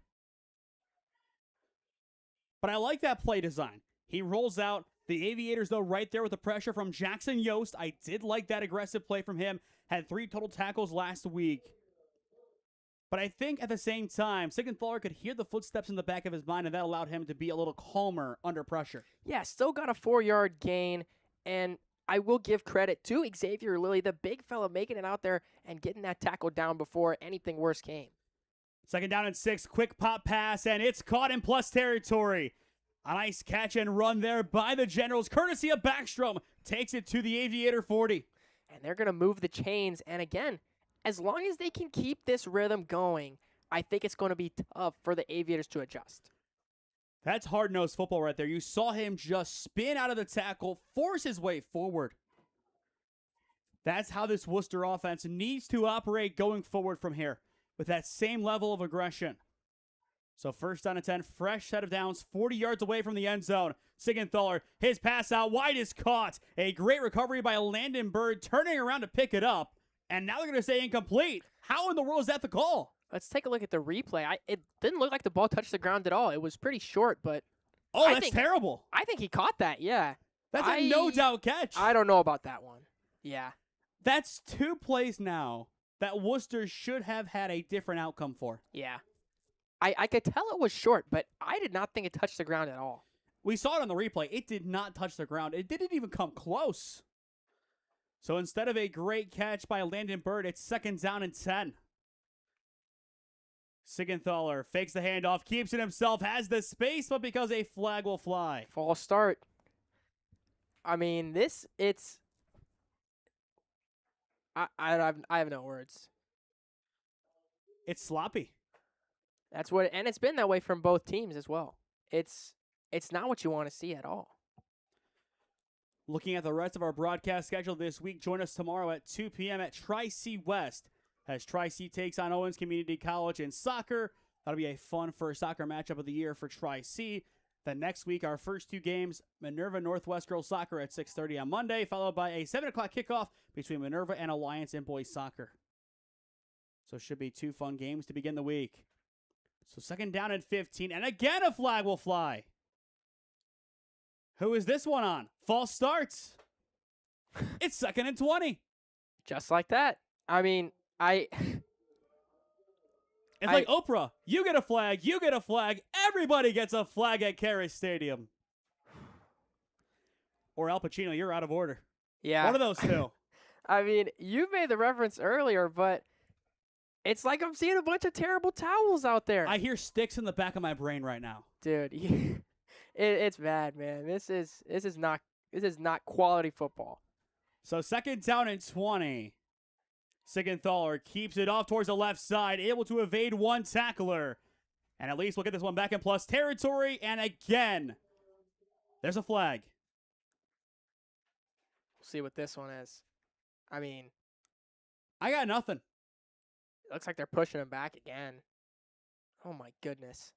But I like that play design. He rolls out. The Aviators, though, right there with the pressure from Jackson Yost. I did like that aggressive play from him. Had 3 total tackles last week. But I think at the same time, Siegenthaler could hear the footsteps in the back of his mind, and that allowed him to be a little calmer under pressure. Yeah, still got a 4-yard gain, and I will give credit to Xavier Lilly, the big fella, making it out there and getting that tackle down before anything worse came. 2nd down and 6, quick pop pass, and it's caught in plus territory. A nice catch and run there by the Generals, courtesy of Backstrom, takes it to the Aviator 40. And they're going to move the chains, and again, as long as they can keep this rhythm going, I think it's going to be tough for the Aviators to adjust. That's hard-nosed football right there. You saw him just spin out of the tackle, force his way forward. That's how this Wooster offense needs to operate going forward from here, with that same level of aggression. So 1st down and 10, fresh set of downs, 40 yards away from the end zone. Siegenthaler, his pass out wide is caught. A great recovery by Landon Bird, turning around to pick it up. And now they're going to say incomplete. How in the world is that the call? Let's take a look at the replay. It didn't look like the ball touched the ground at all. It was pretty short, but... Oh, that's terrible. I think he caught that, yeah. That's a no-doubt catch. I don't know about that one. Yeah. That's 2 plays now that Wooster should have had a different outcome for. Yeah. I could tell it was short, but I did not think it touched the ground at all. We saw it on the replay. It did not touch the ground. It didn't even come close. So instead of a great catch by Landon Bird, it's 2nd down and 10. Siegenthaler fakes the handoff, keeps it himself, has the space, but because a flag will fly. False start. I mean, I have no words. It's sloppy. That's what, and it's been that way from both teams as well. It's not what you want to see at all. Looking at the rest of our broadcast schedule this week, join us tomorrow at 2 p.m. at Tri-C West as Tri-C takes on Owens Community College in soccer. That'll be a fun first soccer matchup of the year for Tri-C. Then next week, our first 2 games, Minerva Northwest Girls Soccer at 6:30 on Monday, followed by a 7 o'clock kickoff between Minerva and Alliance in boys soccer. So it should be 2 fun games to begin the week. So 2nd down and 15, and again a flag will fly. Who is this one on? False starts. It's 2nd and 20. Just like that. I mean, It's like Oprah. You get a flag. You get a flag. Everybody gets a flag at Kehres Stadium. Or Al Pacino, you're out of order. Yeah. One of those 2. I mean, you made the reference earlier, but it's like I'm seeing a bunch of terrible towels out there. I hear sticks in the back of my brain right now. Dude, it's bad, man. This is not quality football. So 2nd down and 20. Siegenthaler keeps it off towards the left side, able to evade one tackler. And at least we'll get this one back in plus territory. And again, there's a flag. We'll see what this one is. I mean, I got nothing. it looks like they're pushing him back again. Oh, my goodness.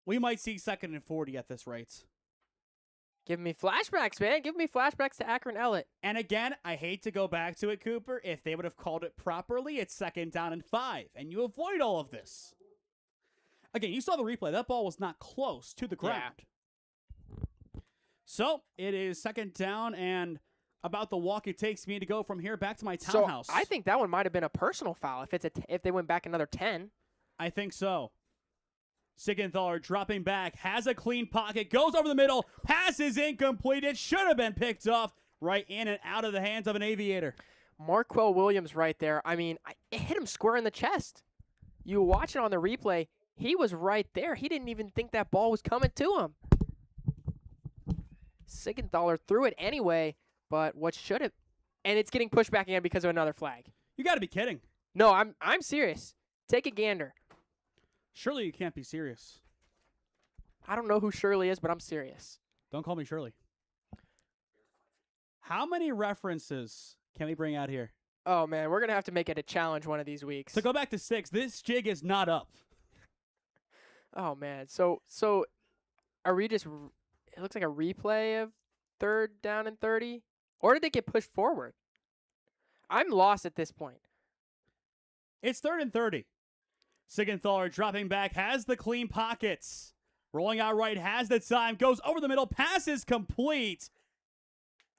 We might see 2nd and 40 at this rate. Give me flashbacks, man. Give me flashbacks to Akron Ellet. And again, I hate to go back to it, Cooper. If they would have called it properly, it's 2nd down and 5, and you avoid all of this. Again, you saw the replay. That ball was not close to the ground. Yeah. So, it is 2nd down and about the walk it takes me to go from here back to my townhouse. So I think that one might have been a personal foul if they went back another 10. I think so. Siegenthaler dropping back, has a clean pocket, goes over the middle, pass is incomplete. It should have been picked off right in and out of the hands of an Aviator. Marquell Williams right there. I mean, it hit him square in the chest. You watch it on the replay. He was right there. He didn't even think that ball was coming to him. Siegenthaler threw it anyway, but what should have... And it's getting pushed back again because of another flag. You got to be kidding. No, I'm serious. Take a gander. Surely you can't be serious. I don't know who Shirley is, but I'm serious. Don't call me Shirley. How many references can we bring out here? Oh, man, we're going to have to make it a challenge one of these weeks. So go back to 6. This jig is not up. Oh, man. So are we just... It looks like a replay of 3rd down and 30? Or did they get pushed forward? I'm lost at this point. It's 3rd and 30. Siegenthaler dropping back, has the clean pockets. Rolling out right, has the time, goes over the middle, pass is complete.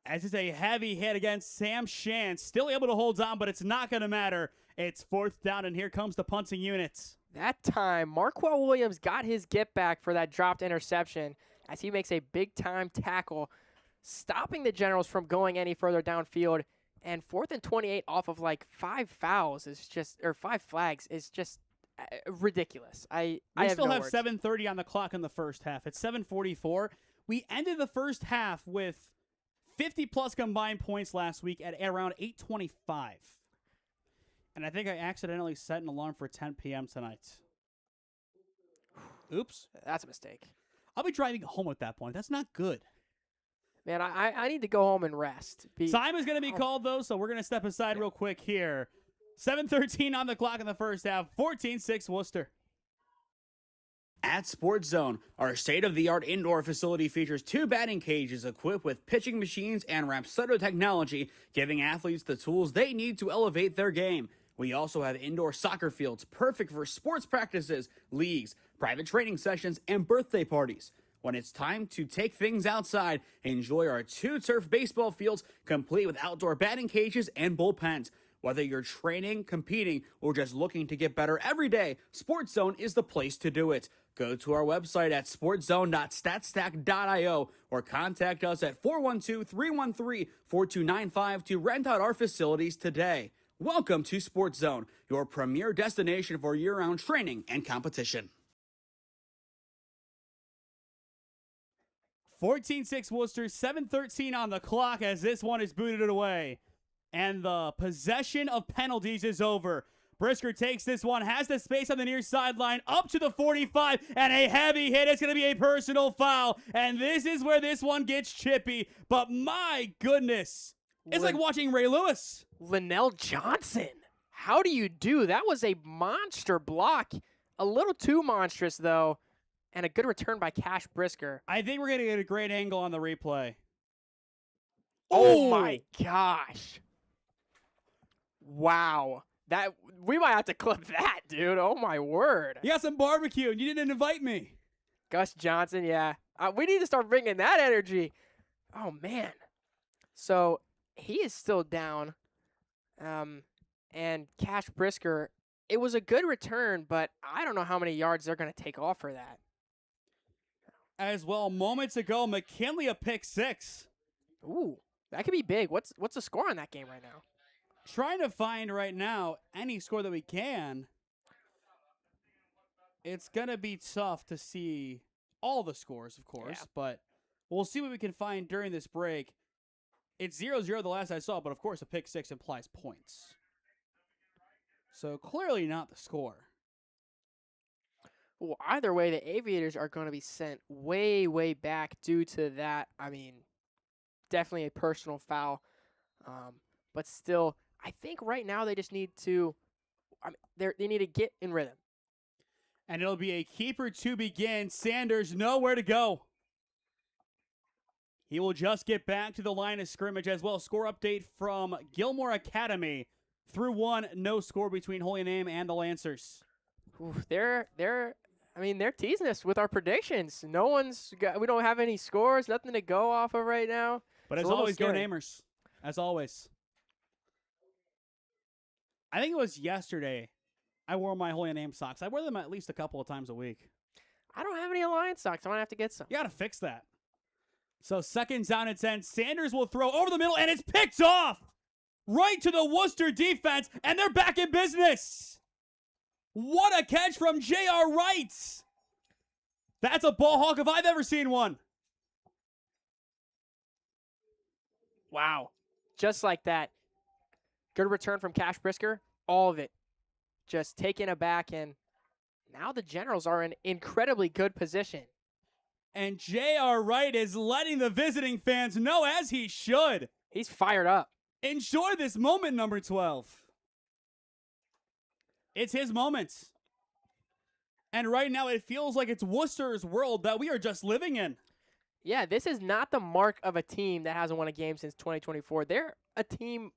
As it's a heavy hit against Sam Shand. Still able to hold on, but it's not going to matter. It's 4th down, and here comes the punting unit. That time, Marquell Williams got his get back for that dropped interception as he makes a big-time tackle, stopping the Generals from going any further downfield. And 4th and 28 off of like 5 flags is just ridiculous. We still have 7:30 on the clock in the first half. It's 7:44. We ended the first half with 50-plus combined points last week at around 8:25. And I think I accidentally set an alarm for 10 p.m. tonight. Oops. That's a mistake. I'll be driving home at that point. That's not good. Man, I need to go home and rest. Time is going to be called, though, so we're going to step aside real quick here. 7:13 on the clock in the first half, 14-6 Wooster. At Sports Zone, our state-of-the-art indoor facility features 2 batting cages equipped with pitching machines and Rapsodo technology, giving athletes the tools they need to elevate their game. We also have indoor soccer fields perfect for sports practices, leagues, private training sessions, and birthday parties. When it's time to take things outside, enjoy our 2 turf baseball fields complete with outdoor batting cages and bullpens. Whether you're training, competing, or just looking to get better every day, Sports Zone is the place to do it. Go to our website at sportszone.statstack.io or contact us at 412-313-4295 to rent out our facilities today. Welcome to Sports Zone, your premier destination for year-round training and competition. 14-6 Worcester, 7:13 on the clock as this one is booted away. And the possession of penalties is over. Brisker takes this one, has the space on the near sideline, up to the 45, and a heavy hit. It's going to be a personal foul. And this is where this one gets chippy. But my goodness, it's like watching Ray Lewis. Linnell Johnson. How do you do? That was a monster block. A little too monstrous, though. And a good return by Cash Brisker. I think we're going to get a great angle on the replay. Oh my gosh. Wow. We might have to clip that, dude. Oh my word. You got some barbecue and you didn't invite me. Gus Johnson, yeah. We need to start bringing that energy. Oh man. So he is still down. And Cash Brisker, it was a good return, but I don't know how many yards they're going to take off for that. As well, moments ago, McKinley a pick 6. Ooh, that could be big. What's the score on that game right now? Trying to find right now any score that we can. It's going to be tough to see all the scores, of course, but We'll see what we can find during this break. It's 0-0 the last I saw, but of course a pick six implies points. So clearly not the score. Well, either way, the Aviators are going to be sent way, way back due to that. I mean, definitely a personal foul. But still, I think right now they just need to, they need to get in rhythm. And it'll be a keeper to begin. Sanders nowhere to go. He will just get back to the line of scrimmage as well. Score update from Gilmore Academy. Through one, no score between Holy Name and the Lancers. Oof, they're teasing us with our predictions. We don't have any scores, nothing to go off of right now. But as always, go Namers. As always. I think it was yesterday I wore my Holy Name socks. I wear them at least a couple of times a week. I don't have any Alliance socks. I'm going to have to get some. You got to fix that. So second down and 10. Sanders will throw over the middle, and it's picked off right to the Wooster defense, and they're back in business. What a catch from J.R. Wright. That's a ball hawk if I've ever seen one. Wow. Just like that. Good return from Cash Brisker. All of it. Just taken aback, and now the Generals are in incredibly good position. And J.R. Wright is letting the visiting fans know, as he should. He's fired up. Enjoy this moment, number 12. It's his moment. And right now it feels like it's Worcester's world that we are just living in. Yeah, this is not the mark of a team that hasn't won a game since 2024. They're a team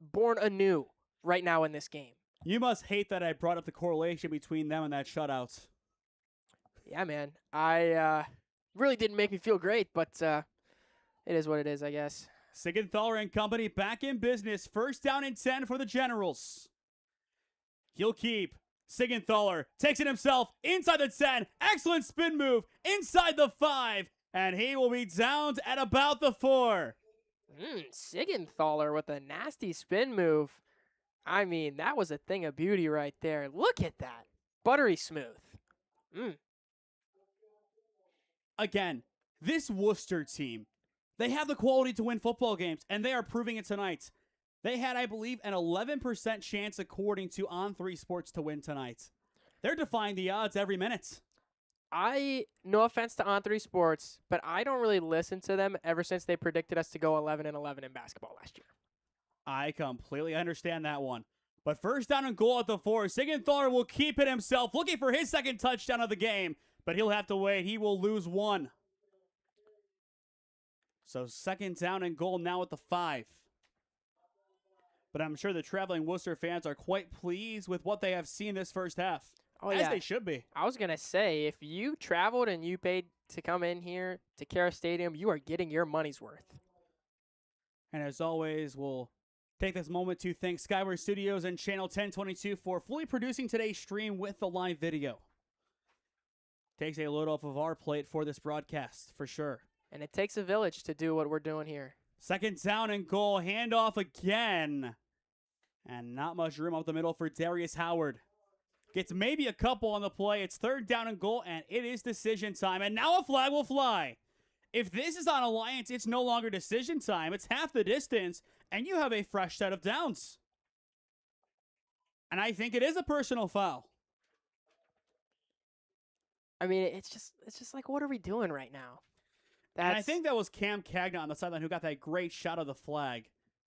born anew right now in this game. You must hate that I brought up the correlation between them and that shutout. Yeah, man. Really didn't make me feel great, but it is what it is, I guess. Sigenthaler and company back in business. First down and 10 for the Generals. He'll keep. Sigenthaler takes it himself inside the 10. Excellent spin move inside the 5. And he will be downed at about the 4. Sigenthaler with a nasty spin move. I mean, that was a thing of beauty right there. Look at that. Buttery smooth. Again, this Wooster team, they have the quality to win football games, and they are proving it tonight. They had, I believe, an 11% chance, according to On3Sports, to win tonight. They're defying the odds every minute. No offense to On3Sports, but I don't really listen to them ever since they predicted us to go 11-11 in basketball last year. I completely understand that one. But first down and goal at the 4. Sigenthaler will keep it himself, looking for his second touchdown of the game. But he'll have to wait. He will lose one. So second down and goal now at the 5. But I'm sure the traveling Worcester fans are quite pleased with what they have seen this first half. Oh, as yeah. they should be. I was going to say, if you traveled and you paid to come in here to Kehres Stadium, you are getting your money's worth. And as always, we'll take this moment to thank Skyward Studios and Channel 1022 for fully producing today's stream with the live video. Takes a load off of our plate for this broadcast, for sure. And it takes a village to do what we're doing here. Second down and goal, handoff again. And not much room up the middle for Darius Howard. Gets maybe a couple on the play. It's third down and goal, and it is decision time. And now a flag will fly. If this is on Alliance, it's no longer decision time. It's half the distance, and you have a fresh set of downs. And I think it is a personal foul. I mean, it's just like, what are we doing right now? And I think that was Cam Cagna on the sideline who got that great shot of the flag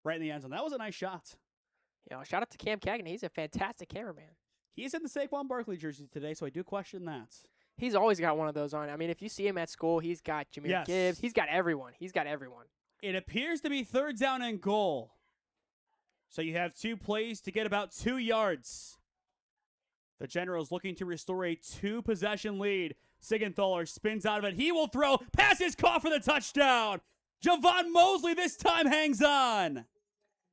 right in the end zone. That was a nice shot. Shout out to Cam Cagna. He's a fantastic cameraman. He's in the Saquon Barkley jersey today, so I do question that. He's always got one of those on. I mean, if you see him at school, he's got Jahmyr Gibbs. He's got everyone. It appears to be third down and goal. So you have 2 plays to get about 2 yards. The Generals looking to restore a 2-possession lead. Sigenthaler spins out of it. He will throw. Pass is caught for the touchdown. Javon Mosley this time hangs on.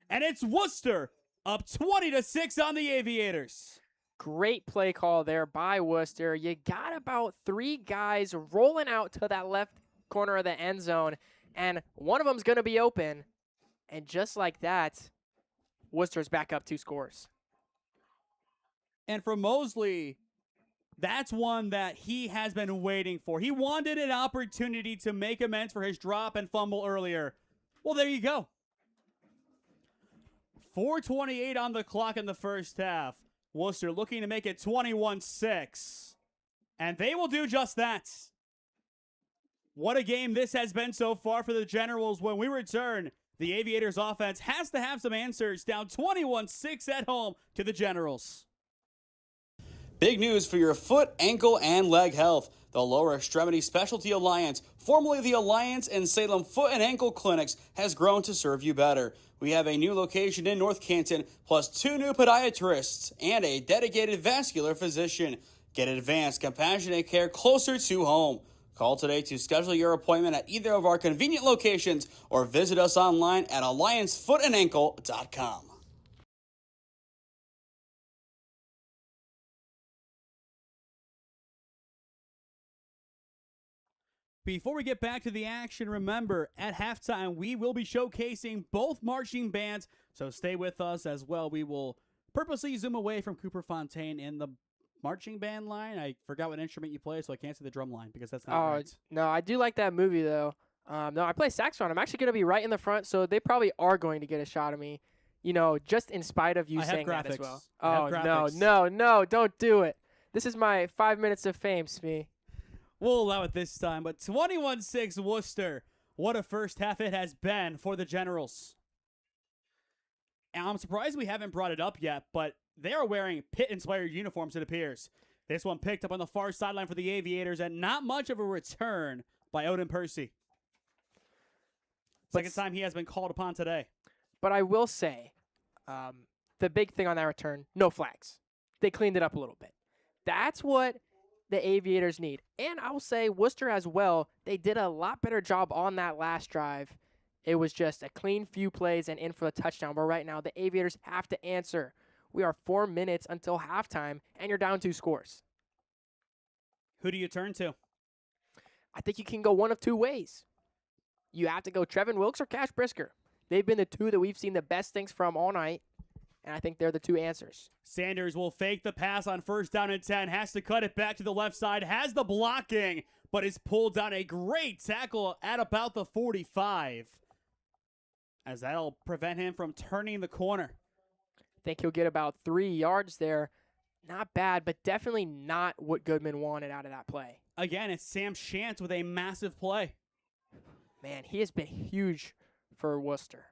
And it's Wooster up 20-6 on the Aviators. Great play call there by Wooster. You got about 3 guys rolling out to that left corner of the end zone, and one of them's going to be open. And just like that, Worcester's back up 2 scores. And for Mosley, That's one that he has been waiting for. He wanted an opportunity to make amends for his drop and fumble earlier. Well, there you go. 4:28 on the clock in the first half. Wooster looking to make it 21-6. And they will do just that. What a game this has been so far for the Generals. When we return, the Aviators offense has to have some answers. Down 21-6 at home to the Generals. Big news for your foot, ankle, and leg health. The Lower Extremity Specialty Alliance, formerly the Alliance and Salem Foot and Ankle Clinics, has grown to serve you better. We have a new location in North Canton, plus 2 new podiatrists and a dedicated vascular physician. Get advanced, compassionate care closer to home. Call today to schedule your appointment at either of our convenient locations or visit us online at alliancefoothandankle.com. Before we get back to the action, remember, at halftime, we will be showcasing both marching bands, so stay with us as well. We will purposely zoom away from Cooper Fontaine in the marching band line. I forgot what instrument you play, so I can't see the drum line because that's not right. No, I do like that movie, though. No, I play saxophone. I'm actually going to be right in the front, so they probably are going to get a shot of me, just in spite of you saying that as well. Oh, no, don't do it. This is my 5 minutes of fame, Smee. We'll allow it this time, but 21-6 Wooster. What a first half it has been for the Generals. And I'm surprised we haven't brought it up yet, but they are wearing Pitt-inspired uniforms, it appears. This one picked up on the far sideline for the Aviators, and not much of a return by Odin Percy. Second time he has been called upon today. But I will say, the big thing on that return, no flags. They cleaned it up a little bit. That's what the Aviators need. And I will say Wooster as well, they did a lot better job on that last drive. It was just a clean few plays and in for the touchdown. But right now, the Aviators have to answer. We are 4 minutes until halftime, and you're down 2 scores. Who do you turn to? I think you can go one of 2 ways. You have to go Trevin Wilkes or Cash Brisker. They've been the 2 that we've seen the best things from all night, and I think they're the 2 answers. Sanders will fake the pass on first down and 10, has to cut it back to the left side, has the blocking, but is pulled down. A great tackle at about the 45, as that'll prevent him from turning the corner. I think he'll get about 3 yards there. Not bad, but definitely not what Goodman wanted out of that play. Again, it's Sam Shantz with a massive play. Man, he has been huge for Wooster.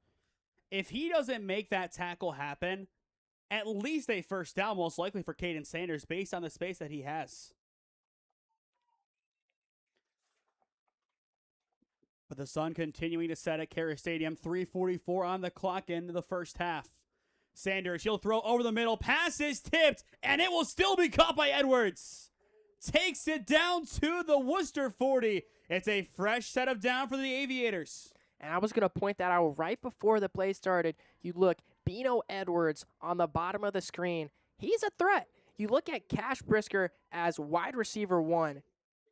If he doesn't make that tackle happen, at least a first down, most likely for Caden Sanders, based on the space that he has. But the sun continuing to set at Kehres Stadium, 3:44 on the clock into the first half. Sanders, he'll throw over the middle, pass is tipped, and it will still be caught by Edwards. Takes it down to the Wooster 40. It's a fresh set of down for the Aviators. And I was going to point that out right before the play started. You look, Bino Edwards on the bottom of the screen. He's a threat. You look at Cash Brisker as wide receiver 1.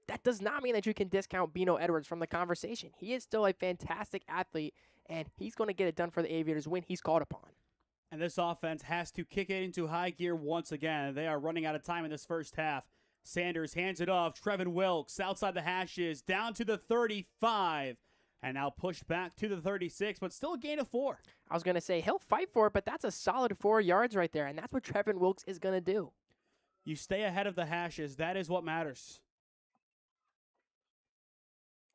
That does not mean that you can discount Bino Edwards from the conversation. He is still a fantastic athlete, and he's going to get it done for the Aviators when he's called upon. And this offense has to kick it into high gear once again. They are running out of time in this first half. Sanders hands it off. Trevin Wilkes outside the hashes, down to the 35. And now pushed back to the 36, but still a gain of 4. I was going to say, he'll fight for it, but that's a solid 4 yards right there, and that's what Trevin Wilkes is going to do. You stay ahead of the hashes. That is what matters.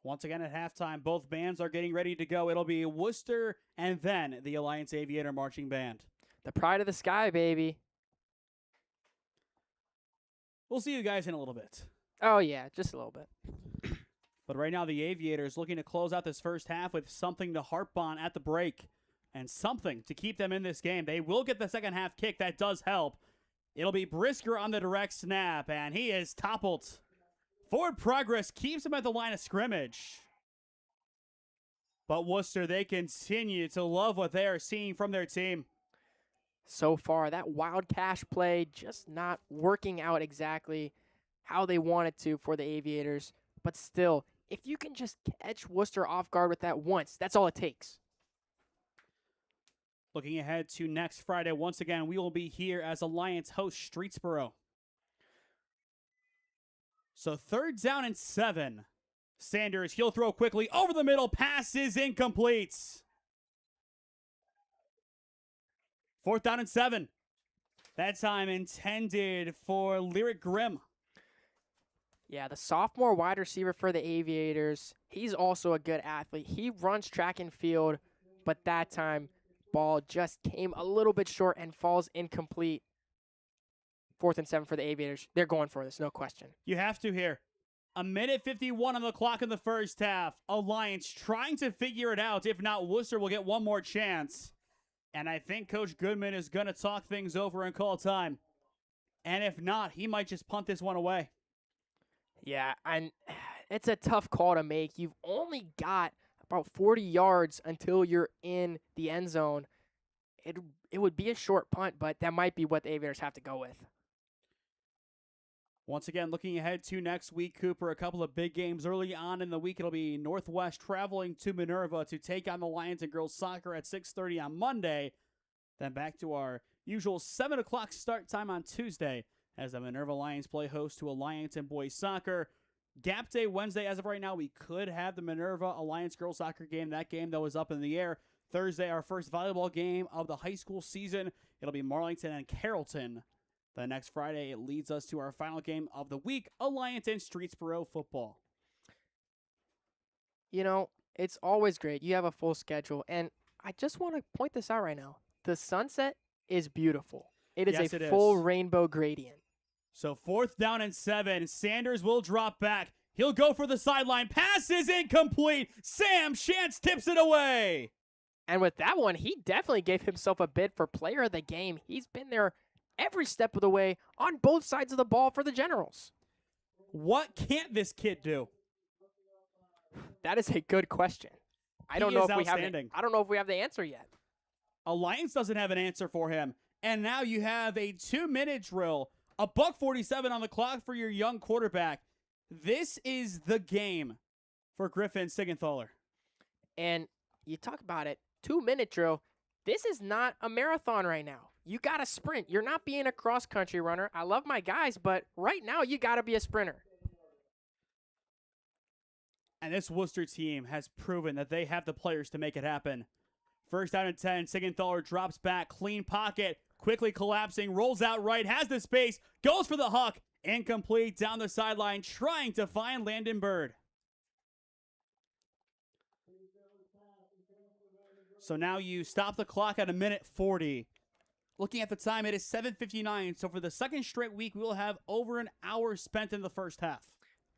Once again at halftime, both bands are getting ready to go. It'll be Wooster and then the Alliance Aviator Marching Band. The pride of the sky, baby. We'll see you guys in a little bit. Oh, yeah, just a little bit. But right now, the Aviators looking to close out this first half with something to harp on at the break and something to keep them in this game. They will get the second half kick. That does help. It'll be Brisker on the direct snap, and he is toppled. Forward progress keeps him at the line of scrimmage. But Wooster, they continue to love what they are seeing from their team. So far, that wild cash play just not working out exactly how they wanted to for the Aviators. But still, if you can just catch Wooster off guard with that once, that's all it takes. Looking ahead to next Friday, once again, we will be here as Alliance hosts Streetsboro. So 3rd down and 7. Sanders, he'll throw quickly over the middle. Pass is incomplete. 4th down and 7. That time intended for Lyric Grimm. Yeah, the sophomore wide receiver for the Aviators, he's also a good athlete. He runs track and field, but that time, ball just came a little bit short and falls incomplete. 4th and 7 for the Aviators. They're going for this, no question. You have to here. 1:51 on the clock in the first half. Alliance trying to figure it out. If not, Wooster will get one more chance. And I think Coach Goodman is going to talk things over and call time. And if not, he might just punt this one away. Yeah, and it's a tough call to make. You've only got about 40 yards until you're in the end zone. It would be a short punt, but that might be what the Aviators have to go with. Once again, looking ahead to next week, Cooper, a couple of big games early on in the week. It'll be Northwest traveling to Minerva to take on the Lions and girls soccer at 6:30 on Monday. Then back to our usual 7 o'clock start time on Tuesday as the Minerva Lions play host to Alliance and boys soccer. Gap Day Wednesday, as of right now, we could have the Minerva Alliance girls soccer game. That game, though, is up in the air. Thursday, our first volleyball game of the high school season. It'll be Marlington and Carrollton. The next Friday, it leads us to our final game of the week, Alliance and Streetsboro football. You know, it's always great. You have a full schedule, and I just want to point this out right now. The sunset is beautiful. It is Yes, a it full is. rainbow gradient. So 4th down and 7. Sanders will drop back. He'll go for the sideline. Pass is incomplete. Sam Shantz tips it away. And with that one, he definitely gave himself a bid for player of the game. He's been there every step of the way on both sides of the ball for the Generals. What can't this kid do? That is a good question. I don't He know is if we have outstanding. I don't know if we have the answer yet. Alliance doesn't have an answer for him. And now you have a 2-minute drill. $1:47 on the clock for your young quarterback. This is the game for Griffin Sigenthaler. And you talk about it, 2-minute drill. This is not a marathon right now. You got to sprint. You're not being a cross-country runner. I love my guys, but right now you got to be a sprinter. And this Wooster team has proven that they have the players to make it happen. 1st down and 10. Sigenthaler drops back. Clean pocket. Quickly collapsing. Rolls out right. Has the space. Goes for the huck. Incomplete down the sideline. Trying to find Landon Bird. So now you stop the clock at 1:40. Looking at the time, it is 7:59. So for the second straight week, we will have over an hour spent in the first half.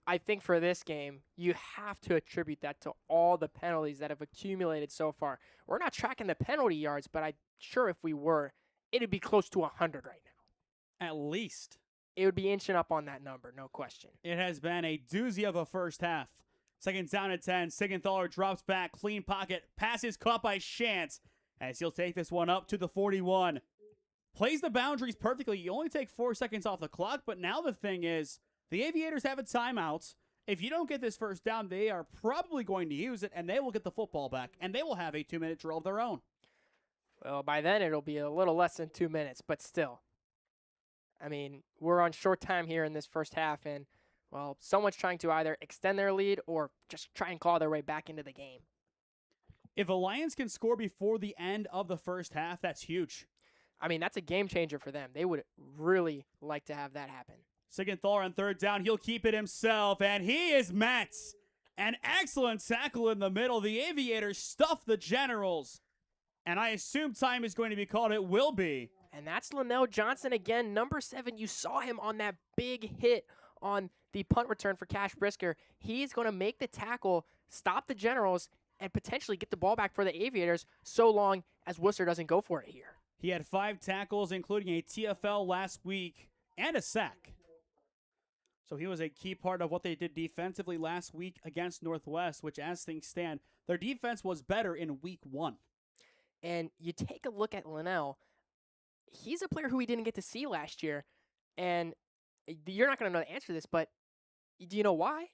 I think for this game, you have to attribute that to all the penalties that have accumulated so far. We're not tracking the penalty yards, but I'm sure if we were, it'd be close to 100 right now. At least. It would be inching up on that number, no question. It has been a doozy of a first half. 2nd down and 10. Sigenthaler drops back. Clean pocket. Passes caught by Shantz as he'll take this one up to the 41. Plays the boundaries perfectly. You only take 4 seconds off the clock, but now the thing is, the Aviators have a timeout. If you don't get this first down, they are probably going to use it, and they will get the football back, and they will have a 2-minute drill of their own. Well, by then it'll be a little less than 2 minutes, but still. I mean, we're on short time here in this first half, and, well, someone's trying to either extend their lead or just try and claw their way back into the game. If Alliance can score before the end of the first half, that's huge. I mean, that's a game changer for them. They would really like to have that happen. Sigenthaler on 3rd down. He'll keep it himself, and he is met. An excellent tackle in the middle. The Aviators stuff the Generals, and I assume time is going to be called. It will be. And that's Linnell Johnson again, number 7. You saw him on that big hit on the punt return for Cash Brisker. He's going to make the tackle, stop the Generals, and potentially get the ball back for the Aviators so long as Wooster doesn't go for it here. He had 5 tackles, including a TFL last week and a sack. So he was a key part of what they did defensively last week against Northwest, which as things stand, their defense was better in week 1. And you take a look at Linnell. He's a player who we didn't get to see last year. And you're not going to know the answer to this, but do you know why?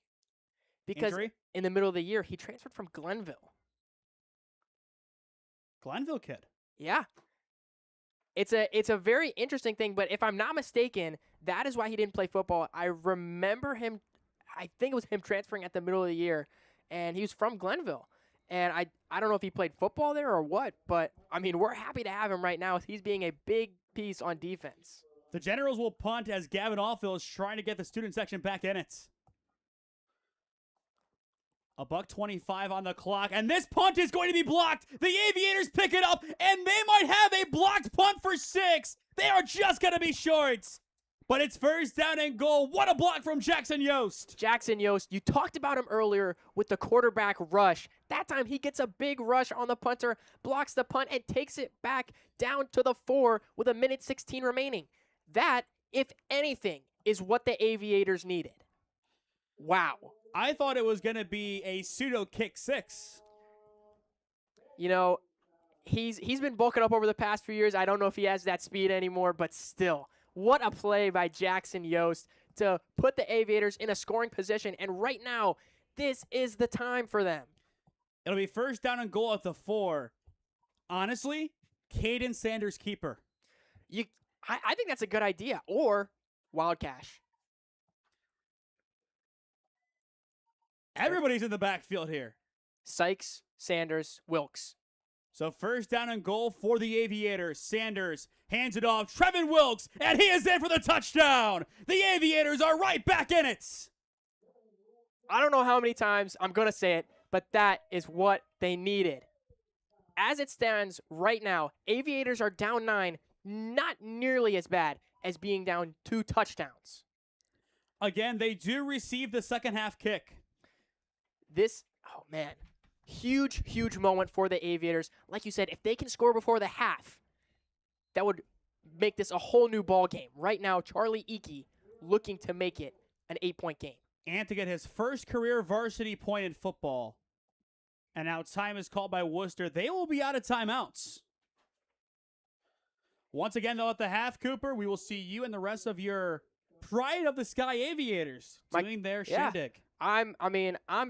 Because Injury? In the middle of the year, he transferred from Glenville. Glenville kid. Yeah. It's a very interesting thing, but if I'm not mistaken, that is why he didn't play football. I remember him I think it was him transferring at the middle of the year, and he was from Glenville. And I don't know if he played football there or what, but, I mean, we're happy to have him right now. He's being a big piece on defense. The Generals will punt as Gavin Allfield is trying to get the student section back in it. $1:25 on the clock, and this punt is going to be blocked. The Aviators pick it up, and they might have a blocked punt for 6. They are just going to be short. But it's first down and goal. What a block from Jackson Yost. Jackson Yost, you talked about him earlier with the quarterback rush. That time he gets a big rush on the punter, blocks the punt, and takes it back down to the 4 with 1:16 remaining. That, if anything, is what the Aviators needed. Wow. I thought it was going to be a pseudo kick 6. You know, he's been bulking up over the past few years. I don't know if he has that speed anymore, but still. What a play by Jackson Yost to put the Aviators in a scoring position. And right now, this is the time for them. It'll be first down and goal at the 4. Honestly, Caden Sanders keeper. I think that's a good idea. Or Wild Cash. Everybody's in the backfield here. Sykes, Sanders, Wilkes. So first down and goal for the Aviators. Sanders hands it off. Trevin Wilkes, and he is in for the touchdown. The Aviators are right back in it. I don't know how many times I'm going to say it, but that is what they needed. As it stands right now, Aviators are down 9, not nearly as bad as being down 2 touchdowns. Again, they do receive the second half kick. Oh man, huge moment for the Aviators. Like you said, if they can score before the half, that would make this a whole new ball game. Right now, Charlie Ike looking to make it an 8-point game. And to get his first career varsity point in football. And now time is called by Wooster. They will be out of timeouts. Once again, though, at the half, Cooper, we will see you and the rest of your Pride of the Sky Aviators doing their shindig. I'm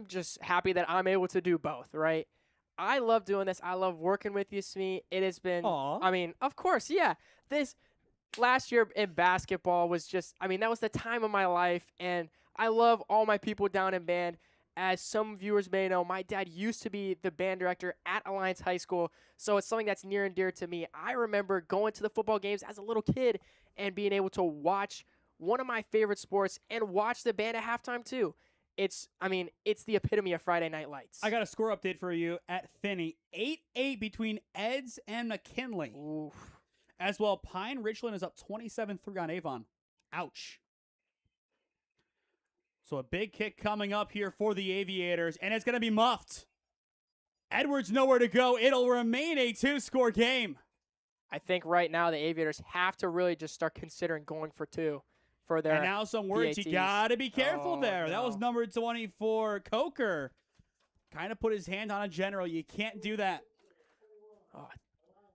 just happy that I'm able to do both, right? I love doing this. I love working with you, Smee. It has been, of course, yeah. This last year in basketball was just, that was the time of my life, and I love all my people down in band. As some viewers may know, my dad used to be the band director at Alliance High School, so it's something that's near and dear to me. I remember going to the football games as a little kid and being able to watch one of my favorite sports and watch the band at halftime too. It's the epitome of Friday Night Lights. I got a score update for you at Finney. 8-8 between Eds and McKinley. Oof. As well, Pine Richland is up 27-3 on Avon. Ouch. So a big kick coming up here for the Aviators, and it's going to be muffed. Edwards nowhere to go. It'll remain a 2-score game. I think right now the Aviators have to really just start considering going for 2. For their and now some words, PATs. You got to be careful there. No. That was number 24, Coker. Kind of put his hand on a general. You can't do that. Oh,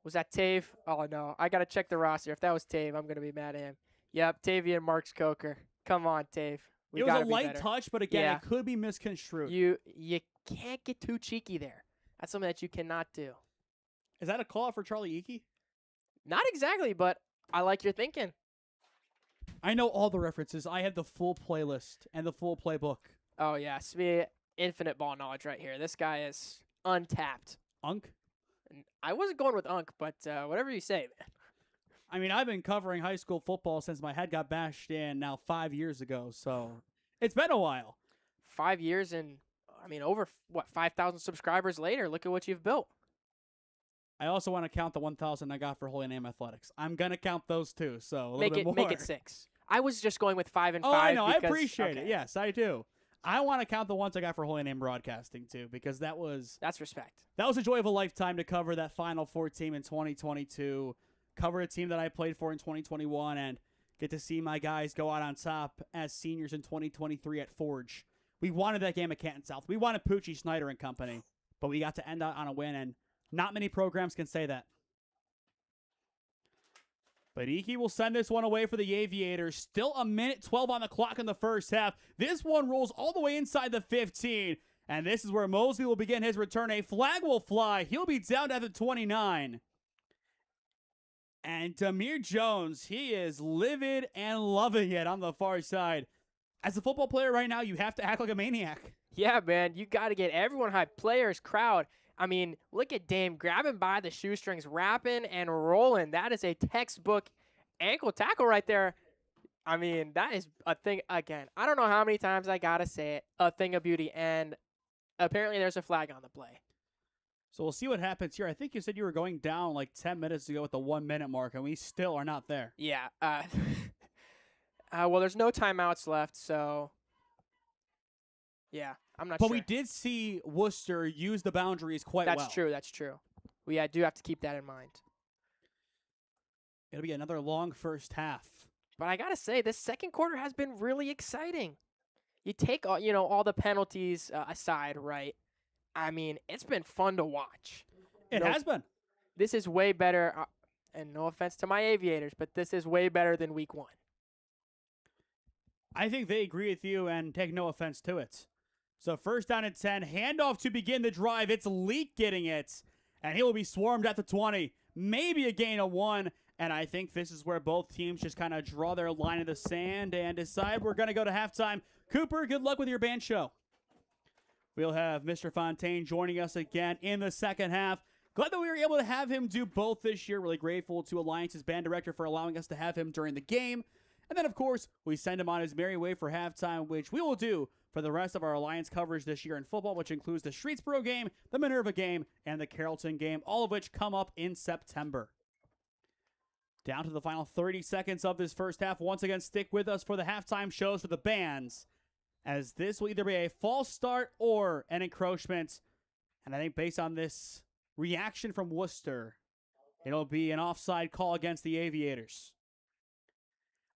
was that Tave? Oh, no. I got to check the roster. If that was Tave, I'm going to be mad at him. Yep, Tavian Marks Coker. Come on, Tave. It was a light touch, but again, it could be misconstrued. You can't get too cheeky there. That's something that you cannot do. Is that a call out for Charlie Ike? Not exactly, but I like your thinking. I know all the references. I have the full playlist and the full playbook. Oh, yeah. Smee, infinite ball knowledge right here. This guy is untapped. Unk? I wasn't going with Unk, but whatever you say, man. I've been covering high school football since my head got bashed in now 5 years ago, so it's been a while. 5 years and, over, 5,000 subscribers later. Look at what you've built. I also want to count the 1,000 I got for Holy Name Athletics. I'm going to count those too, so a little bit more. Make it 6. I was just going with 5 and 5. Oh, I know. I appreciate it. Yes, I do. I want to count the ones I got for Holy Name Broadcasting too, because that's respect. That was a joy of a lifetime to cover that Final Four team in 2022, cover a team that I played for in 2021, and get to see my guys go out on top as seniors in 2023 at Forge. We wanted that game at Canton South. We wanted Poochie, Snyder, and company, but we got to end out on a win, and not many programs can say that. But Ike will send this one away for the Aviators. Still 1:12 on the clock in the first half. This one rolls all the way inside the 15. And this is where Mosley will begin his return. A flag will fly. He'll be down at the 29. And Demir Jones, he is livid and loving it on the far side. as a football player right now, you have to act like a maniac. Yeah, man, you got to get everyone hyped. Players, crowd. I mean, look at Dame grabbing by the shoestrings, rapping and rolling. That is a textbook ankle tackle right there. I mean, that is a thing, again, I don't know how many times I got to say it, a thing of beauty. And apparently there's a flag on the play. So we'll see what happens here. I think you said you were going down like 10 minutes ago at the 1 minute mark, and we still are not there. Yeah. Well, there's no timeouts left, so yeah, I'm not sure. But we did see Wooster use the boundaries quite well. That's true. That's true. We do have to keep that in mind. It'll be another long first half. But I got to say, this second quarter has been really exciting. You take all the penalties aside, right? I mean, it's been fun to watch. It has been. This is way better, and no offense to my Aviators, but this is way better than week 1. I think they agree with you and take no offense to it. So first down and 10, handoff to begin the drive. It's Leak getting it, and he will be swarmed at the 20. Maybe a gain of 1, and I think this is where both teams just kind of draw their line in the sand and decide we're going to go to halftime. Cooper, good luck with your band show. We'll have Mr. Fontaine joining us again in the second half. Glad that we were able to have him do both this year. Really grateful to Alliance's band director for allowing us to have him during the game. And then, of course, we send him on his merry way for halftime, which we will do for the rest of our Alliance coverage this year in football, which includes the SmeeSports game, the Minerva game, and the Carrollton game, all of which come up in September. Down to the final 30 seconds of this first half. Once again, stick with us for the halftime shows for the bands, as this will either be a false start or an encroachment. And I think based on this reaction from Wooster, it'll be an offside call against the Aviators.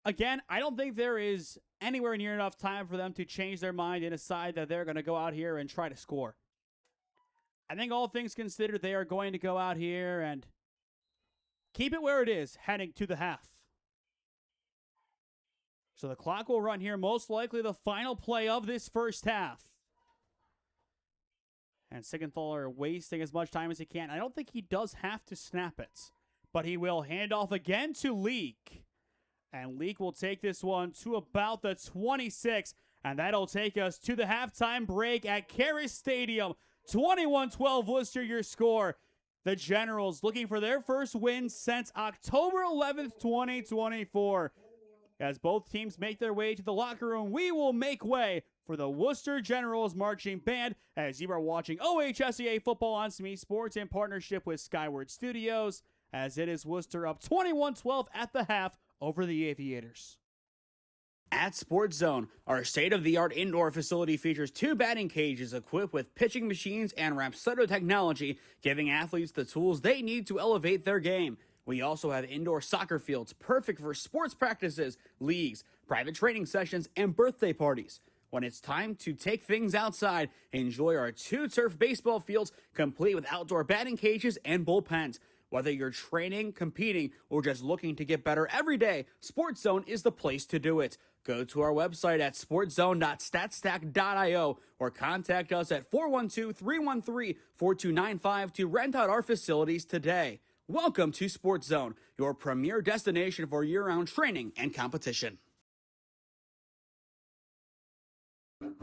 Again, I don't think there is anywhere near enough time for them to change their mind and decide that they're going to go out here and try to score. I think all things considered, they are going to go out here and keep it where it is heading to the half. So the clock will run here, most likely the final play of this first half. And Siegenthaler wasting as much time as he can. I don't think he does have to snap it, but he will hand off again to Leak. And Leak will take this one to about the 26, and that'll take us to the halftime break at Kehres Stadium. 21-12 Wooster, your score. The Generals looking for their first win since October 11th, 2024. As both teams make their way to the locker room, we will make way for the Wooster Generals Marching Band as you are watching OHSEA football on SmeeSports in partnership with Skyward Studios, as it is Wooster up 21-12 at the half over the Aviators. At Sports Zone, our state-of-the-art indoor facility features 2 batting cages equipped with pitching machines and Rapsodo technology, giving athletes the tools they need to elevate their game. We also have indoor soccer fields perfect for sports practices, leagues, private training sessions, and birthday parties. When it's time to take things outside, enjoy our 2 turf baseball fields complete with outdoor batting cages and bullpens. Whether you're training, competing, or just looking to get better every day, Sports Zone is the place to do it. Go to our website at sportszone.statstack.io or contact us at 412-313-4295 to rent out our facilities today. Welcome to Sports Zone, your premier destination for year-round training and competition. Good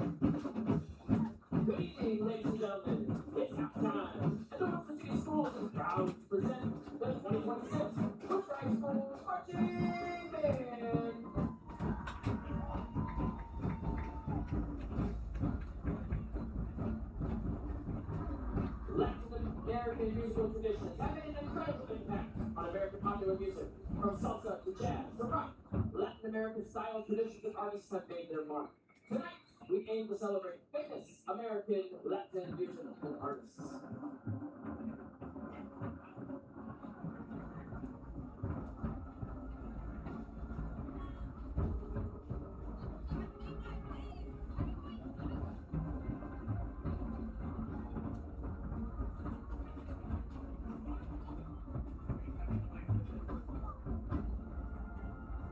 evening, ladies and gentlemen. It's halftime. And the Wooster City Schools is proud to present the 2026 Wooster High School Marching Band. Latin American musical traditions have made an incredible impact on American popular music, from salsa to jazz to rock. Latin American style traditions and artists have made their mark. Tonight, we aim to celebrate famous American Latin musical artists.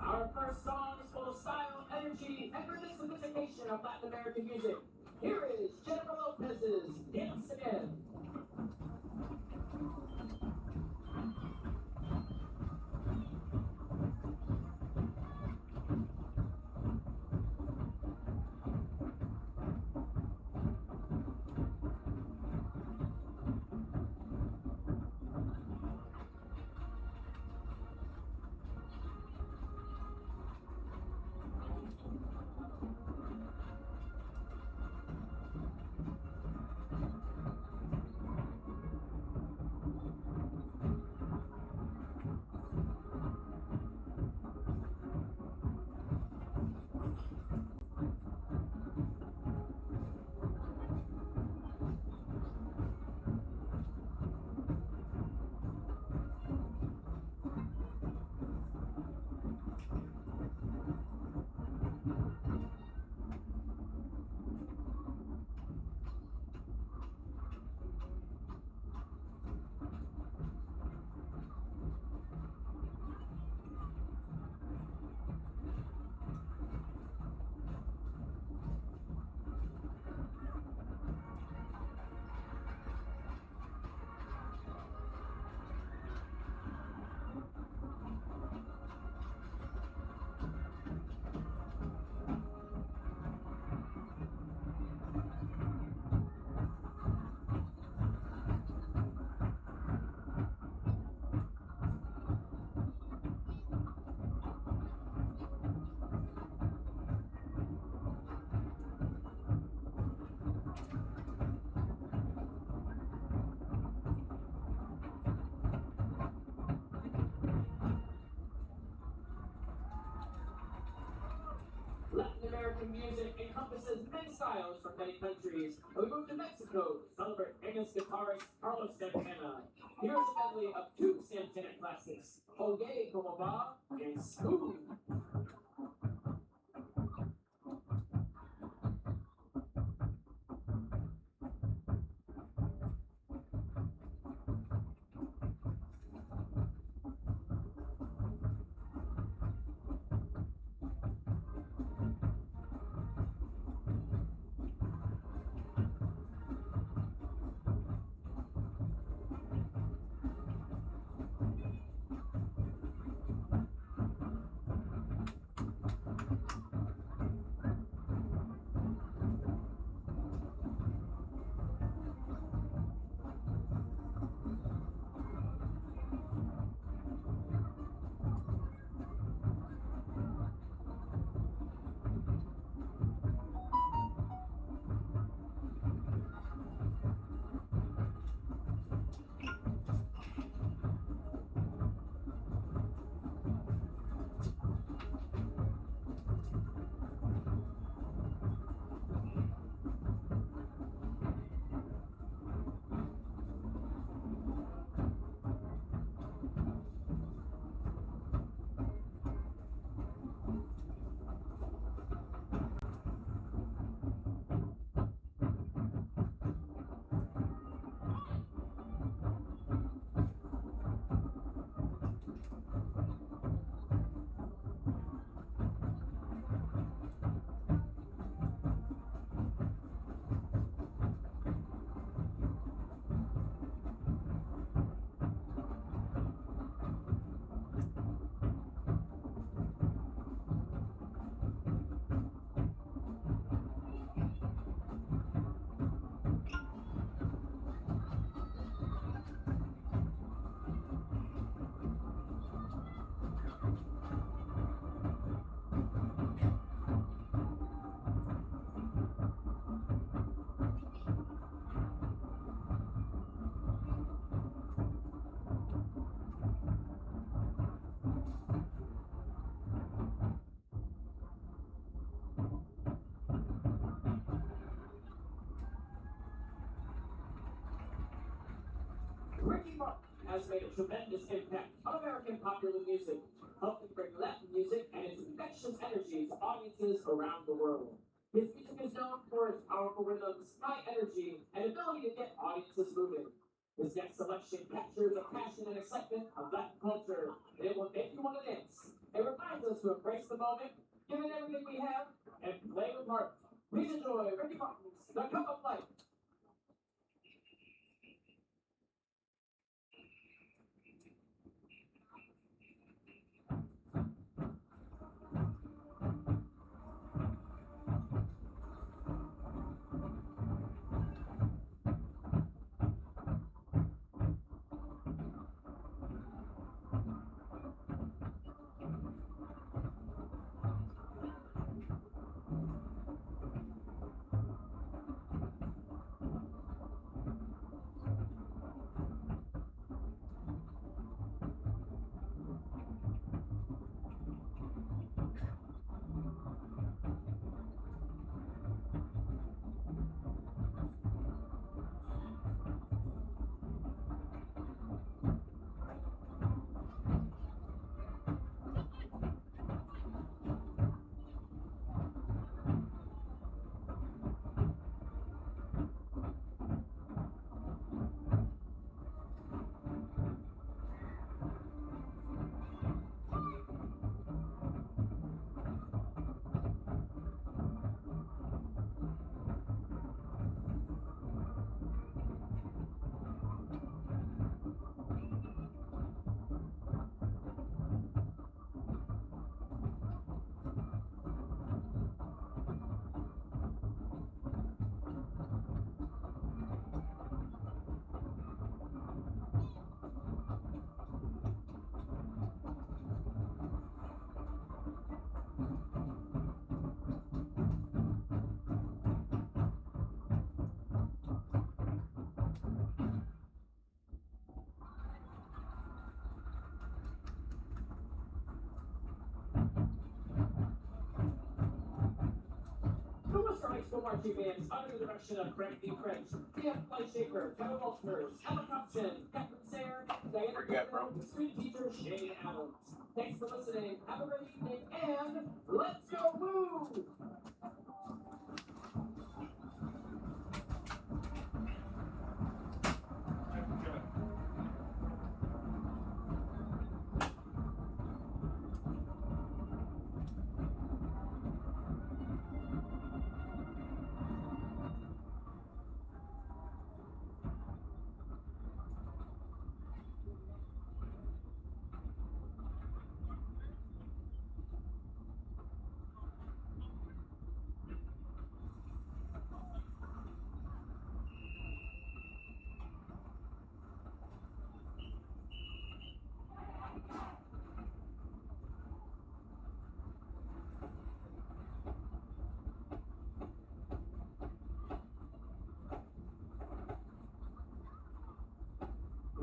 Our first song is full of style, energy, and the sophistication of Latin American music. Here is Jennifer Lopez's Dance Again. styles from many countries, and we move to Mexico to celebrate famous guitarist Carlos Santana. Here's a medley of two Santana classics, Oye Como Va and Smooth. Ricky Martin has made a tremendous impact on American popular music, helping bring Latin music and its infectious energy to audiences around the world. His music is known for its powerful rhythms, high energy, and ability to get audiences moving. His next selection captures the passion and excitement of Latin culture, and it will make you want to dance. It reminds us to embrace the moment, give it everything we have, and play with heart. Please enjoy Ricky Martin's The Cup of Life. school marching bands under the direction of Frank D. French, P.F. Flyshaker, Kevin Walters, Helen Thompson, Captain Sayre, Diana Gordon, and student teacher Shane Adams. Thanks for listening. Have a great evening, and let's go Woo!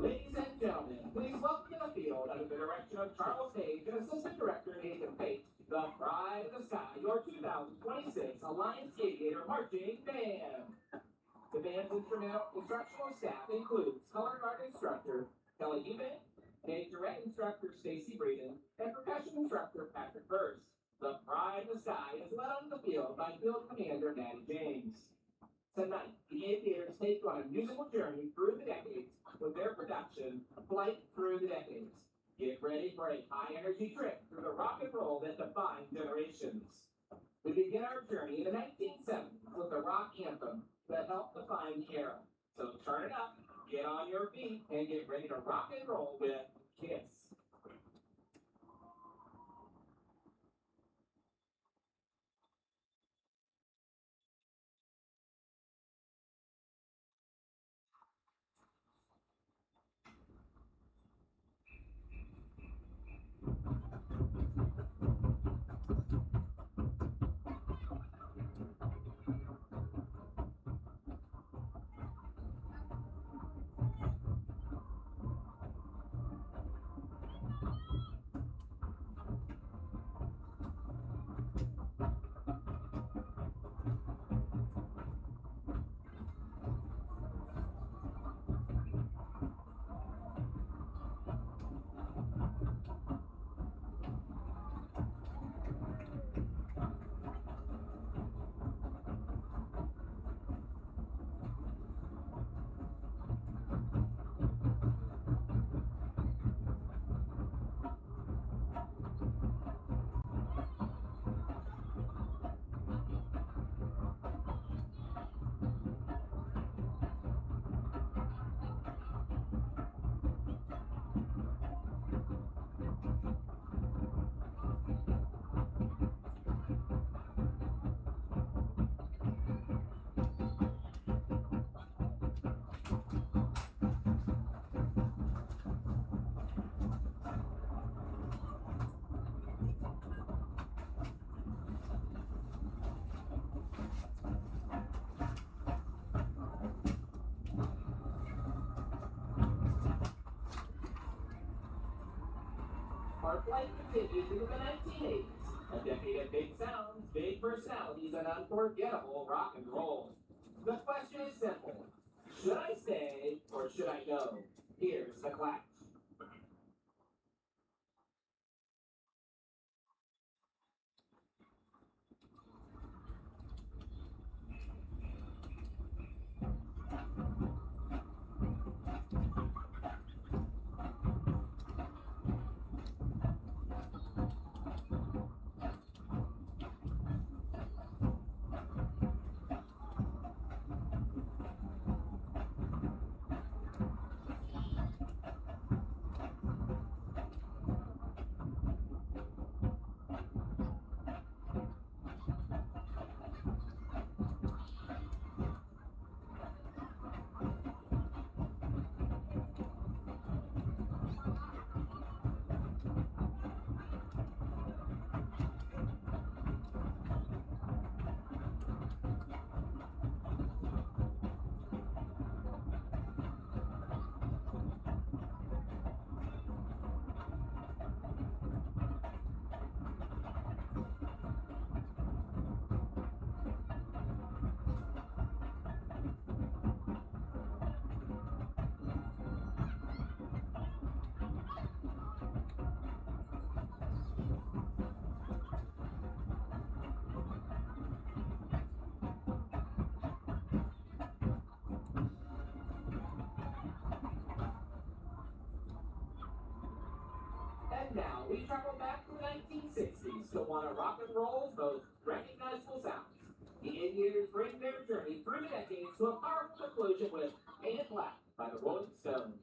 Ladies and gentlemen, please welcome to the field under the direction of Charles Page and Assistant Director Nathan Pate, the pride of the sky, your 2026 Alliance Aviator Marching Band. The band's instructional staff includes color guard instructor Kelly Eubank, majorette instructor Stacy Breeden, and percussion instructor Patrick Burst. The pride of the sky is led onto the field by Field Commander Maddie James. Tonight, the aviators take you on a musical journey through the decades with their production, Flight Through the Decades. Get ready for a high-energy trip through the rock and roll that defined generations. We begin our journey in the 1970s with the rock anthem that helped define the era. So turn it up, get on your feet, and get ready to rock and roll with Kiss. Our flight continues into the 1980s, a decade of big sounds, big personalities, and unforgettable rock and roll. The question is simple. Should I stay or should I go? Here's the clash. to one of rock and roll's most recognizable sounds. The Aviators bring their journey through the decades to a powerful conclusion with Painted Black by the Rolling Stones.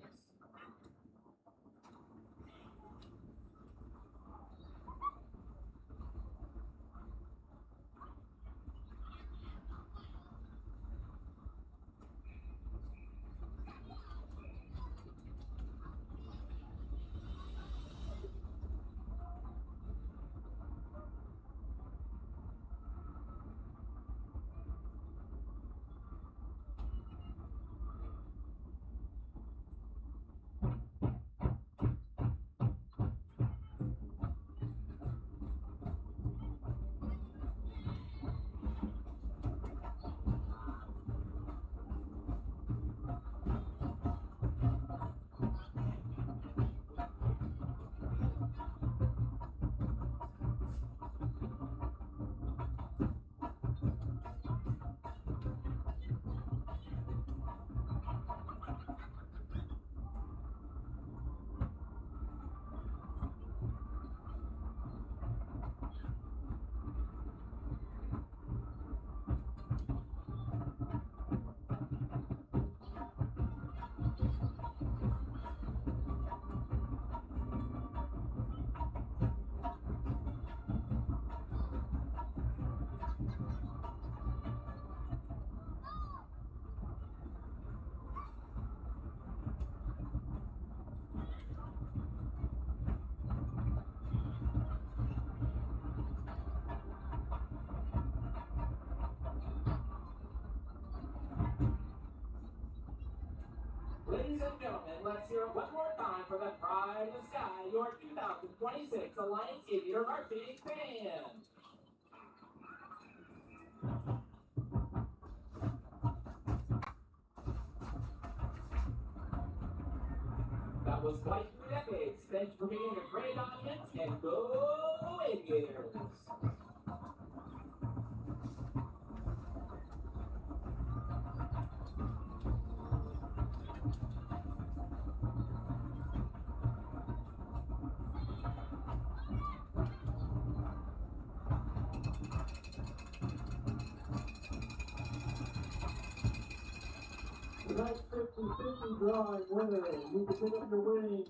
Ladies and gentlemen, let's hear it one more time for the Pride of the Sky, your 2026 Alliance Aviator Marching Band. That was quite 3 decades. Thanks for being a great audience, and go Aviators! Tonight's 50-50 drawing winner. You can pick up your winning.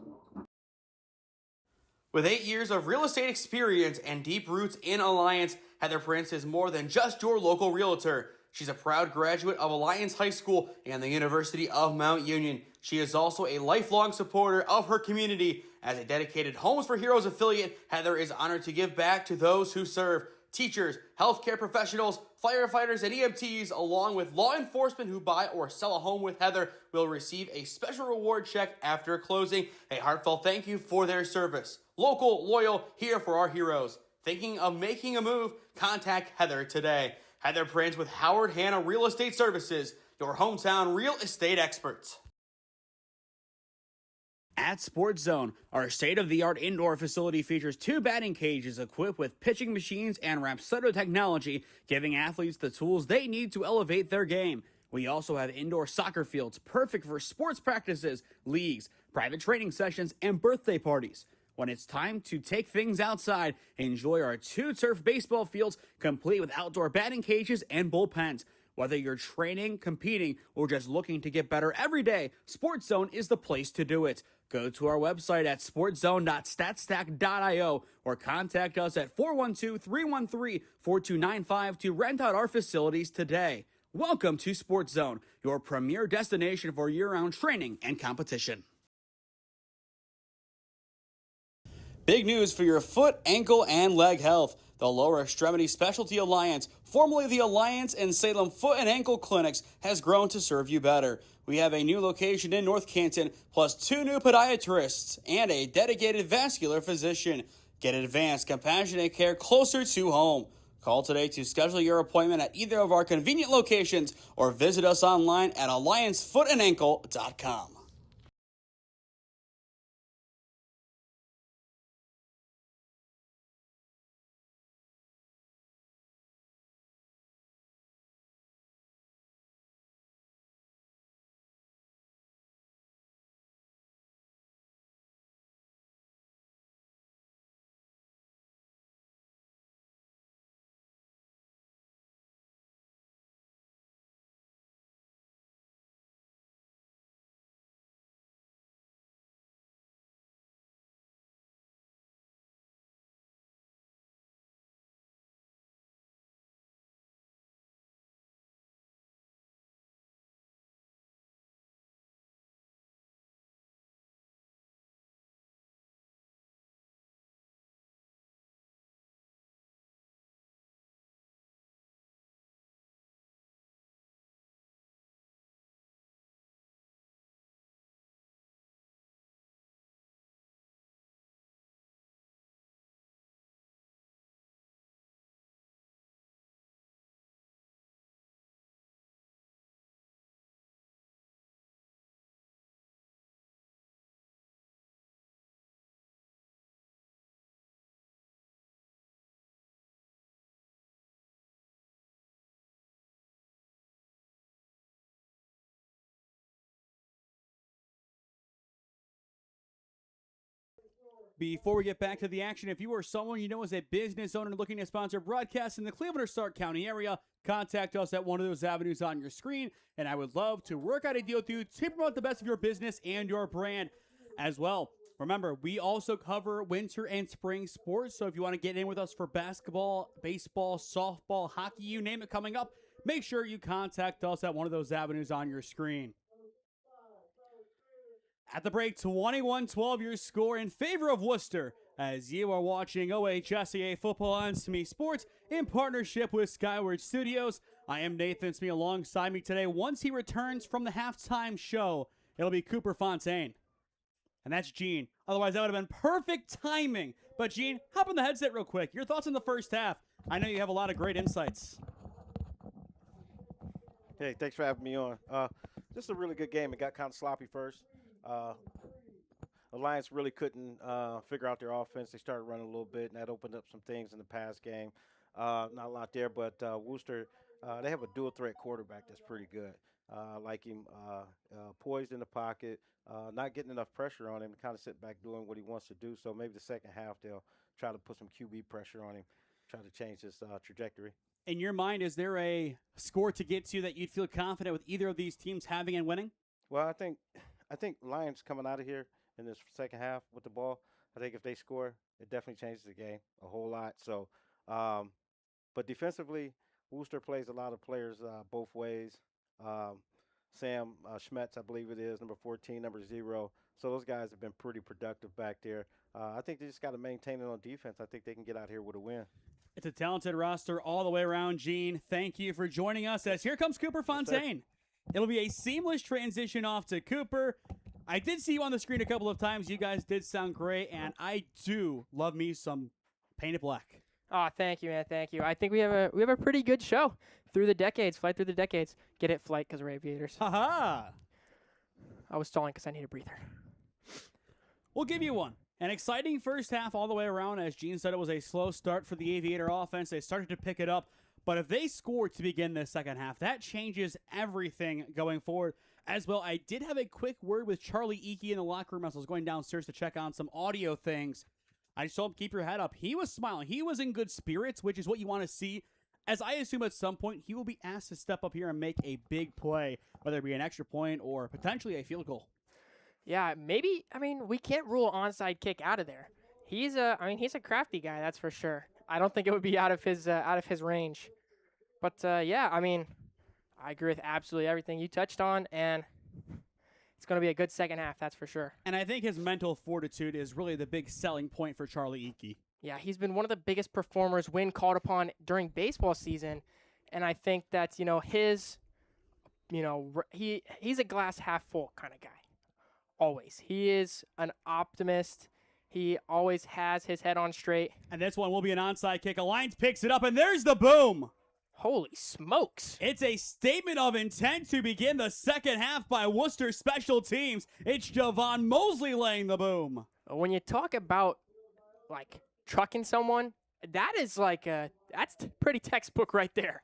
With 8 years of real estate experience and deep roots in Alliance, Heather Prince is more than just your local realtor. She's a proud graduate of Alliance High School and the University of Mount Union. She is also a lifelong supporter of her community. As a dedicated Homes for Heroes affiliate, Heather is honored to give back to those who serve. Teachers, healthcare professionals, firefighters, and EMTs, along with law enforcement who buy or sell a home with Heather, will receive a special reward check after closing. A heartfelt thank you for their service. Local, loyal, here for our heroes. Thinking of making a move? Contact Heather today. Heather Prince with Howard Hanna Real Estate Services, your hometown real estate experts. At Sports Zone, our state-of-the-art indoor facility features 2 batting cages equipped with pitching machines and Rapsodo technology, giving athletes the tools they need to elevate their game. We also have indoor soccer fields perfect for sports practices, leagues, private training sessions, and birthday parties. When it's time to take things outside, enjoy our 2 turf baseball fields complete with outdoor batting cages and bullpens. Whether you're training, competing, or just looking to get better every day, Sports Zone is the place to do it. Go to our website at sportszone.statstack.io or contact us at 412-313-4295 to rent out our facilities today. Welcome to Sports Zone, your premier destination for year-round training and competition. Big news for your foot, ankle, and leg health. The Lower Extremity Specialty Alliance, formerly the Alliance and Salem Foot and Ankle Clinics, has grown to serve you better. We have a new location in North Canton, plus 2 new podiatrists and a dedicated vascular physician. Get advanced, compassionate care closer to home. Call today to schedule your appointment at either of our convenient locations or visit us online at alliancefoothandankle.com. Before we get back to the action, if you or someone you know is a business owner looking to sponsor broadcasts in the Cleveland or Stark County area, contact us at one of those avenues on your screen, and I would love to work out a deal with you to promote the best of your business and your brand as well. Remember, we also cover winter and spring sports, so if you want to get in with us for basketball, baseball, softball, hockey, you name it coming up, make sure you contact us at one of those avenues on your screen. At the break, 21-12 your score in favor of Wooster as you are watching OHSAA football on SmeeSports in partnership with Skyward Studios. I am Nathan Smee. Alongside me today, once he returns from the halftime show, it'll be Cooper Fontaine. And that's Gene. Otherwise, that would have been perfect timing. But Gene, hop in the headset real quick. Your thoughts on the first half. I know you have a lot of great insights. Hey, thanks for having me on. Just a really good game. It got kind of sloppy first. Alliance really couldn't figure out their offense. They started running a little bit, and that opened up some things in the pass game. Not a lot there, but Wooster, they have a dual threat quarterback that's pretty good. Like him, poised in the pocket, not getting enough pressure on him, kind of sit back doing what he wants to do. So maybe the second half they'll try to put some QB pressure on him, try to change his trajectory. In your mind, is there a score to get to that you'd feel confident with either of these teams having and winning? Well, I think Lions coming out of here in this second half with the ball, I think if they score, it definitely changes the game a whole lot. So, but defensively, Wooster plays a lot of players both ways. Sam Schmetz, I believe it is, number 14, number 0. So those guys have been pretty productive back there. I think they just got to maintain it on defense. I think they can get out here with a win. It's a talented roster all the way around, Gene. Thank you for joining us as here comes Cooper Fontaine. It'll be a seamless transition off to Cooper. I did see you on the screen a couple of times. You guys did sound great, and I do love me some Paint It Black. Oh, thank you, man. Thank you. I think we have a pretty good show through the decades. Flight through the decades. Get it, flight, because we're aviators. Ha-ha! I was stalling because I need a breather. We'll give you one. An exciting first half all the way around. As Gene said, it was a slow start for the Aviator offense. They started to pick it up. But if they score to begin this second half, that changes everything going forward as well. I did have a quick word with Charlie Eakey in the locker room as I was going downstairs to check on some audio things. I just told him, keep your head up. He was smiling. He was in good spirits, which is what you want to see, as I assume at some point he will be asked to step up here and make a big play, whether it be an extra point or potentially a field goal. Yeah, maybe. I mean, we can't rule onside kick out of there. He's a crafty guy, that's for sure. I don't think it would be out of his range. But yeah, I mean, I agree with absolutely everything you touched on, and it's going to be a good second half, that's for sure. And I think his mental fortitude is really the big selling point for Charlie Eakey. Yeah, he's been one of the biggest performers when called upon during baseball season, and I think that's, he's a glass half full kind of guy. Always. He is an optimist. He always has his head on straight. And this one will be an onside kick. Alliance picks it up, and there's the boom. Holy smokes. It's a statement of intent to begin the second half by Wooster Special Teams. It's Javon Mosley laying the boom. When you talk about, trucking someone, that's pretty textbook right there.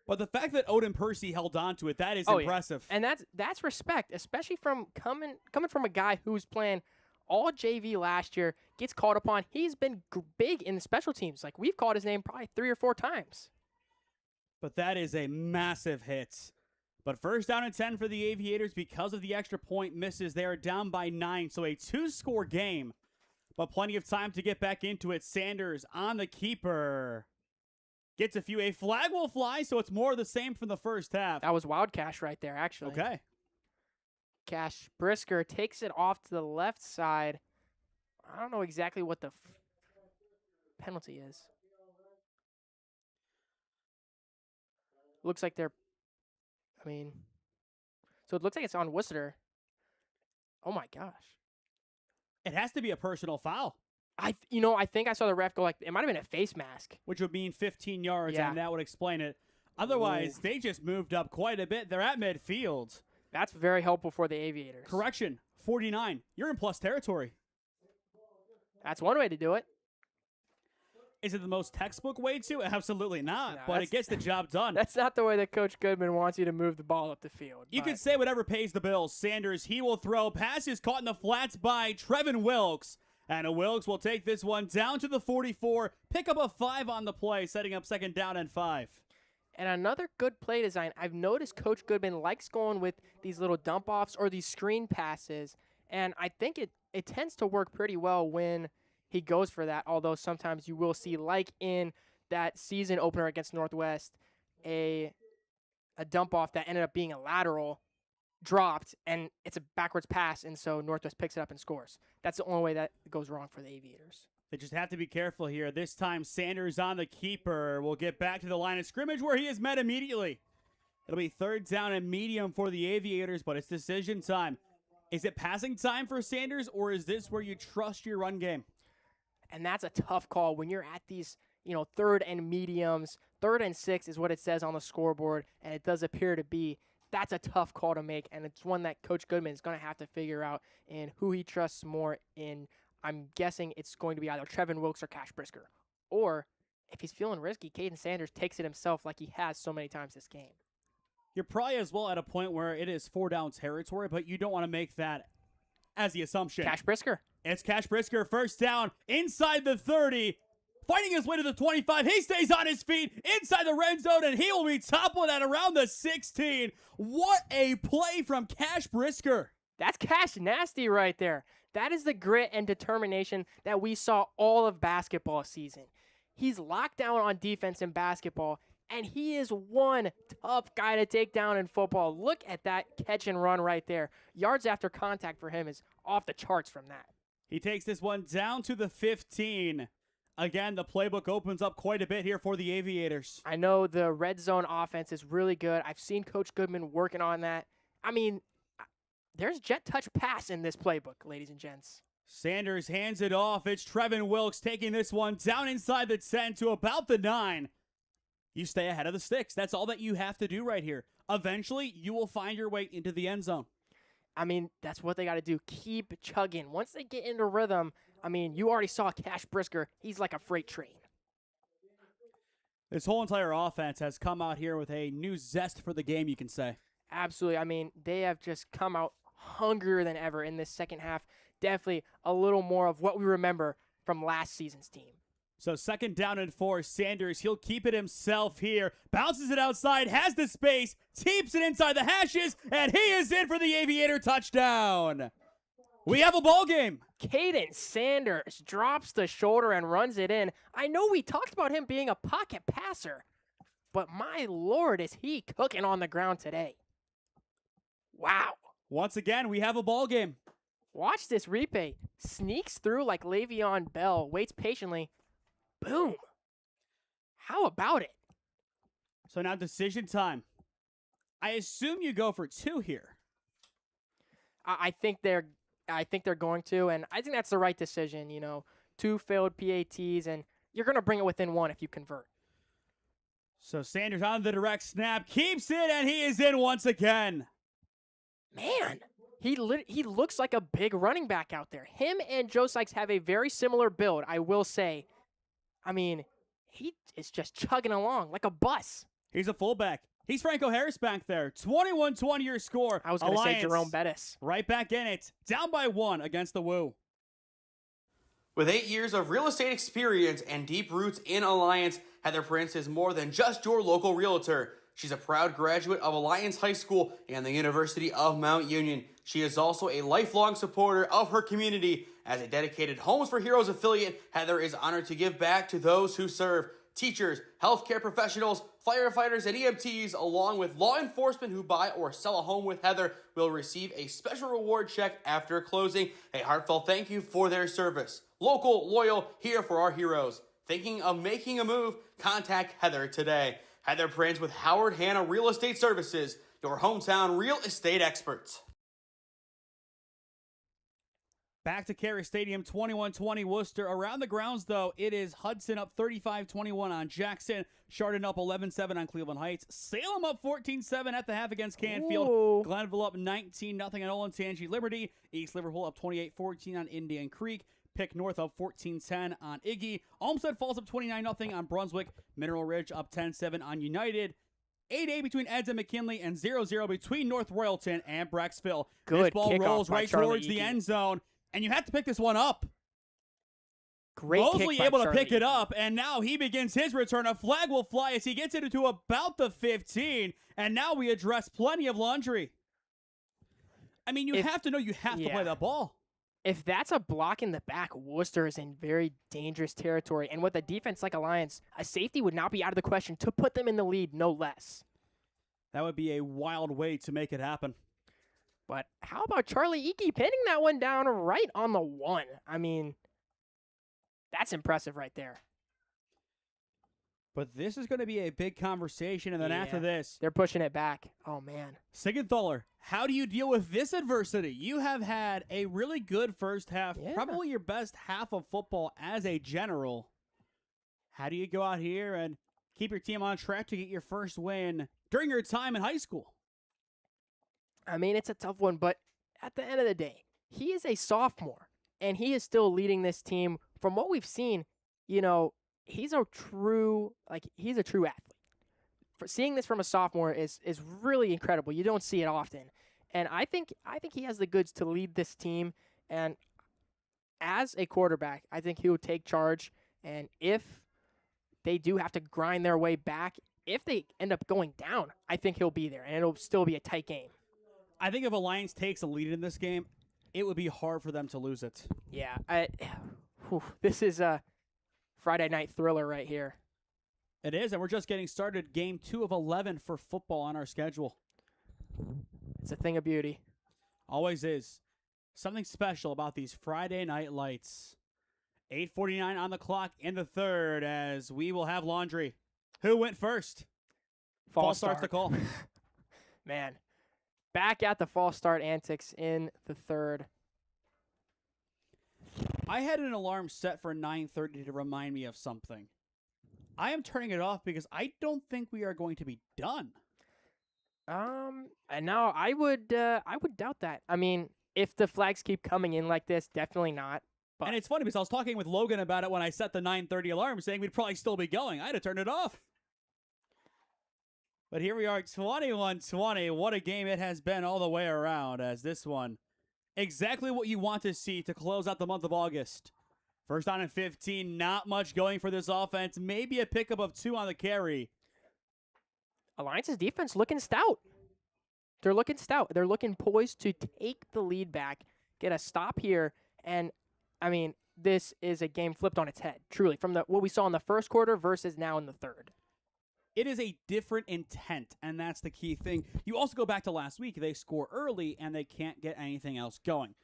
But the fact that Odin Percy held on to it, that is impressive. Yeah. And that's respect, especially from coming from a guy who's playing all JV last year, gets called upon. He's been big in the special teams. We've called his name probably 3 or 4 times. But that is a massive hit. But first down and 10 for the Aviators because of the extra point misses. They are down by 9, so a 2-score game. But plenty of time to get back into it. Sanders on the keeper. Gets a few. A flag will fly, so it's more of the same from the first half. That was Wild Cash right there, actually. Okay. Cash Brisker takes it off to the left side. I don't know exactly what the penalty is. Looks like so it looks like it's on Wooster. Oh my gosh. It has to be a personal foul. I think I saw the ref go it might have been a face mask. Which would mean 15 yards, and that would explain it. Otherwise, they just moved up quite a bit. They're at midfield. That's very helpful for the Aviators. Correction, 49. You're in plus territory. That's one way to do it. Is it the most textbook way to? Absolutely not, but it gets the job done. That's not the way that Coach Goodman wants you to move the ball up the field. You can say whatever pays the bills. Sanders, he will throw. Pass is caught in the flats by Trevin Wilkes. And Wilkes will take this one down to the 44, pick up a 5 on the play, setting up 2nd down and 5. And another good play design. I've noticed Coach Goodman likes going with these little dump-offs or these screen passes, and I think it tends to work pretty well when he goes for that, although sometimes you will see, like in that season opener against Northwest, a dump-off that ended up being a lateral, dropped, and it's a backwards pass, and so Northwest picks it up and scores. That's the only way that goes wrong for the Aviators. They just have to be careful here. This time, Sanders on the keeper will get back to the line of scrimmage where he is met immediately. It'll be 3rd down and medium for the Aviators, but it's decision time. Is it passing time for Sanders, or is this where you trust your run game? And that's a tough call when you're at these, 3rd and mediums. 3rd and 6 is what it says on the scoreboard, and it does appear to be. That's a tough call to make, and it's one that Coach Goodman is going to have to figure out in who he trusts more in. I'm guessing it's going to be either Trevin Wilkes or Cash Brisker. Or, if he's feeling risky, Caden Sanders takes it himself like he has so many times this game. You're probably as well at a point where it is 4-down territory, but you don't want to make that as the assumption. Cash Brisker. It's Cash Brisker, 1st down, inside the 30, fighting his way to the 25. He stays on his feet inside the red zone, and he will be toppled at around the 16. What a play from Cash Brisker. That's Cash Nasty right there. That is the grit and determination that we saw all of basketball season. He's locked down on defense in basketball, and he is one tough guy to take down in football. Look at that catch and run right there. Yards after contact for him is off the charts from that. He takes this one down to the 15. Again, the playbook opens up quite a bit here for the Aviators. I know the red zone offense is really good. I've seen Coach Goodman working on that. I mean, there's jet touch pass in this playbook, ladies and gents. Sanders hands it off. It's Trevin Wilkes taking this one down inside the 10 to about the 9. You stay ahead of the sticks. That's all that you have to do right here. Eventually, you will find your way into the end zone. I mean, that's what they got to do. Keep chugging. Once they get into rhythm, I mean, you already saw Cash Brisker. He's like a freight train. This whole entire offense has come out here with a new zest for the game, you can say. Absolutely. I mean, they have just come out hungrier than ever in this second half. Definitely a little more of what we remember from last season's team. So 2nd down and 4, Sanders, he'll keep it himself here. Bounces it outside, has the space, keeps it inside the hashes, and he is in for the Aviator touchdown. We have a ball game. Caden Sanders drops the shoulder and runs it in. I know we talked about him being a pocket passer, but my Lord, is he cooking on the ground today. Wow. Once again, we have a ball game. Watch this replay. Sneaks through like Le'Veon Bell, waits patiently. Boom. How about it? So now decision time. I assume you go for 2 here. I think they're going to, and I think that's the right decision. 2 failed PATs, and you're going to bring it within 1 if you convert. So Sanders on the direct snap, keeps it, and he is in once again. Man, he looks like a big running back out there. Him and Joe Sykes have a very similar build, I will say. I mean, he is just chugging along like a bus. He's a fullback. He's Franco Harris back there. 21-20 your score. I was going to say Jerome Bettis. Right back in it. Down by 1 against the Woo. With 8 years of real estate experience and deep roots in Alliance, Heather Prince is more than just your local realtor. She's a proud graduate of Alliance High School and the University of Mount Union. She is also a lifelong supporter of her community. As a dedicated Homes for Heroes affiliate, Heather is honored to give back to those who serve. Teachers, healthcare professionals, firefighters, and EMTs, along with law enforcement who buy or sell a home with Heather, will receive a special reward check after closing. A heartfelt thank you for their service. Local, loyal, here for our heroes. Thinking of making a move? Contact Heather today. Heather Prince with Howard Hanna Real Estate Services, your hometown real estate experts. Back to Kehres Stadium, 21-20 Wooster. Around the grounds, though, it is Hudson up 35-21 on Jackson. Chardon up 11-7 on Cleveland Heights. Salem up 14-7 at the half against Canfield. Ooh. Glenville up 19-0 on Olentangy Liberty. East Liverpool up 28-14 on Indian Creek. Pick North up 14-10 on Iggy. Olmsted Falls up 29-0 on Brunswick. Mineral Ridge up 10-7 on United. 8-8 between Eds and McKinley, and 0-0 between North Royalton and Brecksville. Good This ball kickoff rolls by right Charlie towards the Iggy. end zone, and you have to pick this one up. Great Mosley kick by able to Charlie pick it Eaky. up, and now he begins his return. A flag will fly as he gets it into about the 15, and now we address plenty of laundry. I mean, you have to know you have to play that ball. If that's a block in the back, Wooster is in very dangerous territory. And with a defense like Alliance, a safety would not be out of the question to put them in the lead, no less. That would be a wild way to make it happen. But how about Charlie Eaky pinning that one down right on the 1? I mean, that's impressive right there. But this is going to be a big conversation, and then after this, they're pushing it back. Oh, man. Siegenthaler, how do you deal with this adversity? You have had a really good first half, probably your best half of football as a general. How do you go out here and keep your team on track to get your first win during your time in high school? I mean, it's a tough one, but at the end of the day, he is a sophomore, and he is still leading this team. From what we've seen, you know, he's a true athlete. For seeing this from a sophomore is really incredible. You don't see it often. And I think he has the goods to lead this team. And as a quarterback, I think he will take charge. And if they do have to grind their way back, if they end up going down, I think he'll be there, and it'll still be a tight game. I think if Alliance takes a lead in this game, it would be hard for them to lose it. Yeah, this is a Friday night thriller right here. It is, and we're just getting started. Game 2 of 11 for football on our schedule. It's a thing of beauty. Always is. Something special about these Friday night lights. 8:49 on the clock in the third as we will have laundry. Who went first? False starts the call. Man, back at the false start antics in the third. I had an alarm set for 9:30 to remind me of something. I am turning it off because I don't think we are going to be done. And now I would doubt that. I mean, if the flags keep coming in like this, definitely not. But and it's funny because I was talking with Logan about it when I set the 9:30 alarm, saying we'd probably still be going. I had to turn it off. But here we are, 21-20. What a game it has been all the way around, as this one, exactly what you want to see to close out the month of August. First down and 15, not much going for this offense. Maybe a pickup of 2 on the carry. Alliance's defense looking stout. They're looking stout. They're looking poised to take the lead back, get a stop here, and, I mean, this is a game flipped on its head, truly, from what we saw in the first quarter versus now in the third. It is a different intent, and that's the key thing. You also go back to last week. They score early, and they can't get anything else going.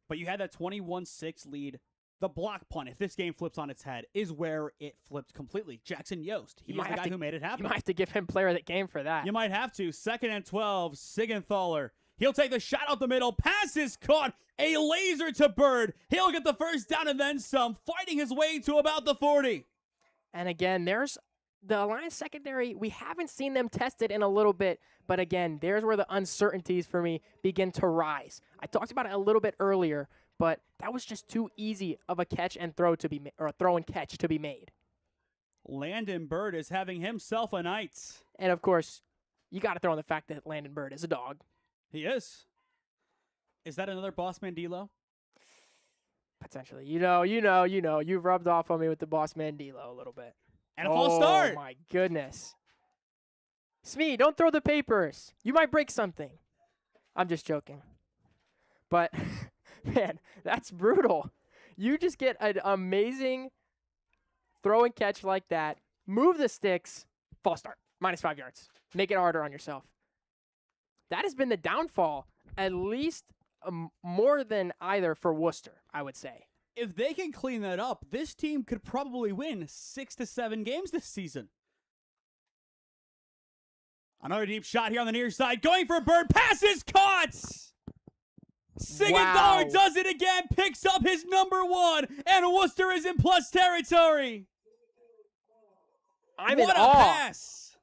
But you had that 21-6 lead. The block punt, if this game flips on its head, is where it flipped completely. Jackson Yost, he is the guy who made it happen. You might have to give him player of the game for that. You might have to. 2nd and 12, Siegenthaler. He'll take the shot out the middle. Pass is caught. A laser to Bird. He'll get the first down and then some, fighting his way to about the 40. And again, there's the Alliance secondary. We haven't seen them tested in a little bit, but again, there's where the uncertainties for me begin to rise. I talked about it a little bit earlier, but that was just too easy of a catch and throw to be or a throw and catch to be made. Landon Bird is having himself a night. And of course, you got to throw in the fact that Landon Bird is a dog. He is. Is that another Bossman D-Lo? Potentially. You know. You've rubbed off on me with the Bossman D-Lo a little bit. And a false start. Oh, my goodness. Smee, don't throw the papers. You might break something. I'm just joking. But, man, that's brutal. You just get an amazing throw and catch like that. Move the sticks. False start. -5 yards. Make it harder on yourself. That has been the downfall, at least more than either for Wooster, I would say. If they can clean that up, this team could probably win 6 to 7 games this season. Another deep shot here on the near side. Going for Bird. Pass is caught. Siegenthaler does it again. Picks up his number 1. And Wooster is in plus territory. I'm what in a awe. pass.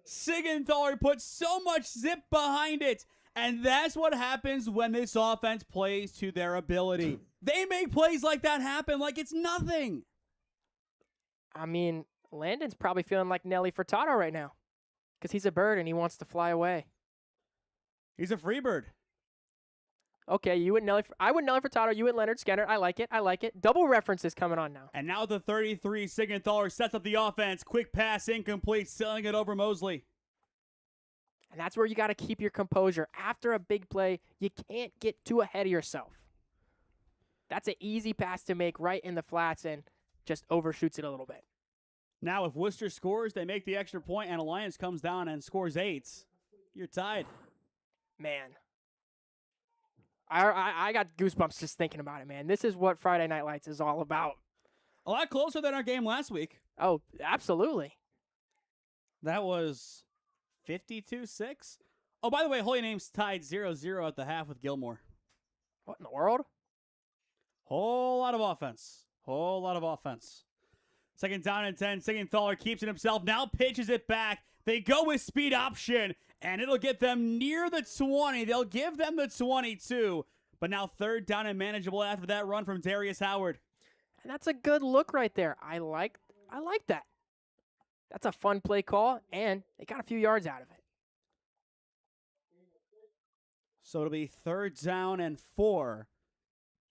Siegenthaler put so much zip behind it. And that's what happens when this offense plays to their ability. They make plays like that happen like it's nothing. I mean, Landon's probably feeling like Nelly Furtado right now because he's a bird and he wants to fly away. He's a free bird. Okay, I went Nelly Furtado. You went Leonard Skinner. I like it. Double references coming on now. And now the 33, Siegenthaler sets up the offense. Quick pass, incomplete, selling it over Mosley. And that's where you got to keep your composure. After a big play, you can't get too ahead of yourself. That's an easy pass to make right in the flats and just overshoots it a little bit. Now, if Wooster scores, they make the extra point, and Alliance comes down and scores 8. You're tied. Man. I got goosebumps just thinking about it, man. This is what Friday Night Lights is all about. A lot closer than our game last week. Oh, absolutely. That was 52-6. Oh, by the way, Holy Name's tied 0-0 at the half with Gilmore. What in the world? Whole lot of offense. Second down and 10. Siegenthaler keeps it himself. Now pitches it back. They go with speed option, and it'll get them near the 20. They'll give them the 22. But now third down and manageable after that run from Darius Howard. And that's a good look right there. I like that. That's a fun play call, and they got a few yards out of it. So it'll be third down and 4.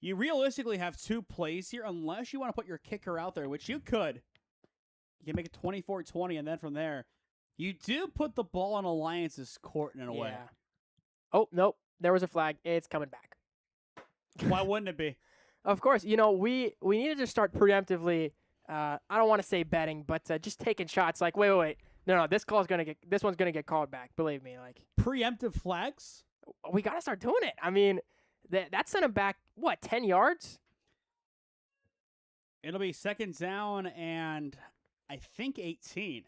You realistically have 2 plays here unless you want to put your kicker out there, which you could. You can make it 24-20, and then from there, you do put the ball on Alliance's court in a way. Oh, nope. There was a flag. It's coming back. Why wouldn't it be? Of course. You know, we need to just start preemptively, I don't want to say betting, but just taking shots like, wait. No, this one's going to get called back. Believe me. Like preemptive flags? We got to start doing it. I mean, that sent him back, 10 yards? It'll be second down and I think 18.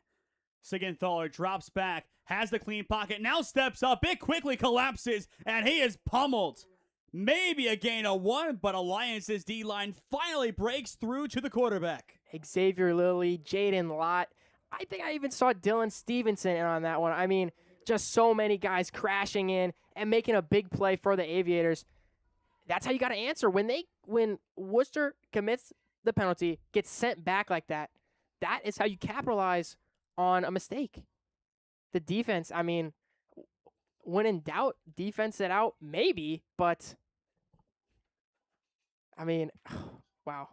Siegenthaler drops back, has the clean pocket, now steps up. It quickly collapses, and he is pummeled. Maybe a gain of 1, but Alliance's D-line finally breaks through to the quarterback. Xavier Lilly, Jaden Lott. I think I even saw Dylan Stevenson in on that one. I mean, just so many guys crashing in and making a big play for the Aviators. That's how you got to answer. When Wooster commits the penalty, gets sent back like that, that is how you capitalize on a mistake. The defense, I mean, when in doubt, defense it out, maybe, but I mean, wow.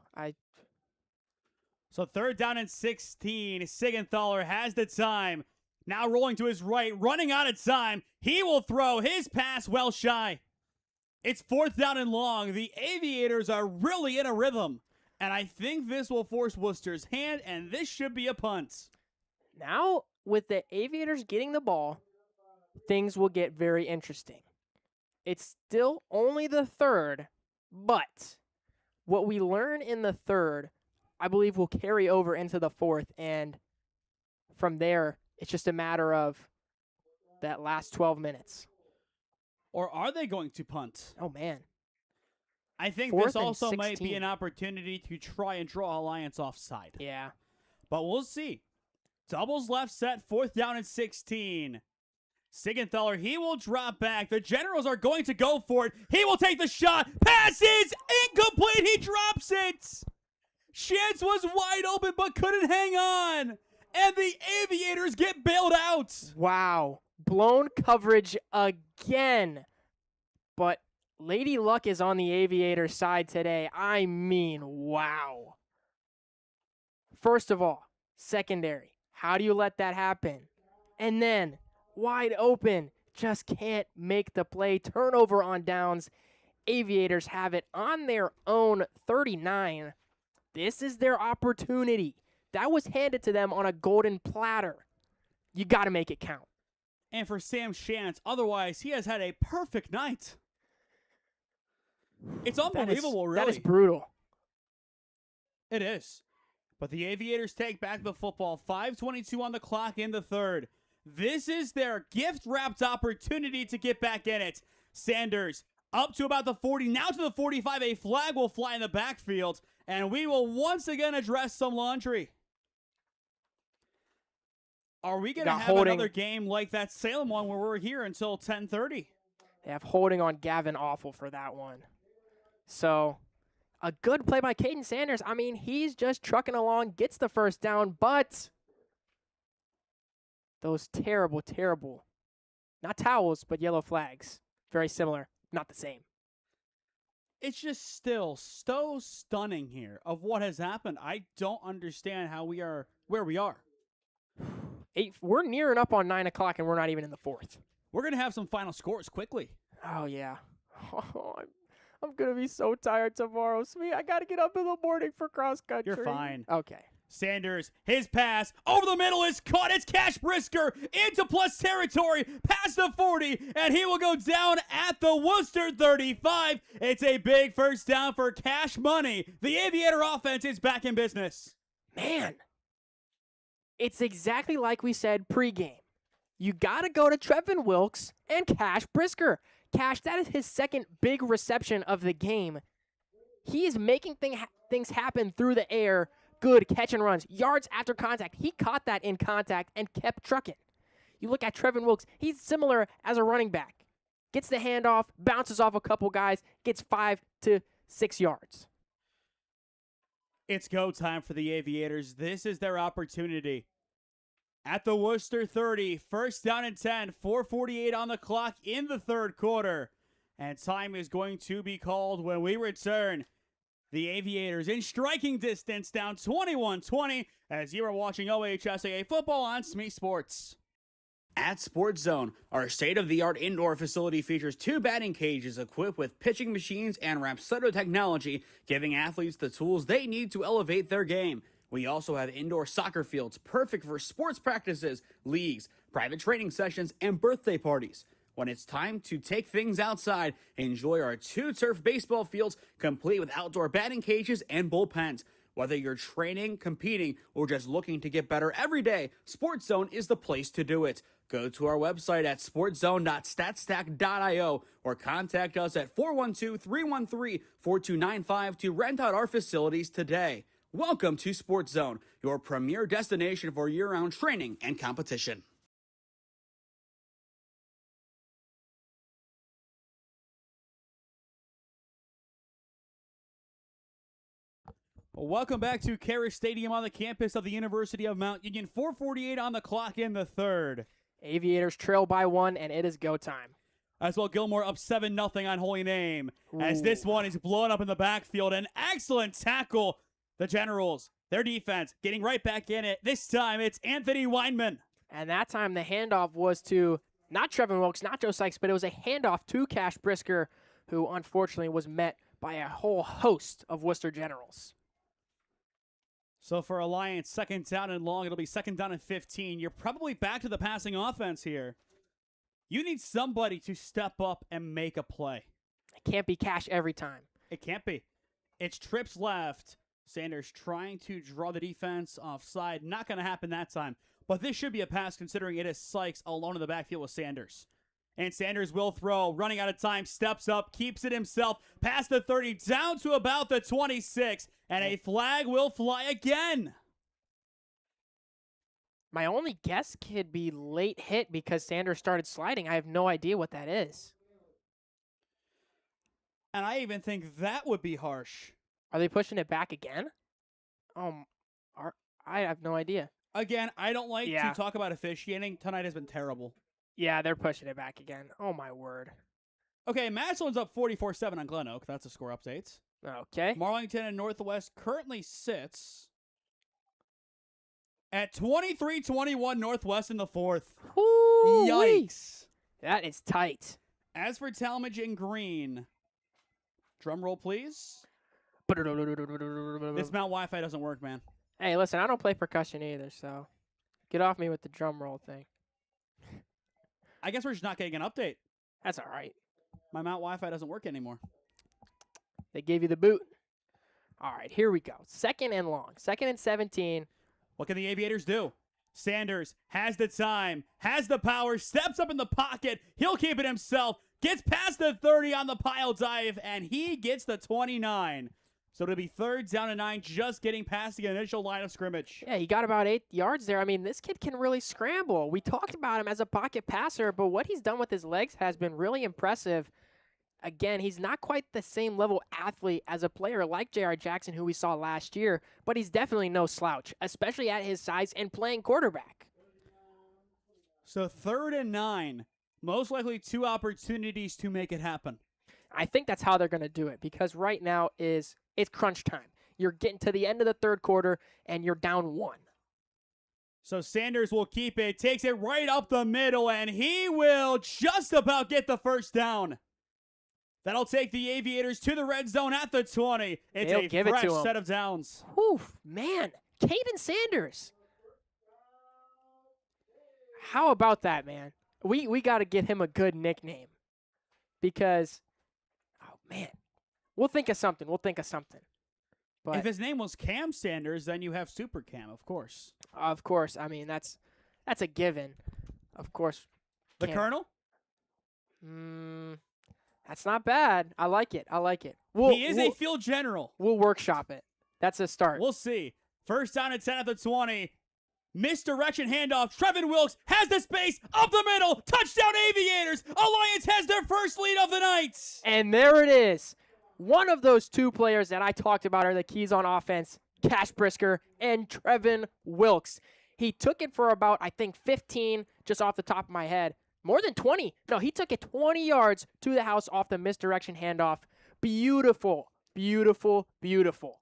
So third down and 16. Siegenthaler has the time. Now rolling to his right, running out of time. He will throw his pass well shy. It's fourth down and long. The Aviators are really in a rhythm. And I think this will force Wooster's hand, and this should be a punt. Now, with the Aviators getting the ball, things will get very interesting. It's still only the third, but what we learn in the third, I believe, will carry over into the fourth, and from there, it's just a matter of that last 12 minutes. Or are they going to punt? Oh, man. I think Fourth this also and might 16. be an opportunity to try and draw Alliance offside. Yeah. But we'll see. Doubles left set, fourth down and 16. Siegenthaler, he will drop back. The Generals are going to go for it. He will take the shot. Pass is incomplete. He drops it. Chance was wide open but couldn't hang on. And the Aviators get bailed out. Wow. Blown coverage again. But Lady Luck is on the Aviator side today. I mean, wow. First of all, secondary. How do you let that happen? And then, wide open. Just can't make the play. Turnover on downs. Aviators have it on their own 39. This is their opportunity. That was handed to them on a golden platter. You got to make it count. And for Sam Chance, otherwise, he has had a perfect night. It's unbelievable, really. That is brutal. It is. But the Aviators take back the football. 5:22 on the clock in the third. This is their gift-wrapped opportunity to get back in it. Sanders up to about the 40, now to the 45. A flag will fly in the backfield, and we will once again address some laundry. Are we going to have another game like that Salem one where we're here until 10:30? They have holding on Gavin Awful for that one. So, a good play by Caden Sanders. I mean, he's just trucking along, gets the first down, but those terrible, not towels, but yellow flags. Very similar, not the same. It's just still so stunning here of what has happened. I don't understand how we are where we are. We're nearing up on 9 o'clock, and we're not even in the fourth. We're going to have some final scores quickly. Oh, yeah. Oh, I'm going to be so tired tomorrow. Smee, I got to get up in the morning for cross country. You're fine. Okay. Sanders, his pass, over the middle is caught. It's Cash Brisker into plus territory, past the 40, and he will go down at the Wooster 35. It's a big first down for Cash Money. The Aviator offense is back in business. Man, it's exactly like we said pregame. You got to go to Trevin Wilkes and Cash Brisker. Cash, that is his second big reception of the game. He is making things happen through the air. Good catch and runs, yards after contact. He caught that in contact and kept trucking. You look at Trevin Wilkes, he's similar as a running back. Gets the handoff, bounces off a couple guys, gets 5 to 6 yards. It's go time for the Aviators. This is their opportunity. At the Wooster 30, first down and 10, 4:48 on the clock in the third quarter. And time is going to be called when we return. The Aviators in striking distance, down 21-20, as you are watching OHSAA football on SmeeSports. At Sports Zone, our state-of-the-art indoor facility features 2 batting cages equipped with pitching machines and Rapsodo technology, giving athletes the tools they need to elevate their game. We also have indoor soccer fields perfect for sports practices, leagues, private training sessions, and birthday parties. When it's time to take things outside, enjoy our 2 turf baseball fields complete with outdoor batting cages and bullpens. Whether you're training, competing, or just looking to get better every day, Sports Zone is the place to do it. Go to our website at sportzone.statstack.io or contact us at 412-313-4295 to rent out our facilities today. Welcome to Sports Zone, your premier destination for year-round training and competition. Welcome back to Kehres Stadium on the campus of the University of Mount Union. 4:48 on the clock in the third. Aviators trail by 1, and it is go time. As well, Gilmore up 7-0 on Holy Name. As this one is blown up in the backfield. An excellent tackle. The Generals, their defense, getting right back in it. This time, it's Anthony Weinman. And that time, the handoff was to not Trevin Wilkes, not Joe Sykes, but it was a handoff to Cash Brisker, who unfortunately was met by a whole host of Wooster Generals. So for Alliance, second down and long, it'll be second down and 15. You're probably back to the passing offense here. You need somebody to step up and make a play. It can't be Cash every time. It can't be. It's trips left. Sanders trying to draw the defense offside. Not going to happen that time. But this should be a pass considering it is Sykes alone in the backfield with Sanders. And Sanders will throw. Running out of time. Steps up. Keeps it himself. Past the 30. Down to about the 26. And a flag will fly again. My only guess could be late hit because Sanders started sliding. I have no idea what that is. And I even think that would be harsh. Are they pushing it back again? I have no idea. Again, I don't like to talk about officiating. Tonight has been terrible. Yeah, they're pushing it back again. Oh, my word. Okay, Massillon's up 44-7 on Glen Oak. That's a score update. Okay. Marlington and Northwest currently sits at 23-21 Northwest in the fourth. Ooh, yikes. That is tight. As for Talmadge and Green, drum roll, please. This Mount Wi-Fi doesn't work, man. Hey, listen, I don't play percussion either, so get off me with the drum roll thing. I guess we're just not getting an update. That's all right. My Mount Wi-Fi doesn't work anymore. They gave you the boot. All right, here we go. Second and long. Second and 17. What can the Aviators do? Sanders has the time, has the power, steps up in the pocket. He'll keep it himself. Gets past the 30 on the pile dive, and he gets the 29. So it'll be third down and 9, just getting past the initial line of scrimmage. Yeah, he got about 8 yards there. I mean, this kid can really scramble. We talked about him as a pocket passer, but what he's done with his legs has been really impressive. Again, he's not quite the same level athlete as a player like J.R. Jackson, who we saw last year, but he's definitely no slouch, especially at his size and playing quarterback. So third and 9, most likely 2 opportunities to make it happen. I think that's how they're going to do it because right now it's crunch time. You're getting to the end of the third quarter, and you're down 1. So Sanders will keep it, takes it right up the middle, and he will just about get the first down. That'll take the Aviators to the red zone at the 20. It's They'll a give it fresh to 'em. set of downs. Whew, man. Caden Sanders. How about that, man? We got to get him a good nickname because, oh, man. We'll think of something. But if his name was Cam Sanders, then you have Super Cam, of course. Of course. I mean, that's a given. Of course. The Cam. Colonel? That's not bad. I like it. He is a field general. We'll workshop it. That's a start. We'll see. First down and 10 at the 20. Misdirection handoff. Trevin Wilkes has the space up the middle. Touchdown Aviators. Alliance has their first lead of the night. And there it is. One of those two players that I talked about are the keys on offense, Cash Brisker and Trevin Wilkes. He took it for about, I think, 15, just off the top of my head. More than 20. No, he took it 20 yards to the house off the misdirection handoff. Beautiful, beautiful, beautiful.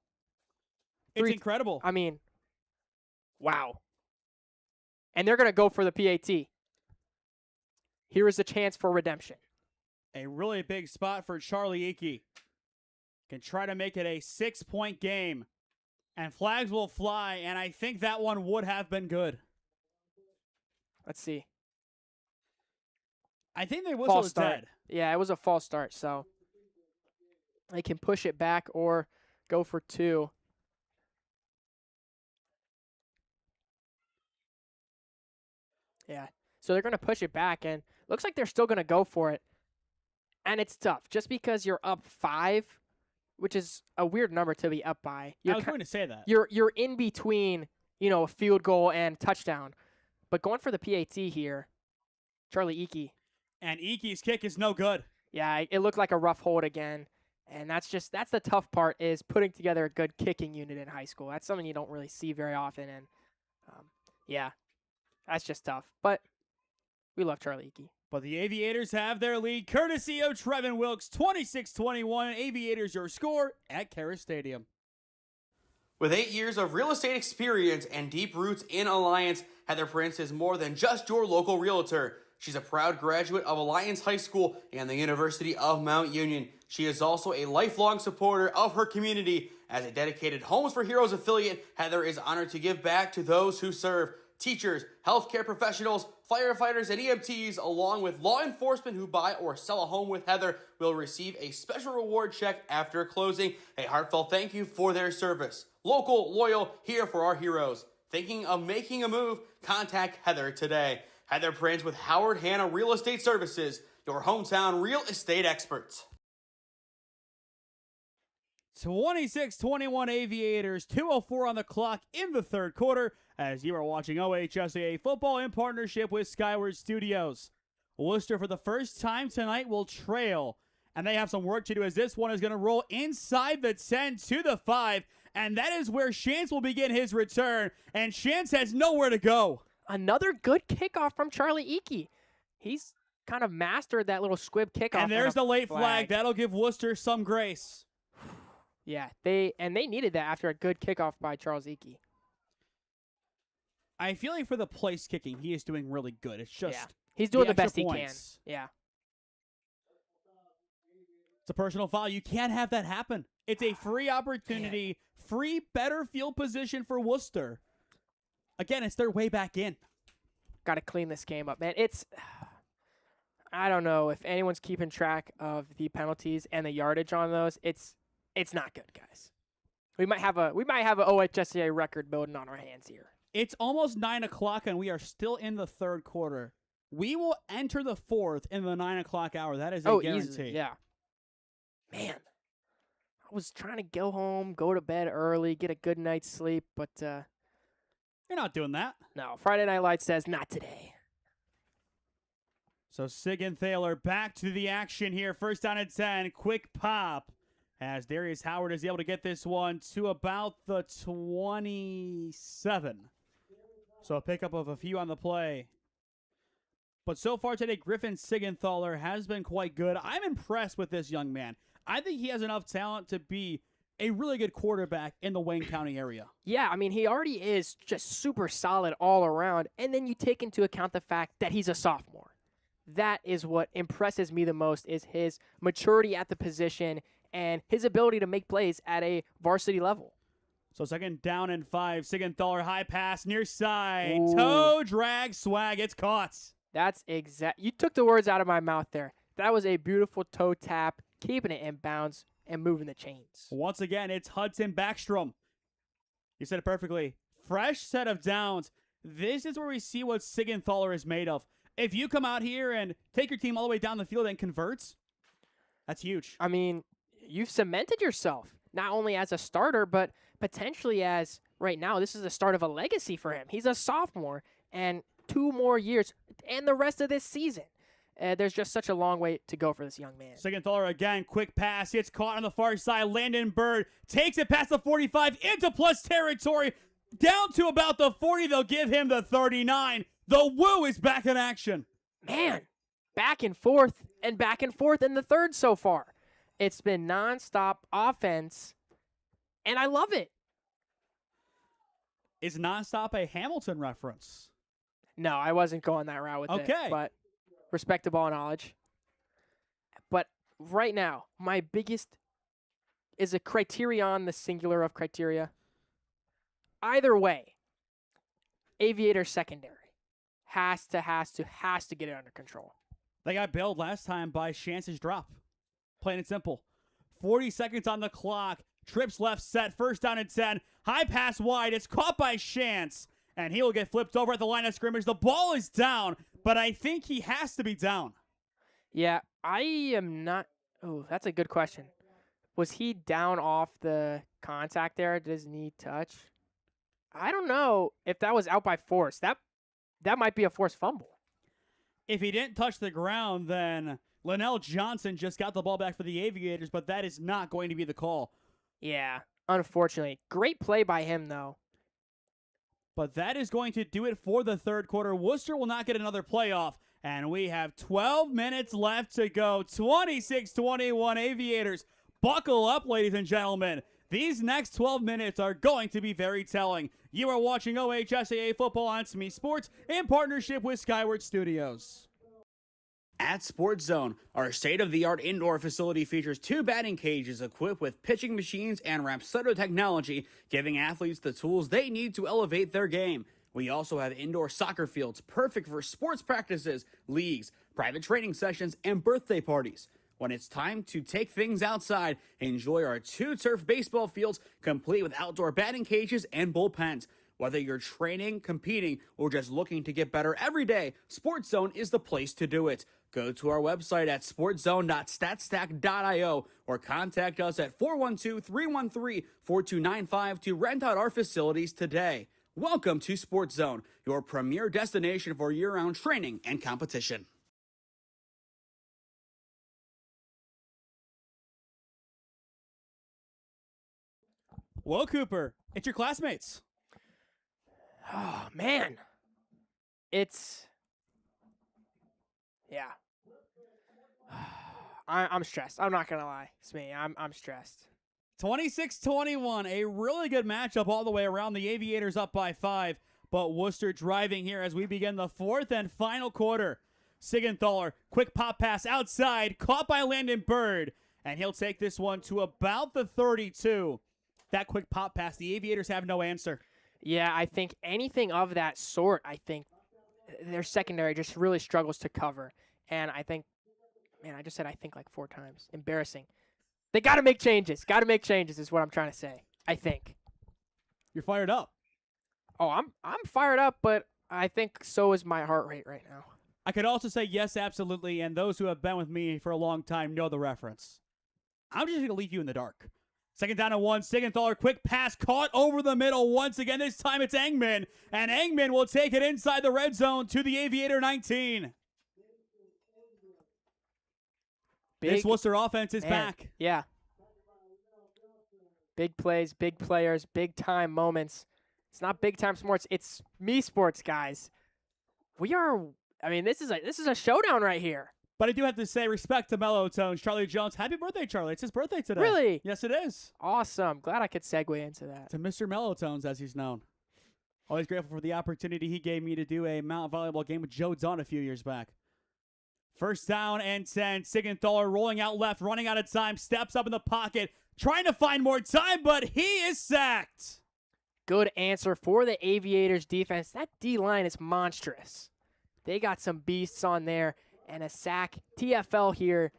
It's incredible. I mean, wow. And they're going to go for the PAT. Here is a chance for redemption. A really big spot for Charlie Icky. Can try to make it a 6-point game. And flags will fly, and I think that one would have been good. Let's see. I think they whistled it dead. Yeah, it was a false start, so they can push it back or go for 2. Yeah, so they're going to push it back, and looks like they're still going to go for it. And it's tough, just because you're up 5, which is a weird number to be up by. I was going to say that. You're in between, a field goal and touchdown. But going for the PAT here, Charlie Icky. And Icky's kick is no good. Yeah, it looked like a rough hold again. And that's the tough part is putting together a good kicking unit in high school. That's something you don't really see very often. And, yeah, that's just tough. But we love Charlie Icky. But the Aviators have their lead, courtesy of Trevin Wilkes, 26-21. Aviators your score at Kehres Stadium. With 8 years of real estate experience and deep roots in Alliance, Heather Prince is more than just your local realtor. She's a proud graduate of Alliance High School and the University of Mount Union. She is also a lifelong supporter of her community. As a dedicated Homes for Heroes affiliate, Heather is honored to give back to those who serve. Teachers, healthcare professionals, firefighters, and EMTs, along with law enforcement who buy or sell a home with Heather, will receive a special reward check after closing. A heartfelt thank you for their service. Local, loyal, here for our heroes. Thinking of making a move? Contact Heather today. Heather Prince with Howard Hanna Real Estate Services, your hometown real estate experts. 26-21 Aviators, 2:04 on the clock in the third quarter as you are watching OHSAA football in partnership with Skyward Studios. Wooster for the first time tonight will trail, and they have some work to do as this one is going to roll inside the 10 to the 5, and that is where Chance will begin his return, and Chance has nowhere to go. Another good kickoff from Charlie Icky. He's kind of mastered that little squib kickoff. And there's the late flag. That'll give Wooster some grace. Yeah, they needed that after a good kickoff by Charles Icky. I feel like for the place kicking, he is doing really good. It's just he's doing the best extra he can. points. Yeah. It's a personal foul. You can't have that happen. It's a free opportunity, free better field position for Wooster. Again, it's their way back in. Got to clean this game up, man. I don't know if anyone's keeping track of the penalties and the yardage on those. It's not good, guys. We might have a OHSAA record building on our hands here. It's almost 9 o'clock, and we are still in the third quarter. We will enter the fourth in the 9 o'clock hour. That is a guarantee. Easily, yeah. Man, I was trying to go home, go to bed early, get a good night's sleep, but you're not doing that. No, Friday Night Lights says not today. So Sigenthaler back to the action here. First down at 10. Quick pop as Darius Howard is able to get this one to about the 27. So a pickup of a few on the play. But so far today, Griffin Sigenthaler has been quite good. I'm impressed with this young man. I think he has enough talent to be a really good quarterback in the Wayne County area. Yeah, I mean, he already is just super solid all around. And then you take into account the fact that he's a sophomore. That is what impresses me the most, is his maturity at the position and his ability to make plays at a varsity level. So 2nd down and 5. Sigenthaler high pass near side. Ooh. Toe drag swag. It's caught. That's exact. You took the words out of my mouth there. That was a beautiful toe tap, keeping it in bounds and moving the chains. Once again, it's Hudson Backstrom. You said it perfectly. Fresh set of downs. This is where we see what Sigenthaler is made of. If you come out here and take your team all the way down the field and converts, that's huge. I mean, you've cemented yourself, not only as a starter, but potentially as, right now, this is the start of a legacy for him. He's a sophomore, and 2 more years, and the rest of this season. There's just such a long way to go for this young man. Sigenthaler again, quick pass, gets caught on the far side. Landon Bird takes it past the 45 into plus territory, down to about the 40. They'll give him the 39. The Woo is back in action. Man, back and forth in the third so far. It's been nonstop offense, and I love it. Is nonstop a Hamilton reference? No, I wasn't going that route with it. Okay. But respectable knowledge. But right now, my biggest is a criterion, the singular of criteria. Either way, Aviator secondary has to get it under control. They got bailed last time by Chance's drop. Plain and simple. 40 seconds on the clock. Trips left set. 1st down and 10. High pass wide. It's caught by Chance. And he will get flipped over at the line of scrimmage. The ball is down, but I think he has to be down. Yeah, I am not. Oh, that's a good question. Was he down off the contact there? Does he need touch? I don't know if that was out by force. That might be a forced fumble. If he didn't touch the ground, then Linnell Johnson just got the ball back for the Aviators, but that is not going to be the call. Yeah, unfortunately. Great play by him, though. But that is going to do it for the third quarter. Wooster will not get another playoff. And we have 12 minutes left to go. 26-21 Aviators. Buckle up, ladies and gentlemen. These next 12 minutes are going to be very telling. You are watching OHSAA football on Smee Sports in partnership with Skyward Studios. At Sports Zone, our state-of-the-art indoor facility features 2 batting cages equipped with pitching machines and Rapsodo technology, giving athletes the tools they need to elevate their game. We also have indoor soccer fields perfect for sports practices, leagues, private training sessions, and birthday parties. When it's time to take things outside, enjoy our 2 turf baseball fields complete with outdoor batting cages and bullpens. Whether you're training, competing, or just looking to get better every day, Sports Zone is the place to do it. Go to our website at sportszone.statstack.io or contact us at 412-313-4295 to rent out our facilities today. Welcome to Sports Zone, your premier destination for year-round training and competition. Well, Cooper, it's your classmates. Oh, man. Yeah. I'm stressed. I'm not going to lie. It's me. I'm stressed. 26-21, a really good matchup all the way around. The Aviators up by 5, but Wooster driving here as we begin the 4th and final quarter. Sigenthaler, quick pop pass outside, caught by Landon Bird, and he'll take this one to about the 32. That quick pop pass, the Aviators have no answer. Yeah, I think anything of that sort, I think their secondary just really struggles to cover. And I think, man, I just said I think like 4 times. Embarrassing. They got to make changes. Got to make changes is what I'm trying to say, I think. You're fired up. Oh, I'm fired up, but I think so is my heart rate right now. I could also say yes, absolutely, and those who have been with me for a long time know the reference. I'm just going to leave you in the dark. 2nd down and 1, Sigenthaler, quick pass caught over the middle once again. This time it's Engman, and Engman will take it inside the red zone to the Aviator 19. This Wooster offense is back. Yeah. Big plays, big players, big time moments. It's not big time sports. It's SmeeSports, guys. We are I mean, this is a showdown right here. But I do have to say, respect to Mellow Tones, Charlie Jones. Happy birthday, Charlie. It's his birthday today. Really? Yes, it is. Awesome. Glad I could segue into that. To Mr. Mellow Tones, as he's known. Always grateful for the opportunity he gave me to do a Mount volleyball game with Joe Dunn a few years back. First down and 10. Siegenthaler rolling out left, running out of time, steps up in the pocket, trying to find more time, but he is sacked. Good answer for the Aviators defense. That D-line is monstrous. They got some beasts on there, and a sack. TFL here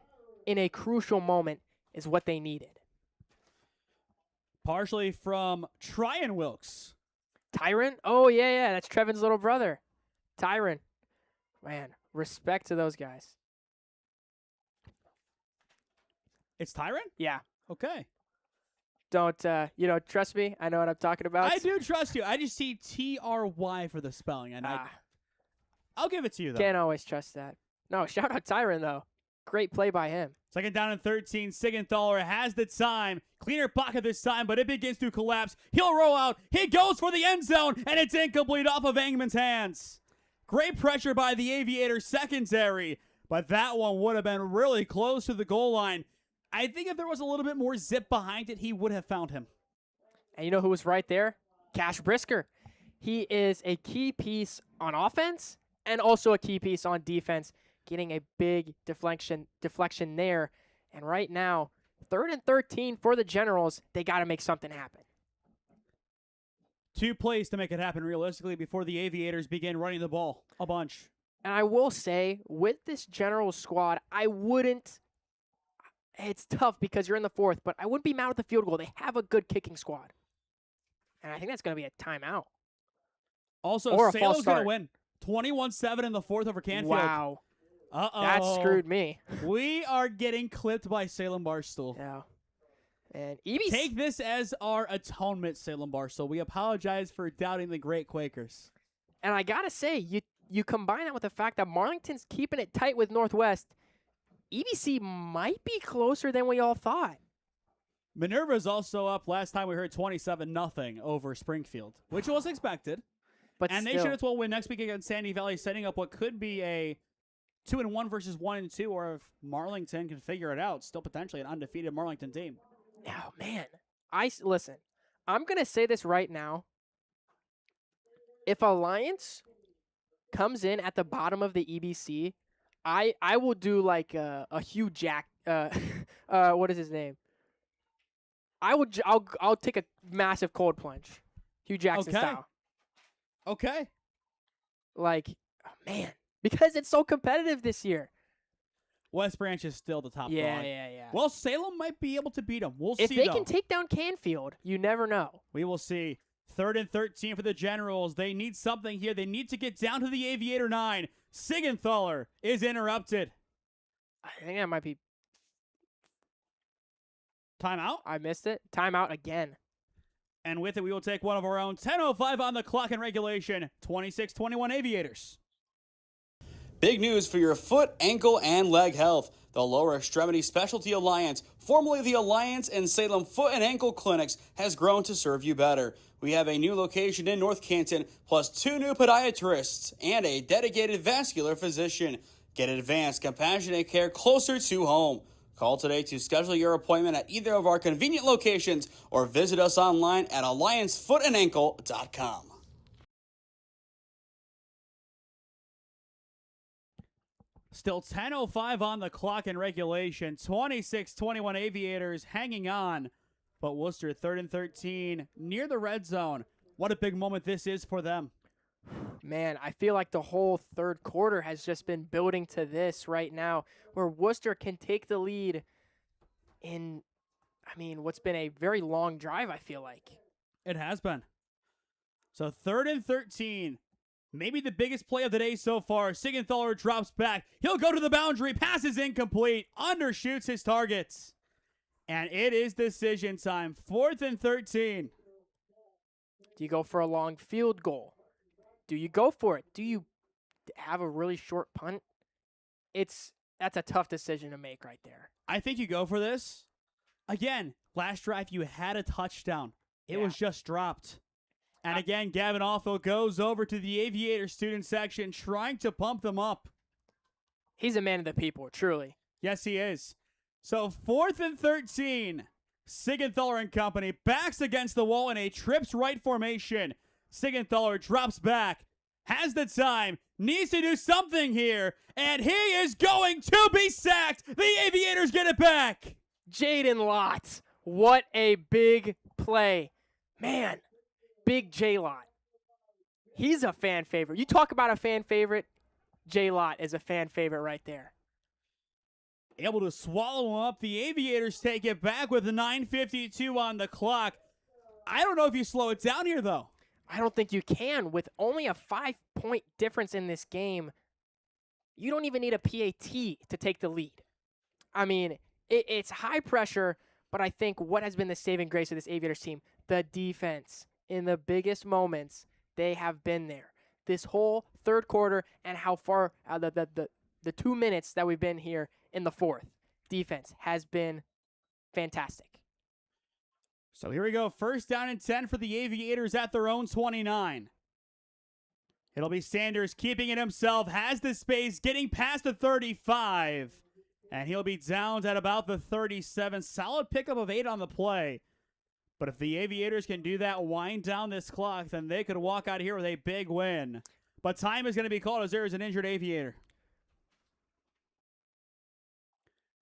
in a crucial moment is what they needed. Partially from Tryon Wilkes. Tyron? Oh, yeah. That's Trevin's little brother. Tyron. Man, respect to those guys. It's Tyron? Yeah. Okay. Don't, trust me. I know what I'm talking about. I do trust you. I just see T-R-Y for the spelling, and I'll give it to you, though. Can't always trust that. No, shout out Tyron, though. Great play by him. Second down and 13. Siegenthaler has the time. Cleaner pocket this time, but it begins to collapse. He'll roll out. He goes for the end zone, and it's incomplete off of Engman's hands. Great pressure by the Aviators secondary, but that one would have been really close to the goal line. I think if there was a little bit more zip behind it, he would have found him. And you know who was right there? Cash Brisker. He is a key piece on offense and also a key piece on defense, getting a big deflection there. And right now, 3rd and 13 for the Generals. They got to make something happen. 2 plays to make it happen realistically before the Aviators begin running the ball a bunch. And I will say, with this Generals squad, it's tough because you're in the 4th, but I wouldn't be mad with the field goal. They have a good kicking squad. And I think that's going to be a timeout. Also, Salem's going to win. 21-7 in the 4th over Canfield. Wow. Uh-oh. That screwed me. We are getting clipped by Salem Barstool. Yeah. And EBC. Take this as our atonement, Salem Barstool. We apologize for doubting the great Quakers. And I got to say, you combine that with the fact that Marlington's keeping it tight with Northwest, EBC might be closer than we all thought. Minerva's also up. Last time we heard 27-0 over Springfield, which was expected. And they should as well win next week against Sandy Valley, setting up what could be a 2-1 versus 1-2, or if Marlington can figure it out, still potentially an undefeated Marlington team. Oh, man. Listen, I'm going to say this right now. If Alliance comes in at the bottom of the EBC, I will do like a Hugh Jack. What is his name? I'll take a massive cold plunge, Hugh Jackson style. Okay. Like, oh, man, because it's so competitive this year. West Branch is still the top dog. Yeah. Well, Salem might be able to beat them. We'll see. If they can take down Canfield, you never know. We will see. 3rd and 13 for the Generals. They need something here. They need to get down to the Aviator 9. Siegenthaler is interrupted. I think that might be timeout. I missed it. Timeout again. And with it, we will take one of our own. 10:05 on the clock in regulation. 26-21 Aviators. Big news for your foot, ankle, and leg health. The Lower Extremity Specialty Alliance, formerly the Alliance and Salem Foot and Ankle Clinics, has grown to serve you better. We have a new location in North Canton, plus 2 new podiatrists and a dedicated vascular physician. Get advanced, compassionate care closer to home. Call today to schedule your appointment at either of our convenient locations or visit us online at alliancefoothandankle.com. Still 10:05 on the clock in regulation. 26-21 Aviators hanging on. But Wooster 3rd and 13 near the red zone. What a big moment this is for them. Man, I feel like the whole 3rd quarter has just been building to this right now, where Wooster can take the lead in, what's been a very long drive, I feel like. It has been. So 3rd and 13. Maybe the biggest play of the day so far. Siegenthaler drops back. He'll go to the boundary. Pass is incomplete. Undershoots his targets. And it is decision time. 4th and 13. Do you go for a long field goal? Do you go for it? Do you have a really short punt? That's a tough decision to make right there. I think you go for this. Again, last drive you had a touchdown. It was just dropped. And again, Gavin Awful goes over to the Aviator student section, trying to pump them up. He's a man of the people, truly. Yes, he is. So 4th and 13. Siegenthaler and company backs against the wall in a trips right formation. Siegenthaler drops back, has the time, needs to do something here, and he is going to be sacked. The Aviators get it back. Jaden Lott. What a big play. Man, big J Lott. He's a fan favorite. You talk about a fan favorite, J Lott is a fan favorite right there. Able to swallow him up. The Aviators take it back with 9:52 on the clock. I don't know if you slow it down here, though. I don't think you can. With only a 5-point difference in this game, you don't even need a PAT to take the lead. I mean, it's high pressure, but I think what has been the saving grace of this Aviators team, the defense. In the biggest moments, they have been there. This whole third quarter and how far the 2 minutes that we've been here in the fourth, defense has been fantastic. So here we go. 1st down and 10 for the Aviators at their own 29. It'll be Sanders keeping it himself, has the space, getting past the 35. And he'll be downed at about the 37. Solid pickup of 8 on the play. But if the Aviators can do that, wind down this clock, then they could walk out here with a big win. But time is going to be called as there is an injured Aviator.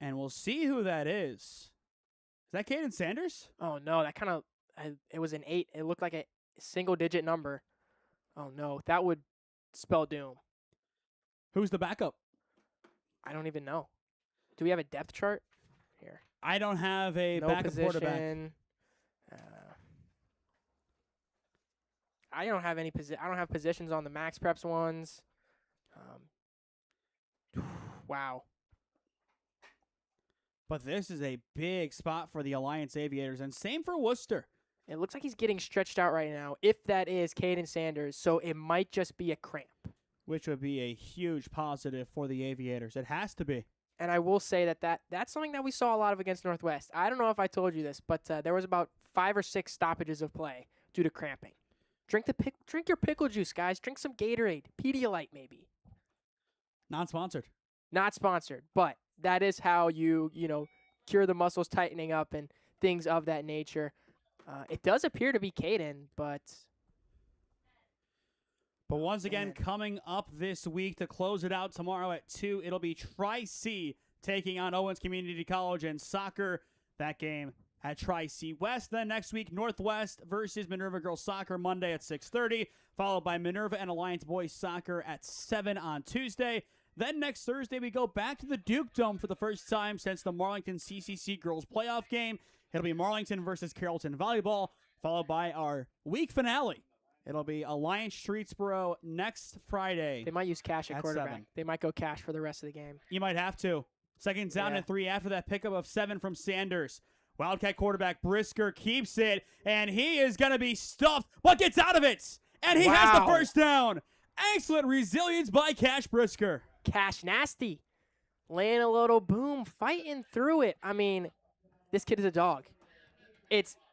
And we'll see who that is. Is that Caden Sanders? Oh, no, that kind of, it was an 8. It looked like a single-digit number. Oh, no, that would spell doom. Who's the backup? I don't even know. Do we have a depth chart? Here. I don't have a No backup position. quarterback. I don't have any I don't have positions on the Max Preps ones. Wow. But this is a big spot for the Alliance Aviators, and same for Wooster. It looks like he's getting stretched out right now, if that is Caden Sanders, so it might just be a cramp. Which would be a huge positive for the Aviators. It has to be. And I will say that's something that we saw a lot of against Northwest. I don't know if I told you this, but there was about 5 or 6 stoppages of play due to cramping. Drink your pickle juice, guys. Drink some Gatorade, Pedialyte maybe. Not sponsored. Not sponsored, but that is how you cure the muscles tightening up and things of that nature. It does appear to be Caden, but once again, coming up this week to close it out tomorrow at 2, it'll be Tri-C taking on Owens Community College in soccer. That game at Tri-C West. Then next week, Northwest versus Minerva Girls Soccer Monday at 6:30, followed by Minerva and Alliance Boys Soccer at 7 on Tuesday. Then next Thursday, we go back to the Duke Dome for the first time since the Marlington CCC Girls Playoff game. It'll be Marlington versus Carrollton Volleyball, followed by our week finale. It'll be Alliance Streetsboro next Friday. They might use Cash at quarterback. 7. They might go Cash for the rest of the game. You might have to. 2nd down and 3 after that pickup of 7 from Sanders. Wildcat quarterback Brisker keeps it, and he is going to be stuffed, but gets out of it. And he has the 1st down. Excellent resilience by Cash Brisker. Cash nasty. Laying a little boom, fighting through it. I mean, this kid is a dog.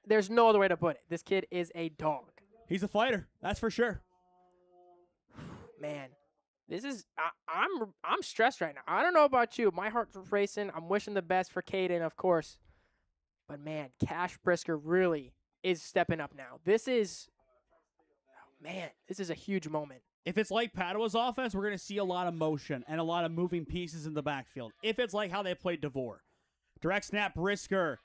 There's no other way to put it. This kid is a dog. He's a fighter, that's for sure. Man, this is I'm stressed right now. I don't know about you. My heart's racing. I'm wishing the best for Caden, of course. But man, Cash Brisker really is stepping up now. This is a huge moment. If it's like Padua's offense, we're going to see a lot of motion and a lot of moving pieces in the backfield. If it's like how they played DeVore. Direct snap, Brisker.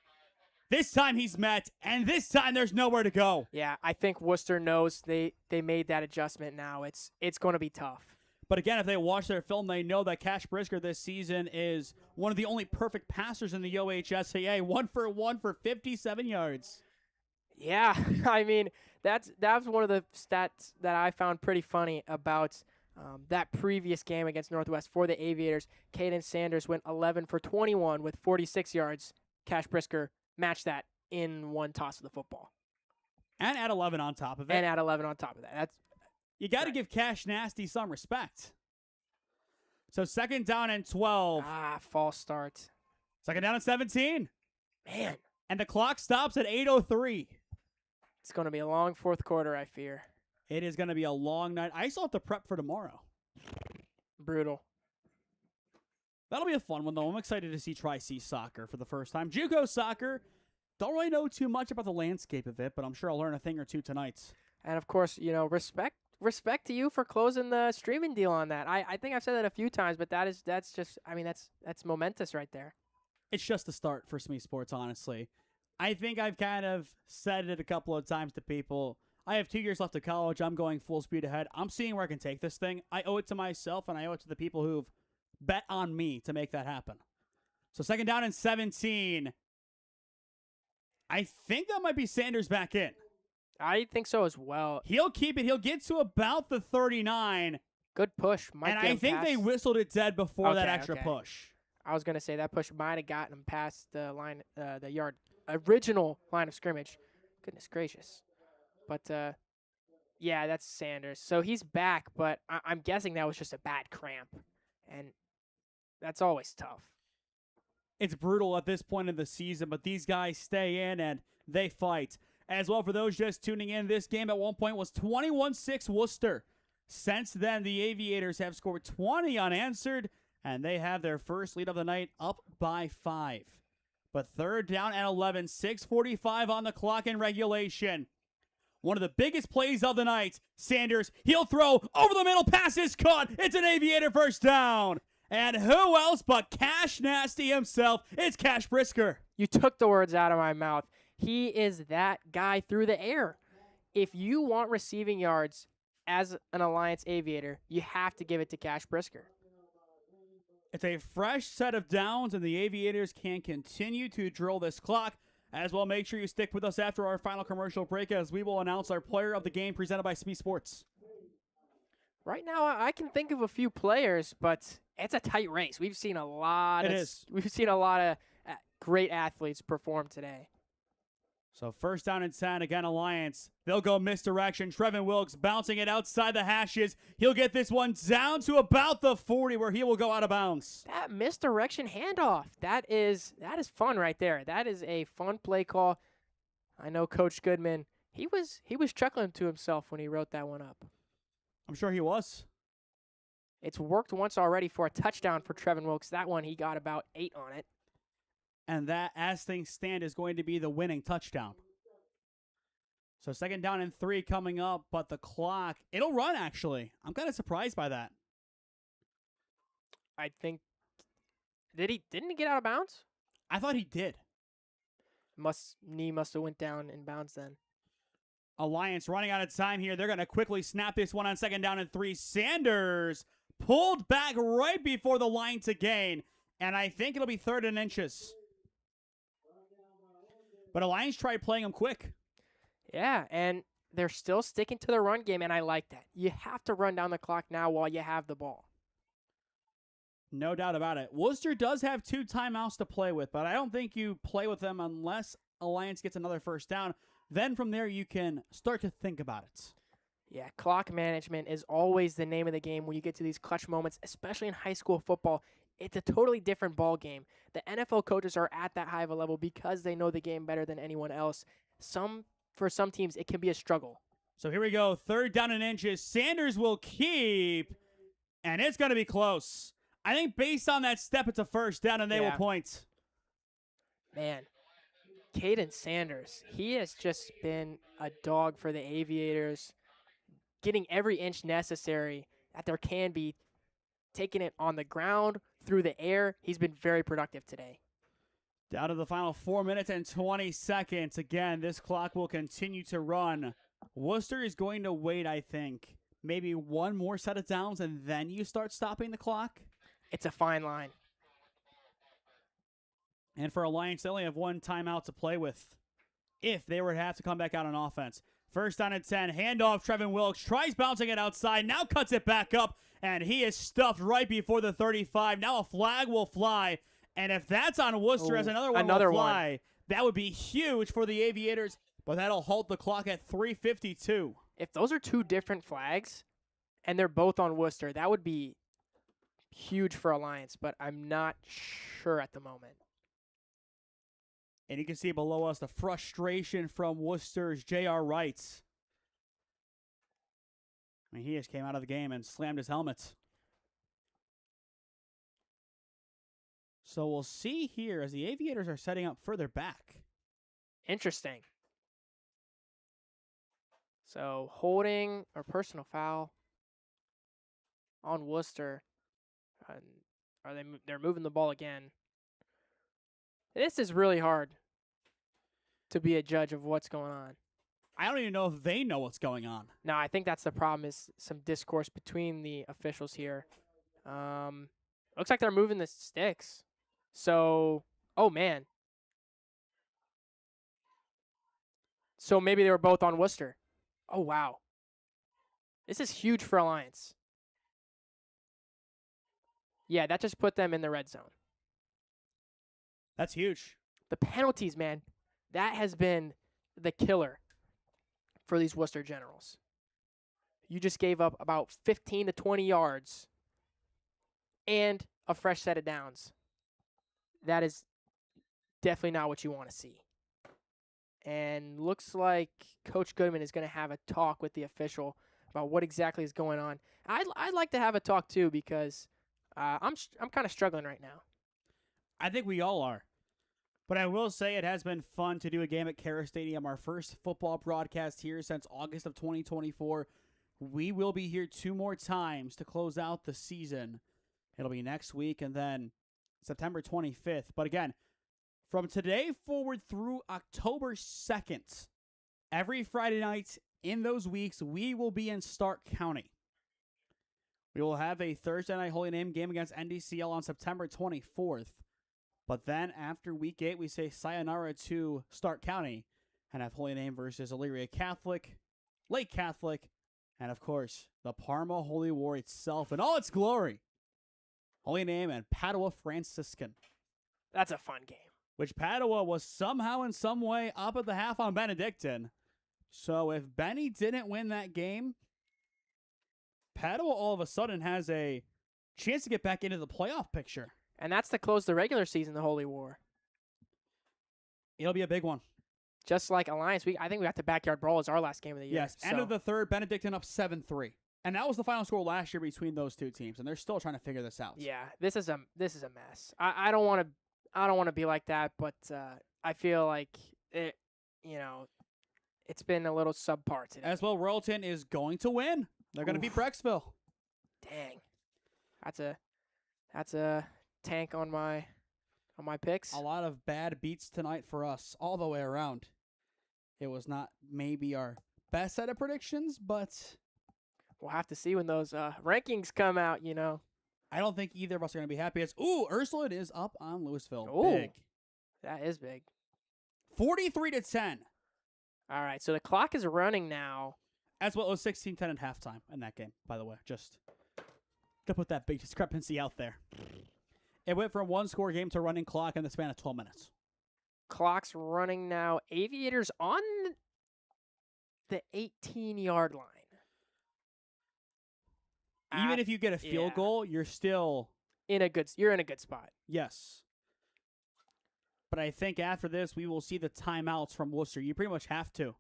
This time he's met, and this time there's nowhere to go. Yeah, I think Wooster knows they made that adjustment now. It's going to be tough. But again, if they watch their film, they know that Cash Brisker this season is one of the only perfect passers in the OHSAA. 1 for 1 for 57 yards. Yeah, I mean, that's one of the stats that I found pretty funny about that previous game against Northwest for the Aviators. Caden Sanders went 11 for 21 with 46 yards. Cash Brisker matched that in one toss of the football. And at 11 on top of it. That's you got to give Cash Nasty some respect. So 2nd down and 12. False start. 2nd down and 17. Man. And the clock stops at 8:03. It's going to be a long fourth quarter, I fear. It is going to be a long night. I still have to prep for tomorrow. Brutal. That'll be a fun one, though. I'm excited to see Tri-C soccer for the first time. JUCO soccer, don't really know too much about the landscape of it, but I'm sure I'll learn a thing or two tonight. And, of course, respect to you for closing the streaming deal on that. I think I've said that a few times, but that's momentous right there. It's just the start for SmeeSports, honestly. I think I've kind of said it a couple of times to people. I have 2 years left of college. I'm going full speed ahead. I'm seeing where I can take this thing. I owe it to myself, and I owe it to the people who've bet on me to make that happen. So 2nd down and 17. I think that might be Sanders back in. I think so as well. He'll keep it. He'll get to about the 39. Good push. And I think they whistled it dead before that extra push. I was going to say that push might have gotten him past the line, the original line of scrimmage. Goodness gracious. But, yeah, that's Sanders. So he's back, but I'm guessing that was just a bad cramp. And that's always tough. It's brutal at this point in the season, but these guys stay in and they fight. As well, for those just tuning in, this game at one point was 21-6 Wooster. Since then, the Aviators have scored 20 unanswered, and they have their first lead of the night up by 5. But 3rd down and 11, 6:45 on the clock in regulation. One of the biggest plays of the night. Sanders, he'll throw over the middle, pass is caught. It's an Aviator first down. And who else but Cash Nasty himself? It's Cash Brisker. You took the words out of my mouth. He is that guy through the air. If you want receiving yards as an Alliance Aviator, you have to give it to Cash Brisker. It's a fresh set of downs, and the Aviators can continue to drill this clock. As well, make sure you stick with us after our final commercial break, as we will announce our player of the game presented by SmeeSports. Right now, I can think of a few players, but it's a tight race. We've seen a lot of great athletes perform today. So 1st down and 10, again, Alliance. They'll go misdirection. Trevin Wilkes bouncing it outside the hashes. He'll get this one down to about the 40, where he will go out of bounds. That misdirection handoff, that is fun right there. That is a fun play call. I know Coach Goodman, he was chuckling to himself when he wrote that one up. I'm sure he was. It's worked once already for a touchdown for Trevin Wilkes. That one, he got about 8 on it. And that, as things stand, is going to be the winning touchdown. So 2nd down and 3 coming up, but the clock, it'll run, actually. I'm kind of surprised by that. I think, didn't he get out of bounds? I thought he did. Knee must have went down in bounds then. Alliance running out of time here. They're going to quickly snap this one on 2nd down and 3. Sanders pulled back right before the line to gain. And I think it'll be 3rd and inches. But Alliance tried playing him quick. Yeah, and they're still sticking to the run game, and I like that. You have to run down the clock now while you have the ball. No doubt about it. Wooster does have 2 timeouts to play with, but I don't think you play with them unless Alliance gets another first down. Then from there, you can start to think about it. Yeah, clock management is always the name of the game when you get to these clutch moments, especially in high school football. It's a totally different ball game. The NFL coaches are at that high of a level because they know the game better than anyone else. For some teams, it can be a struggle. So here we go. 3rd down and inches. Sanders will keep, and it's going to be close. I think based on that step, it's a first down, and they will point. Man, Caden Sanders, he has just been a dog for the Aviators, getting every inch necessary that there can be, taking it on the ground, through the air. He's been very productive today. Down to the final 4 minutes and 20 seconds. Again, this clock will continue to run. Wooster is going to wait, I think, maybe one more set of downs, and then you start stopping the clock. It's a fine line. And for Alliance, they only have 1 timeout to play with if they were to have to come back out on offense. 1st down and 10. Handoff, Trevin Wilkes tries bouncing it outside. Now cuts it back up, and he is stuffed right before the 35. Now a flag will fly. And if that's on Wooster as another one will fly, that would be huge for the Aviators. But that'll halt the clock at 3:52. If those are 2 different flags, and they're both on Wooster, that would be huge for Alliance, but I'm not sure at the moment. And you can see below us the frustration from Worcester's J.R. Wright. I mean, he just came out of the game and slammed his helmet. So we'll see here as the Aviators are setting up further back. Interesting. So holding or personal foul on Wooster. They're moving the ball again. This is really hard to be a judge of what's going on. I don't even know if they know what's going on. No, I think that's the problem, is some discourse between the officials here. Looks like they're moving the sticks. So, oh, man. So maybe they were both on Wooster. Oh, wow. This is huge for Alliance. Yeah, that just put them in the red zone. That's huge. The penalties, man, that has been the killer for these Worcester Generals. You just gave up about 15 to 20 yards and a fresh set of downs. That is definitely not what you want to see. And looks like Coach Goodman is going to have a talk with the official about what exactly is going on. I'd like to have a talk too, because I'm kind of struggling right now. I think we all are. But I will say it has been fun to do a game at Kehres Stadium, our first football broadcast here since August of 2024. We will be here 2 more times to close out the season. It'll be next week and then September 25th. But again, from today forward through October 2nd, every Friday night in those weeks, we will be in Stark County. We will have a Thursday night Holy Name game against NDCL on September 24th. But then after week 8, we say sayonara to Stark County and have Holy Name versus Elyria Catholic, Lake Catholic, and of course, the Parma Holy War itself in all its glory. Holy Name and Padua Franciscan. That's a fun game. Which Padua was somehow in some way up at the half on Benedictine. So if Benny didn't win that game, Padua all of a sudden has a chance to get back into the playoff picture. And that's to close the regular season, the Holy War. It'll be a big one. Just like Alliance, I think we got the Backyard Brawl as our last game of the year. Yes, end of the third, Benedictine up 7-3. And that was the final score last year between those two teams, and they're still trying to figure this out. Yeah, this is a mess. I don't want to be like that, but I feel like it's been a little subpar today. As well, Royalton is going to win. They're going to beat Brecksville. Dang, that's a tank on my picks. A lot of bad beats tonight for us all the way around. It was not maybe our best set of predictions, but we'll have to see when those rankings come out, I don't think either of us are going to be happy. Ursuline is up on Louisville. Ooh, big. That is big. 43-10. All right, so the clock is running now. As well, it was 16-10 at halftime in that game, by the way. Just to put that big discrepancy out there. It went from 1-score game to running clock in the span of 12 minutes. Clock's running now. Aviators on the 18-yard line. Even if you get a field goal, you're still in a good spot. Yes. But I think after this, we will see the timeouts from Wooster. You pretty much have to.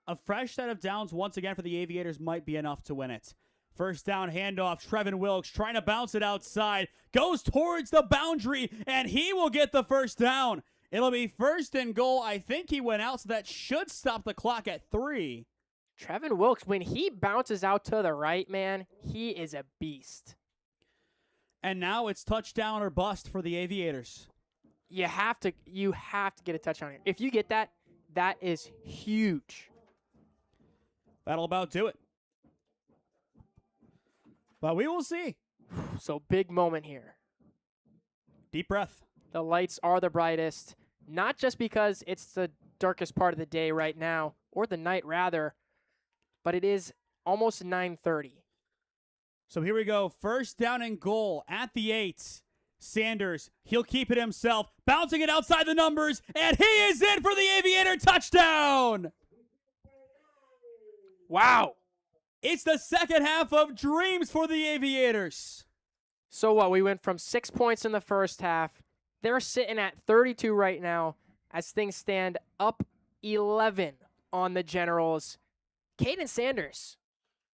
A fresh set of downs once again for the Aviators might be enough to win it. First down handoff, Trevin Wilkes trying to bounce it outside. Goes towards the boundary, and he will get the first down. It'll be 1st and goal. I think he went out, so that should stop the clock at 3. Trevin Wilkes, when he bounces out to the right, man, he is a beast. And now it's touchdown or bust for the Aviators. You have to get a touchdown here. If you get that, that is huge. That'll about do it. But we will see. So big moment here. Deep breath. The lights are the brightest, not just because it's the darkest part of the day right now, or the night rather, but it is almost 9:30. So here we go. First down and goal at the 8. Sanders, he'll keep it himself, bouncing it outside the numbers, and he is in for the Aviator touchdown. Wow. It's the second half of dreams for the Aviators. So what? We went from 6 points in the first half. They're sitting at 32 right now as things stand up 11 on the Generals. Caden Sanders,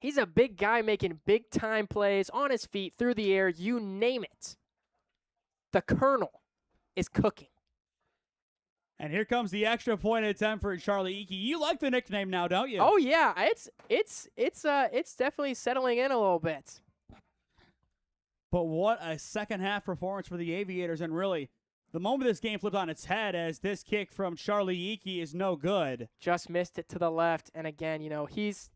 he's a big guy making big-time plays on his feet, through the air, you name it. The Colonel is cooking. And here comes the extra point attempt for Charlie Eakey. You like the nickname now, don't you? Oh yeah, it's definitely settling in a little bit. But what a second half performance for the Aviators, and really, the moment this game flipped on its head as this kick from Charlie Eakey is no good. Just missed it to the left, and again, he's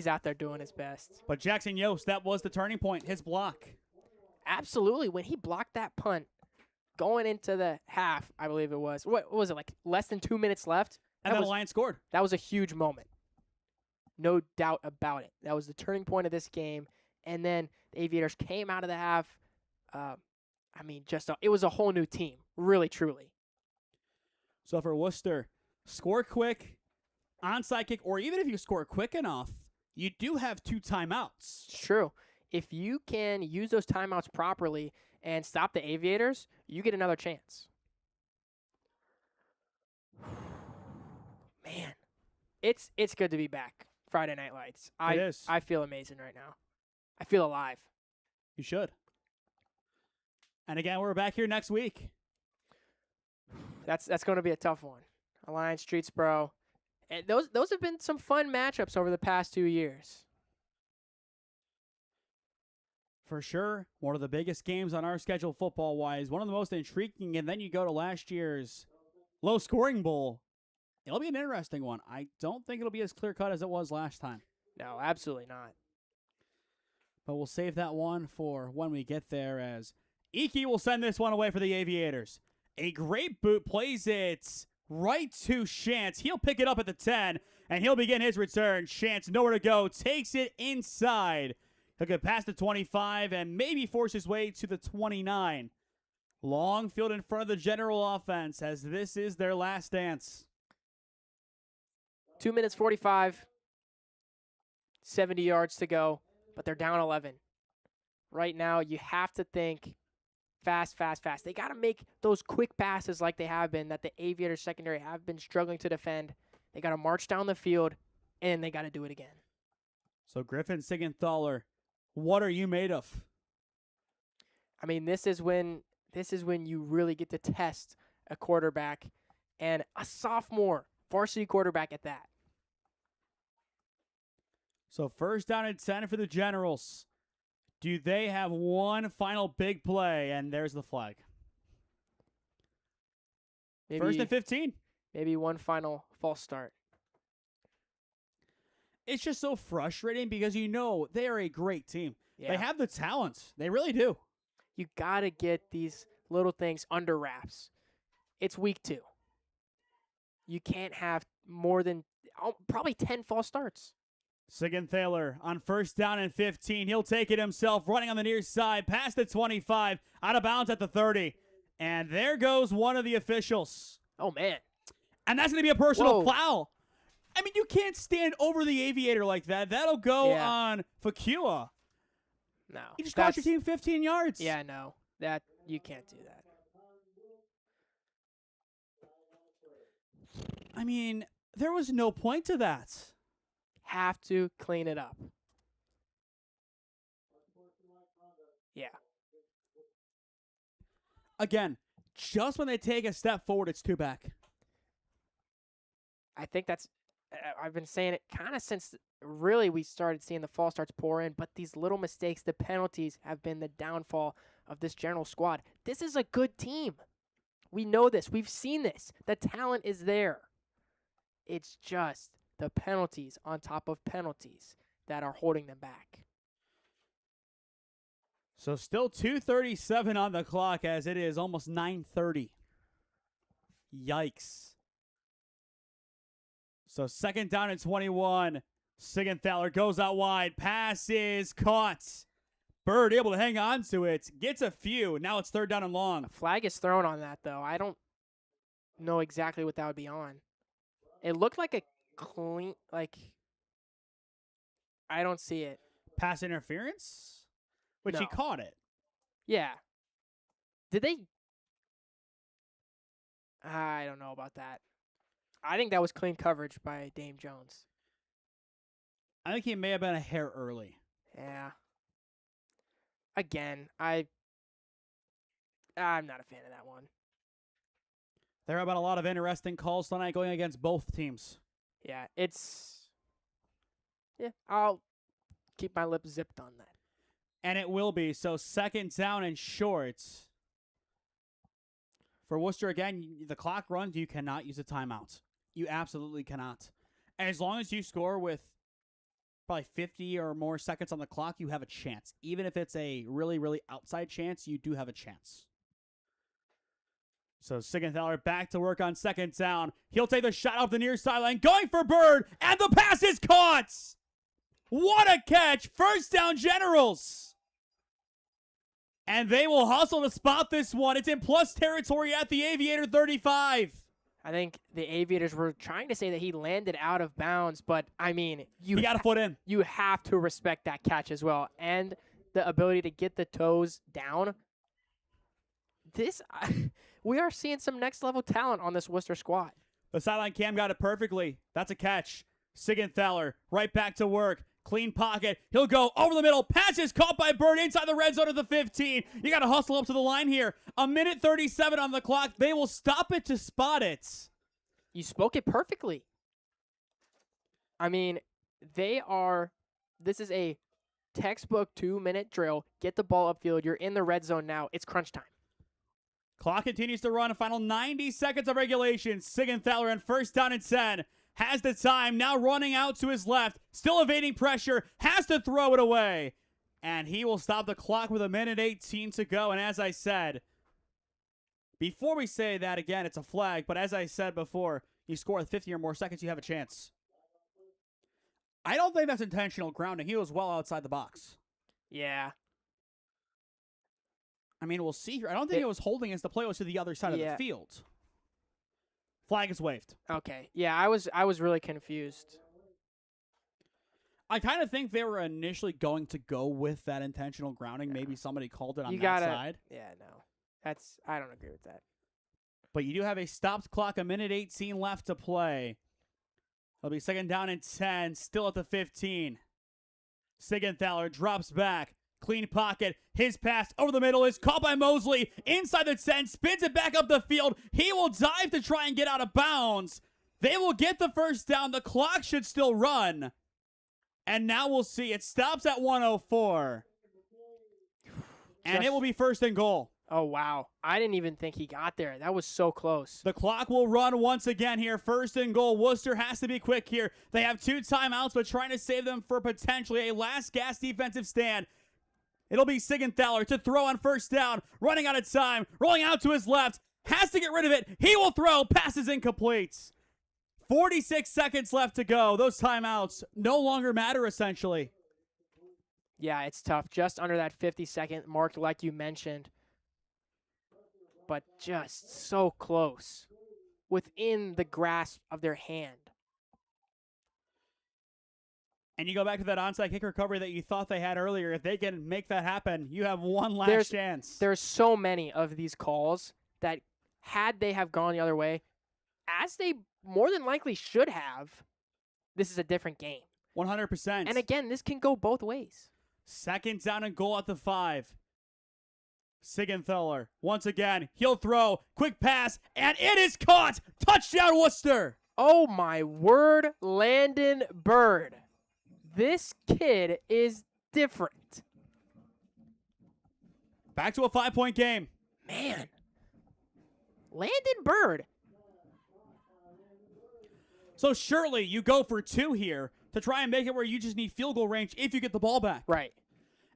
out there doing his best. But Jackson Yost, that was the turning point, his block. Absolutely, when he blocked that punt, going into the half, I believe it was. What was it, like less than 2 minutes left? And then the Lions scored. That was a huge moment. No doubt about it. That was the turning point of this game. And then the Aviators came out of the half. It was a whole new team, really, truly. So for Wooster, score quick, onside kick, or even if you score quick enough, you do have 2 timeouts. It's true. If you can use those timeouts properly and stop the Aviators, you get another chance. Man, it's good to be back. Friday Night Lights. It is. I feel amazing right now. I feel alive. You should. And again, we're back here next week. That's going to be a tough one. Alliance, Streetsboro. And those have been some fun matchups over the past 2 years. For sure, one of the biggest games on our schedule football-wise, one of the most intriguing, and then you go to last year's low-scoring bowl. It'll be an interesting one. I don't think it'll be as clear-cut as it was last time. No, absolutely not. But we'll save that one for when we get there, as Eakey will send this one away for the Aviators. A great boot, plays it right to Shantz. He'll pick it up at the 10, and he'll begin his return. Shantz, nowhere to go, takes it inside. He'll get past the 25 and maybe force his way to the 29. Long field in front of the General offense, as this is their last dance. 2 minutes 45, 70 yards to go, but they're down 11. Right now, you have to think fast, fast, fast. They got to make those quick passes like they have been, that the Aviators secondary have been struggling to defend. They got to march down the field, and they got to do it again. So Griffin Siegenthaler, what are you made of? I mean, this is when you really get to test a quarterback, and a sophomore varsity quarterback at that. So first down and 10 for the Generals. Do they have one final big play? And there's the flag. Maybe, first and 15. Maybe one final false start. It's just so frustrating because they are a great team. Yeah. They have the talent. They really do. You got to get these little things under wraps. It's week 2. You can't have more than probably 10 false starts. Siegenthaler on first down and 15. He'll take it himself, running on the near side, past the 25, out of bounds at the 30. And there goes one of the officials. Oh, man. And that's going to be a personal foul. I mean, you can't stand over the Aviator like that. That'll go on Fakua. No. You just cost your team 15 yards. Yeah, no. You can't do that. I mean, there was no point to that. Have to clean it up. Yeah. Again, just when they take a step forward, it's 2 back. I think I've been saying it kind of since really we started seeing the false starts pour in, but these little mistakes, the penalties, have been the downfall of this General squad. This is a good team. We know this. We've seen this. The talent is there. It's just the penalties on top of penalties that are holding them back. So still 2:37 on the clock as it is almost 9:30. Yikes. So second down and 21. Siegenthaler goes out wide. Pass is caught. Bird able to hang on to it. Gets a few. Now it's third down and long. A flag is thrown on that, though. I don't know exactly what that would be on. It looked like a clean, I don't see it. Pass interference? Which he caught it. Yeah. Did they? I don't know about that. I think that was clean coverage by Dame Jones. I think he may have been a hair early. Yeah. Again, I'm not a fan of that one. There have been a lot of interesting calls tonight going against both teams. Yeah, I'll keep my lips zipped on that. And it will be. So 2nd down and short. For Wooster, again, the clock runs. You cannot use a timeout. You absolutely cannot. As long as you score with probably 50 or more seconds on the clock, you have a chance. Even if it's a really, really outside chance, you do have a chance. So Siegenthaler back to work on 2nd down. He'll take the shot off the near sideline, going for Bird, and the pass is caught! What a catch! 1st down, Generals! And they will hustle to spot this one. It's in plus territory at the Aviator 35. I think the Aviators were trying to say that he landed out of bounds, but, I mean, he got a foot in. You have to respect that catch as well. And the ability to get the toes down. We are seeing some next-level talent on this Worcester squad. The sideline cam got it perfectly. That's a catch. Siegenthaler right back to work. Clean pocket. He'll go over the middle. Pass is caught by Bird inside the red zone of the 15. You got to hustle up to the line here. 1:37 on the clock. They will stop it to spot it. You spoke it perfectly. I mean, this is a textbook 2-minute drill. Get the ball upfield. You're in the red zone now. It's crunch time. Clock continues to run. A final 90 seconds of regulation. Siegenthaler on 1st down and 10. Has the time. Now running out to his left. Still evading pressure. Has to throw it away. And he will stop the clock with 1:18 to go. And as I said, before we say that again, it's a flag. But as I said before, you score with 50 or more seconds, you have a chance. I don't think that's intentional grounding. He was well outside the box. Yeah. I mean, we'll see here. I don't think it was holding as the play was to the other side of the field. Flag is waved. Okay. Yeah, I was really confused. I kind of think they were initially going to go with that intentional grounding. Yeah. Maybe somebody called it on that side. Yeah, no. I don't agree with that. But you do have a stopped clock, 1:18 left to play. It'll be 2nd down and 10, still at the 15. Siegenthaler drops back. Clean pocket. His pass over the middle is caught by Mosley. Inside the 10, spins it back up the field. He will dive to try and get out of bounds. They will get the 1st down. The clock should still run. And now we'll see. It stops at 1:04. And it will be 1st and goal. Oh, wow. I didn't even think he got there. That was so close. The clock will run once again here. 1st and goal. Wooster has to be quick here. They have 2 timeouts, but trying to save them for potentially a last gasp defensive stand. It'll be Siegenthaler to throw on 1st down. Running out of time. Rolling out to his left. Has to get rid of it. He will throw. Passes incomplete. 46 seconds left to go. Those timeouts no longer matter, essentially. Yeah, it's tough. Just under that 50-second mark, like you mentioned. But just so close. Within the grasp of their hand. And you go back to that onside kick recovery that you thought they had earlier. If they can make that happen, you have one last chance. There's so many of these calls that had they have gone the other way, as they more than likely should have, this is a different game. 100%. And again, this can go both ways. 2nd down and goal at the 5. Siegenthaler, once again, he'll throw. Quick pass, and it is caught. Touchdown, Wooster. Oh, my word, Landon Bird. This kid is different. Back to a 5-point game. Man. Landon Bird. So surely you go for 2 here to try and make it where you just need field goal range if you get the ball back. Right.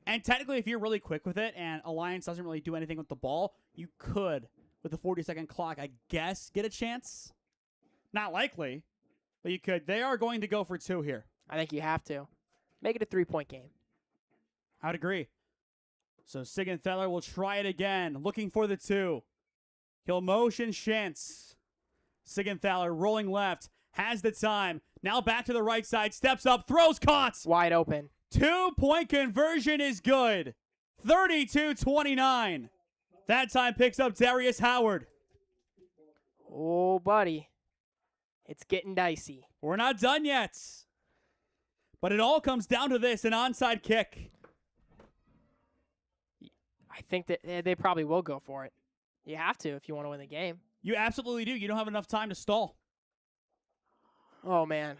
And technically, if you're really quick with it and Alliance doesn't really do anything with the ball, you could, with the 40-second clock, I guess, get a chance. Not likely, but you could. They are going to go for 2 here. I think you have to. Make it a 3-point game. I would agree. So Siegenthaler will try it again, looking for the 2. He'll motion Shantz. Siegenthaler rolling left, has the time. Now back to the right side, steps up, throws, caught. Wide open. 2-point conversion is good. 32-29. That time picks up Darius Howard. Oh, buddy. It's getting dicey. We're not done yet. But it all comes down to this, an onside kick. I think that they probably will go for it. You have to if you want to win the game. You absolutely do. You don't have enough time to stall. Oh, man.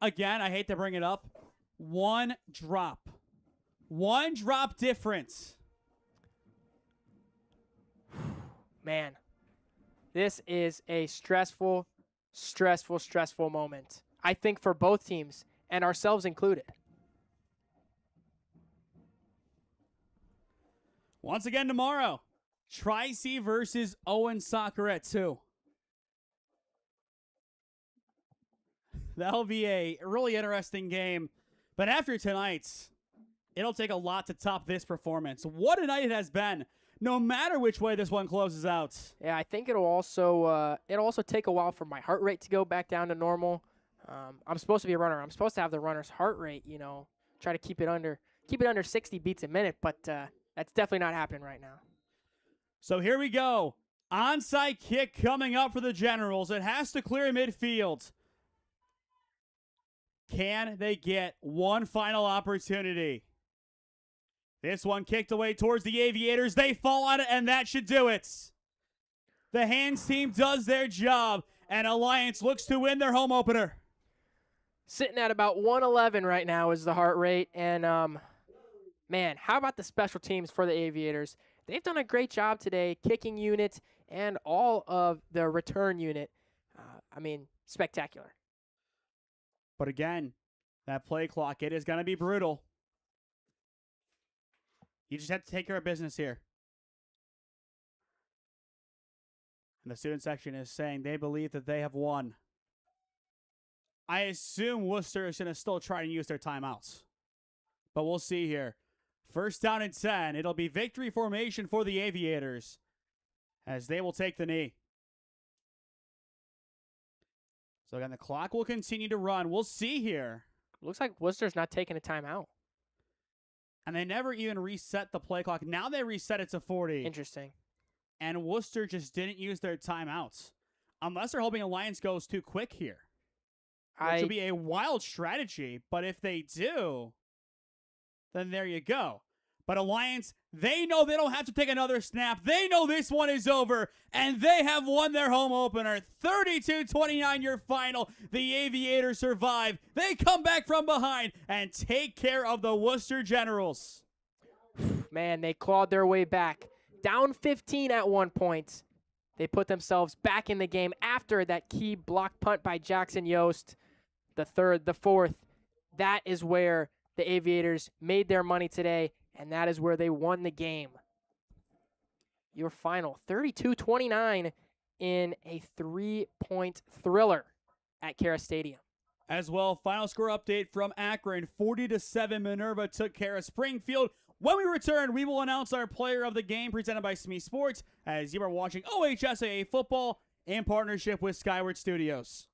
Again, I hate to bring it up. One drop. One drop difference. Man, this is a stressful moment. I think for both teams, and ourselves included. Once again tomorrow, Tri-C versus Owen Soccer at 2. That'll be a really interesting game. But after tonight's, it'll take a lot to top this performance. What a night it has been, no matter which way this one closes out. Yeah, I think it'll also take a while for my heart rate to go back down to normal. I'm supposed to be a runner. I'm supposed to have the runner's heart rate, try to keep it under 60 beats a minute, but that's definitely not happening right now. So here we go. Onside kick coming up for the Generals. It has to clear midfield. Can they get one final opportunity? This one kicked away towards the Aviators. They fall on it, and that should do it. The hands team does their job, and Alliance looks to win their home opener. Sitting at about 111 right now is the heart rate, and man, how about the special teams for the Aviators? They've done a great job today, kicking unit and all of the return unit. Spectacular. But again, that play clock, it is going to be brutal. You just have to take care of business here. And the student section is saying they believe that they have won. I assume Wooster is going to still try to use their timeouts. But we'll see here. First down and 10. It'll be victory formation for the Aviators as they will take the knee. So again, the clock will continue to run. We'll see here. Looks like Wooster's not taking a timeout. And they never even reset the play clock. Now they reset it to 40. Interesting. And Wooster just didn't use their timeouts. Unless they're hoping Alliance goes too quick here. Which would be a wild strategy. But if they do, then there you go. But Alliance, they know they don't have to take another snap. They know this one is over. And they have won their home opener. 32-29 your final. The Aviators survive. They come back from behind and take care of the Wooster Generals. Man, they clawed their way back. Down 15 at one point. They put themselves back in the game after that key block punt by Jackson Yost. The third, the fourth. That is where the Aviators made their money today. And that is where they won the game. Your final, 32-29 in a 3-point thriller at Kehres Stadium. As well, final score update from Akron. 40-7 Minerva took care of Springfield. When we return, we will announce our player of the game presented by SmeeSports as you are watching OHSAA football in partnership with Skyward Studios.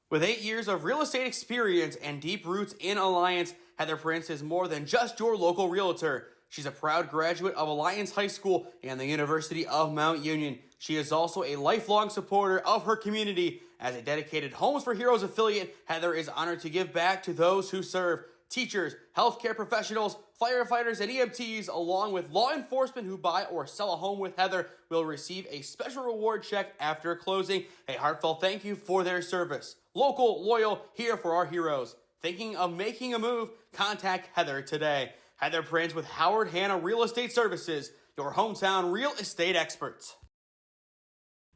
With 8 years of real estate experience and deep roots in Alliance, Heather Prince is more than just your local realtor. She's a proud graduate of Alliance High School and the University of Mount Union. She is also a lifelong supporter of her community. As a dedicated Homes for Heroes affiliate, Heather is honored to give back to those who serve. Teachers, healthcare professionals, firefighters, and EMTs, along with law enforcement who buy or sell a home with Heather, will receive a special reward check after closing. A heartfelt thank you for their service. Local, loyal, here for our heroes. Thinking of making a move? Contact Heather today. Heather Prince with Howard Hanna Real Estate Services, your hometown real estate experts.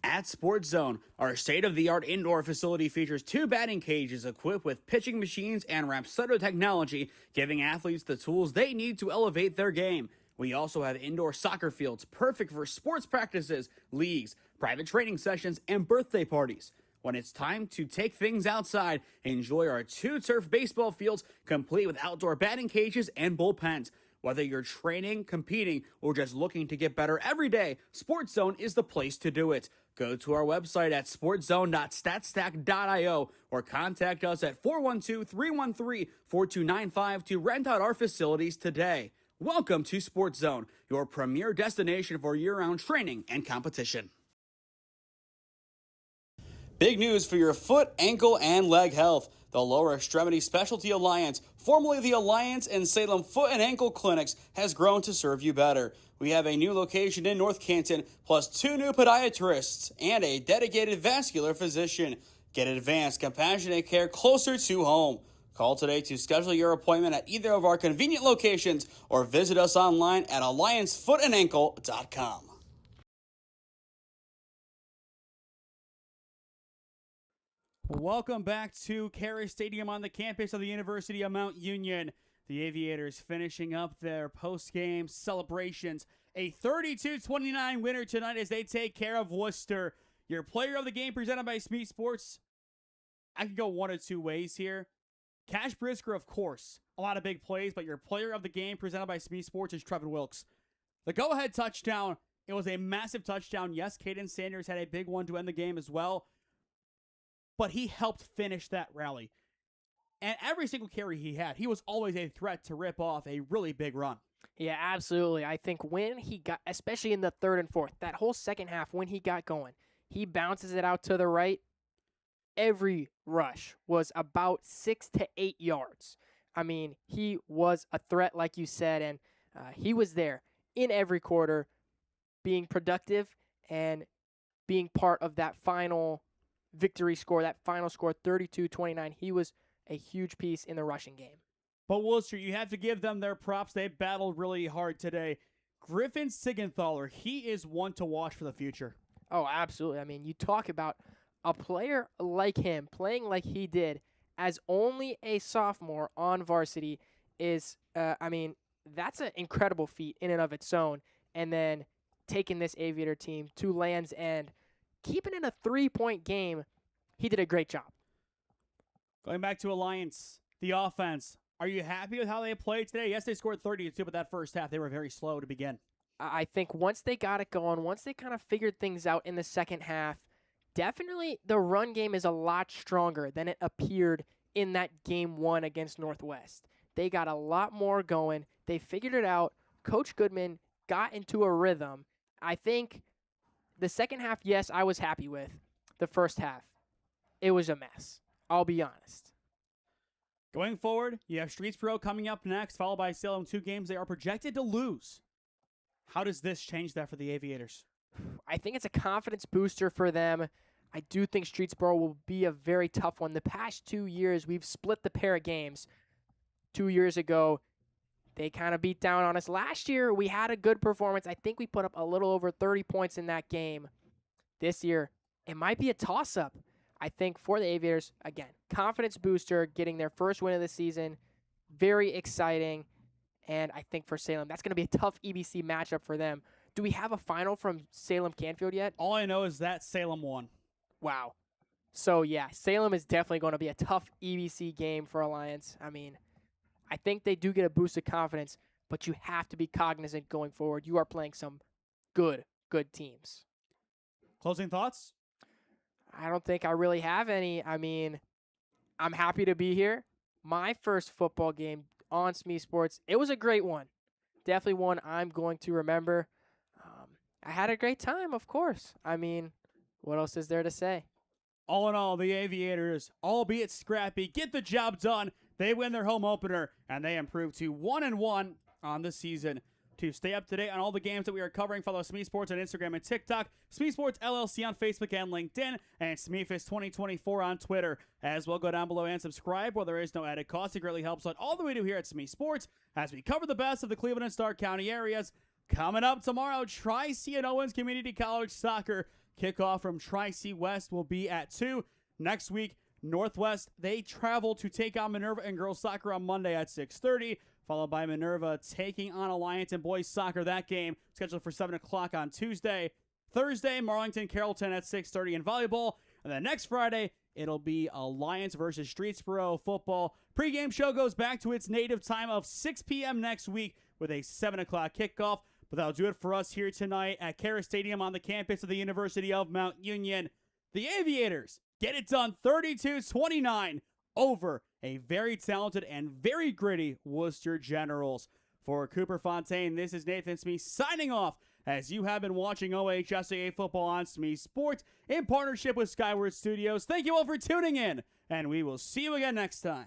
At Sports Zone, our state-of-the-art indoor facility features 2 batting cages equipped with pitching machines and Rapsodo technology, giving athletes the tools they need to elevate their game. We also have indoor soccer fields perfect for sports practices, leagues, private training sessions, and birthday parties. When it's time to take things outside, enjoy our 2 turf baseball fields complete with outdoor batting cages and bullpens. Whether you're training, competing, or just looking to get better every day, Sports Zone is the place to do it. Go to our website at sportszone.statstack.io or contact us at 412-313-4295 to rent out our facilities today. Welcome to Sports Zone, your premier destination for year-round training and competition. Big news for your foot, ankle, and leg health. The Lower Extremity Specialty Alliance, formerly the Alliance and Salem Foot and Ankle Clinics, has grown to serve you better. We have a new location in North Canton, plus 2 new podiatrists and a dedicated vascular physician. Get advanced, compassionate care closer to home. Call today to schedule your appointment at either of our convenient locations or visit us online at alliancefoothandankle.com. Welcome back to Kehres Stadium on the campus of the University of Mount Union. The Aviators finishing up their post-game celebrations. A 32-29 winner tonight as they take care of Wooster. Your player of the game presented by SmeeSports. I could go one of two ways here. Cash Brisker, of course. A lot of big plays, but your player of the game presented by SmeeSports is Trevin Wilkes. The go-ahead touchdown, it was a massive touchdown. Yes, Caden Sanders had a big one to end the game as well. But he helped finish that rally. And every single carry he had, he was always a threat to rip off a really big run. Yeah, absolutely. I think when he got, especially in the third and fourth, that whole second half when he got going, he bounces it out to the right. Every rush was about 6 to 8 yards. I mean, he was a threat, like you said, and he was there in every quarter, being productive and being part of that final victory score, that final score, 32-29. He was a huge piece in the rushing game. But Wooster, you have to give them their props. They battled really hard today. Griffin Sigenthaler, he is one to watch for the future. Oh, absolutely. I mean, you talk about a player like him playing like he did as only a sophomore on varsity is, that's an incredible feat in and of its own. And then taking this Aviator team to Land's End, keeping it a 3-point game, he did a great job. Going back to Alliance, the offense. Are you happy with how they played today? Yes, they scored 32, but that first half, they were very slow to begin. I think once they got it going, once they kind of figured things out in the second half, definitely the run game is a lot stronger than it appeared in that game 1 against Northwest. They got a lot more going. They figured it out. Coach Goodman got into a rhythm. I think the second half, yes, I was happy with. The first half, it was a mess. I'll be honest. Going forward, you have Streetsboro coming up next, followed by Salem. 2 games they are projected to lose. How does this change that for the Aviators? I think it's a confidence booster for them. I do think Streetsboro will be a very tough one. The past 2 years, we've split the pair of games. 2 years ago, they kind of beat down on us. Last year, we had a good performance. I think we put up a little over 30 points in that game. This year, it might be a toss-up. I think for the Aviators, again, confidence booster, getting their first win of the season. Very exciting. And I think for Salem, that's going to be a tough EBC matchup for them. Do we have a final from Salem-Canfield yet? All I know is that Salem won. Wow. So, yeah, Salem is definitely going to be a tough EBC game for Alliance. I mean, I think they do get a boost of confidence, but you have to be cognizant going forward. You are playing some good teams. Closing thoughts? I don't think I really have any. I mean, I'm happy to be here. My first football game on SmeeSports. It was a great one. Definitely one I'm going to remember. I had a great time, of course. I mean, what else is there to say? All in all, the Aviators, albeit scrappy, get the job done. They win their home opener, and they improve to 1-1 on the season. To stay up to date on all the games that we are covering, follow SmeeSports on Instagram and TikTok, SmeeSports LLC on Facebook and LinkedIn, and SmeeFist 2024 on Twitter. As well, go down below and subscribe where there is no added cost. It greatly helps out all that we do here at SmeeSports as we cover the best of the Cleveland and Stark County areas. Coming up tomorrow, Tri-C and Owens Community College Soccer. Kickoff from Tri-C West will be at 2. Next week, Northwest, they travel to take on Minerva and girls soccer on Monday at 6:30. Followed by Minerva taking on Alliance and boys soccer. That game scheduled for 7 o'clock on Tuesday. Thursday, Marlington, Carrollton at 6:30 in volleyball. And then next Friday, it'll be Alliance versus Streetsboro football. Pregame show goes back to its native time of 6 p.m. next week with a 7 o'clock kickoff. But that'll do it for us here tonight at Kehres Stadium on the campus of the University of Mount Union. The Aviators get it done 32-29 over a very talented and very gritty Wooster Generals. For Cooper Fontaine, this is Nathan Smee signing off as you have been watching OHSAA football on Smee Sports in partnership with Skyward Studios. Thank you all for tuning in, and we will see you again next time.